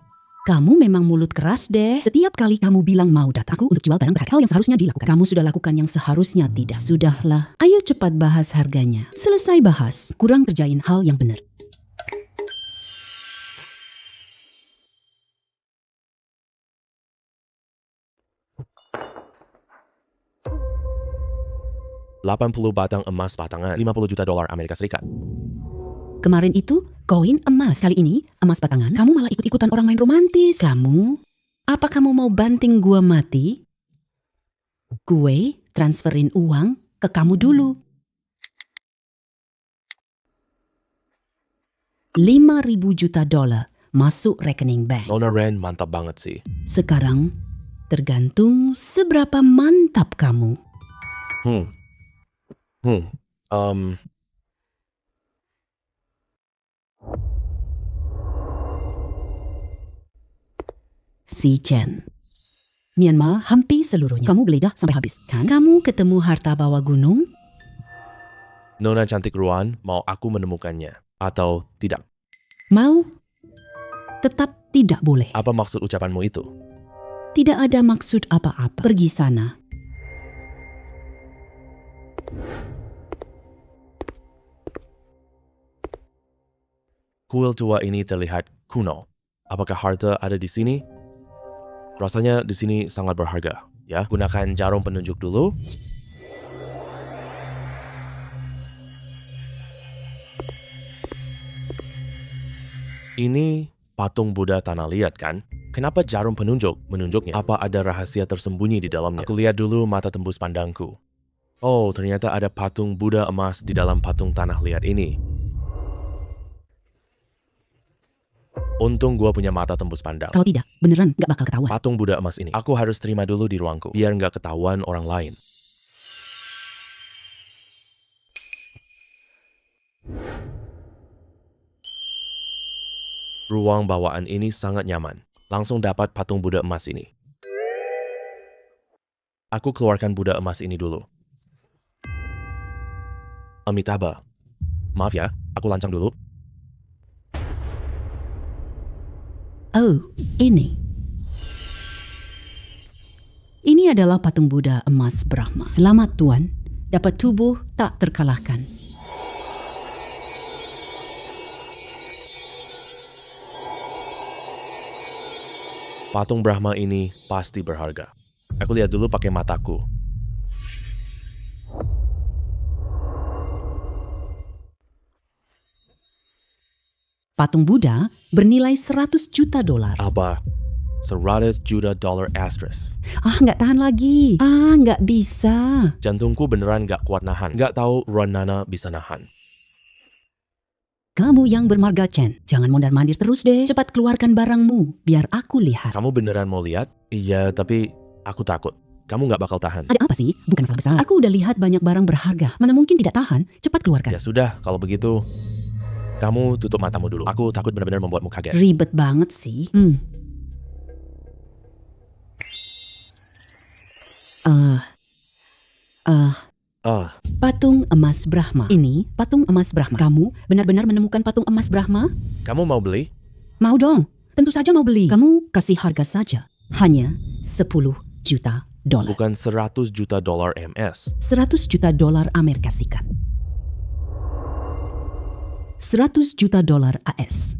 [SPEAKER 1] Kamu memang mulut keras deh. Setiap kali kamu bilang mau datang aku untuk jual barang berharga, hal yang seharusnya dilakukan. Kamu sudah lakukan yang seharusnya tidak. Sudahlah, ayo cepat bahas harganya. Selesai bahas, kurang kerjain hal yang benar.
[SPEAKER 2] $80 batang emas batangan, $50 juta Amerika Serikat.
[SPEAKER 1] Kemarin itu koin emas. Kali ini emas batangan. Kamu malah ikut-ikutan orang main romantis. Apa kamu mau banting gua mati? Gue transferin uang ke kamu dulu. $5.000 juta masuk rekening bank.
[SPEAKER 2] Nona Ren mantap banget sih.
[SPEAKER 1] Sekarang tergantung seberapa mantap kamu. Si Chen. Myanmar hampir seluruhnya. Kamu geledah sampai habis, kan? Kamu ketemu harta bawah gunung?
[SPEAKER 2] Nona cantik Ruan, mau aku menemukannya atau tidak?
[SPEAKER 1] Mau? Tetap tidak boleh.
[SPEAKER 2] Apa maksud ucapanmu itu?
[SPEAKER 1] Tidak ada maksud apa-apa. Pergi sana.
[SPEAKER 2] Kuil tua ini terlihat kuno. Apakah harta ada di sini? Rasanya di sini sangat berharga. Ya, gunakan jarum penunjuk dulu. Ini patung Buddha tanah liat kan? Kenapa jarum penunjuk menunjuknya? Apa ada rahasia tersembunyi di dalamnya? Aku lihat dulu mata tembus pandangku. Oh, ternyata ada patung Buddha emas di dalam patung tanah liat ini. Untung gua punya mata tembus pandang.
[SPEAKER 1] Kalau tidak, beneran gak bakal ketahuan.
[SPEAKER 2] Patung Buddha emas ini, aku harus terima dulu di ruangku, biar nggak ketahuan orang lain. Ruang bawaan ini sangat nyaman. Langsung dapat patung Buddha emas ini. Aku keluarkan Buddha emas ini dulu. Amitabha, maaf ya, aku lancang dulu.
[SPEAKER 1] Oh, ini. Ini adalah patung Buddha emas Brahma. Selamat Tuan, dapat tubuh tak terkalahkan.
[SPEAKER 2] Patung Brahma ini pasti berharga. Aku lihat dulu pakai mataku.
[SPEAKER 1] Patung Buddha bernilai $100 juta.
[SPEAKER 2] Apa? $100 juta asterisk.
[SPEAKER 1] Nggak tahan lagi. Nggak bisa.
[SPEAKER 2] Jantungku beneran nggak kuat nahan. Nggak tahu Ruan Nana bisa nahan.
[SPEAKER 1] Kamu yang bermarga Chen, jangan mondar-mandir terus deh. Cepat keluarkan barangmu, biar aku lihat.
[SPEAKER 2] Kamu beneran mau lihat? Iya, tapi aku takut. Kamu nggak bakal tahan.
[SPEAKER 1] Ada apa sih? Bukan masalah besar. Aku udah lihat banyak barang berharga. Mana mungkin tidak tahan? Cepat keluarkan.
[SPEAKER 2] Ya sudah, kalau begitu. Kamu tutup matamu dulu. Aku takut benar-benar membuatmu kaget.
[SPEAKER 1] Ribet banget sih. Patung emas Brahma. Ini patung emas Brahma. Kamu benar-benar menemukan patung emas Brahma?
[SPEAKER 2] Kamu mau beli?
[SPEAKER 1] Mau dong. Tentu saja mau beli. Kamu kasih harga saja. Hanya 10 juta dolar.
[SPEAKER 2] Bukan 100 juta dolar MS.
[SPEAKER 1] 100 juta dolar Amerika Serikat. 100 juta dolar AS.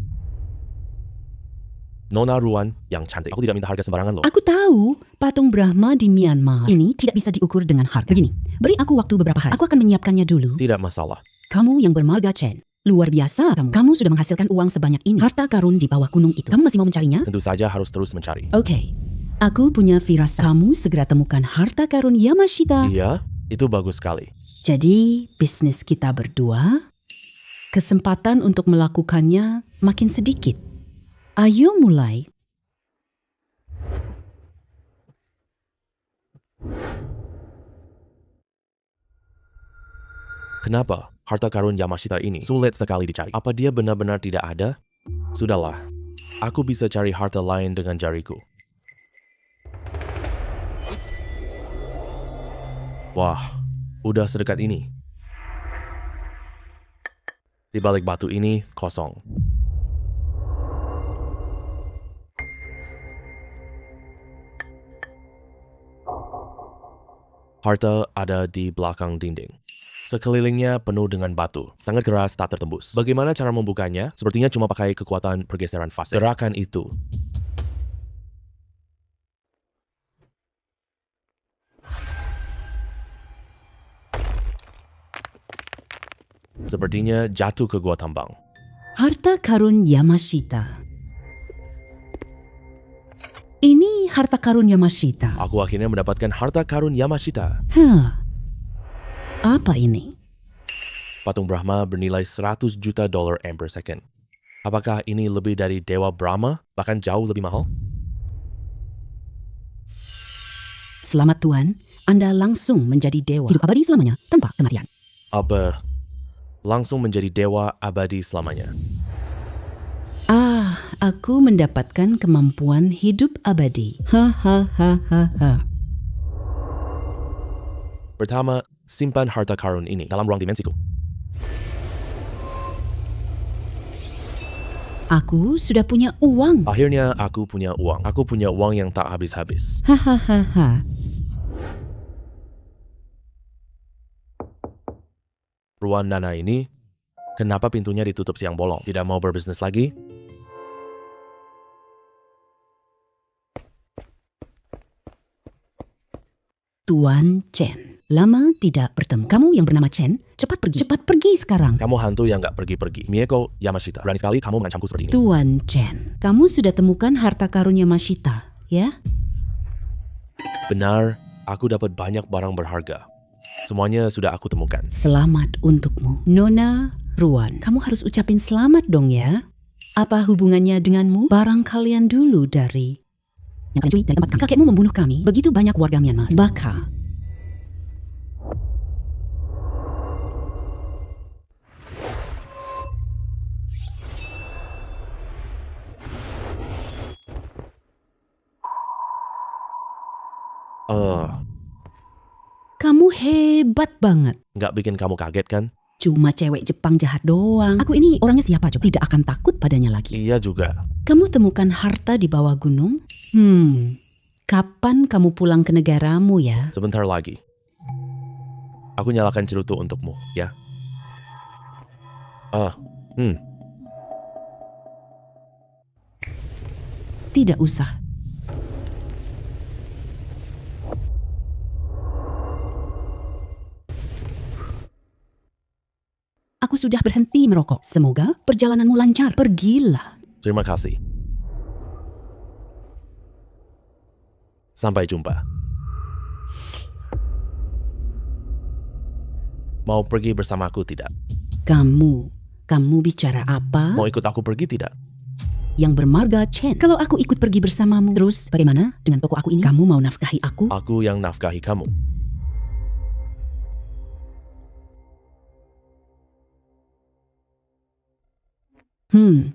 [SPEAKER 2] Nona Ruan yang cantik. Aku tidak minta harga sembarangan loh.
[SPEAKER 1] Aku tahu patung Brahma di Myanmar ini tidak bisa diukur dengan harga. Begini, beri aku waktu beberapa hari. Aku akan menyiapkannya dulu.
[SPEAKER 2] Tidak masalah.
[SPEAKER 1] Kamu yang bermarga Chen. Luar biasa kamu. Kamu sudah menghasilkan uang sebanyak ini. Harta karun di bawah gunung itu. Kamu masih mau mencarinya?
[SPEAKER 2] Tentu saja harus terus mencari.
[SPEAKER 1] Oke. Aku punya firasat. Kamu segera temukan harta karun Yamashita.
[SPEAKER 2] Iya, itu bagus sekali.
[SPEAKER 1] Jadi, bisnis kita berdua, kesempatan untuk melakukannya makin sedikit. Ayo mulai.
[SPEAKER 2] Kenapa harta karun Yamashita ini sulit sekali dicari? Apa dia benar-benar tidak ada? Sudahlah, aku bisa cari harta lain dengan jariku. Wah, udah sedekat ini. Di balik batu ini kosong. Harta ada di belakang dinding. Sekelilingnya penuh dengan batu, sangat keras tak tertembus. Bagaimana cara membukanya? Sepertinya cuma pakai kekuatan pergeseran fase. Gerakan itu. Sepertinya jatuh ke gua tambang.
[SPEAKER 1] Harta karun Yamashita. Ini harta karun Yamashita.
[SPEAKER 2] Aku akhirnya mendapatkan harta karun Yamashita.
[SPEAKER 1] Apa ini?
[SPEAKER 2] Patung Brahma bernilai 100 juta dolar per second. Apakah ini lebih dari Dewa Brahma? Bahkan jauh lebih mahal?
[SPEAKER 1] Selamat Tuan, Anda langsung menjadi dewa. Hidup abadi selamanya, tanpa kematian.
[SPEAKER 2] Apa langsung menjadi dewa abadi selamanya?
[SPEAKER 1] Aku mendapatkan kemampuan hidup abadi. Hahaha.
[SPEAKER 2] Pertama, simpan harta karun ini dalam ruang dimensiku.
[SPEAKER 1] Aku sudah punya uang.
[SPEAKER 2] Akhirnya aku punya uang. Aku punya uang yang tak habis-habis.
[SPEAKER 1] Hahaha.
[SPEAKER 2] Ruang Nana ini, kenapa pintunya ditutup siang bolong? Tidak mau berbisnis lagi?
[SPEAKER 1] Tuan Chen, lama tidak bertemu. Kamu yang bernama Chen, cepat pergi. Cepat pergi sekarang.
[SPEAKER 2] Kamu hantu yang gak pergi-pergi. Mieko Yamashita, berani sekali kamu mengancamku seperti ini.
[SPEAKER 1] Tuan Chen, kamu sudah temukan harta karun Yamashita, ya?
[SPEAKER 2] Benar, aku dapat banyak barang berharga. Semuanya sudah aku temukan.
[SPEAKER 1] Selamat untukmu. Nona Ruan, kamu harus ucapin selamat dong ya. Apa hubungannya denganmu? Barang kalian dulu dari... Yang paling cuy dari tempat kami. Kakekmu membunuh kami. Begitu banyak warga Myanmar. Baka. Kamu hebat banget.
[SPEAKER 2] Nggak bikin kamu kaget kan?
[SPEAKER 1] Cuma cewek Jepang jahat doang. Aku ini orangnya siapa coba? Tidak akan takut padanya lagi.
[SPEAKER 2] Iya juga.
[SPEAKER 1] Kamu temukan harta di bawah gunung? Kapan kamu pulang ke negaramu ya?
[SPEAKER 2] Sebentar lagi. Aku nyalakan cerutu untukmu, ya.
[SPEAKER 1] Tidak usah. Aku sudah berhenti merokok. Semoga perjalananmu lancar. Pergilah.
[SPEAKER 2] Terima kasih. Sampai jumpa. Mau pergi bersamaku tidak?
[SPEAKER 1] Kamu bicara apa?
[SPEAKER 2] Mau ikut aku pergi tidak?
[SPEAKER 1] Yang bermarga Chen. Kalau aku ikut pergi bersamamu, terus bagaimana dengan toko aku ini? Kamu mau nafkahi aku?
[SPEAKER 2] Aku yang nafkahi kamu.
[SPEAKER 1] Hmm.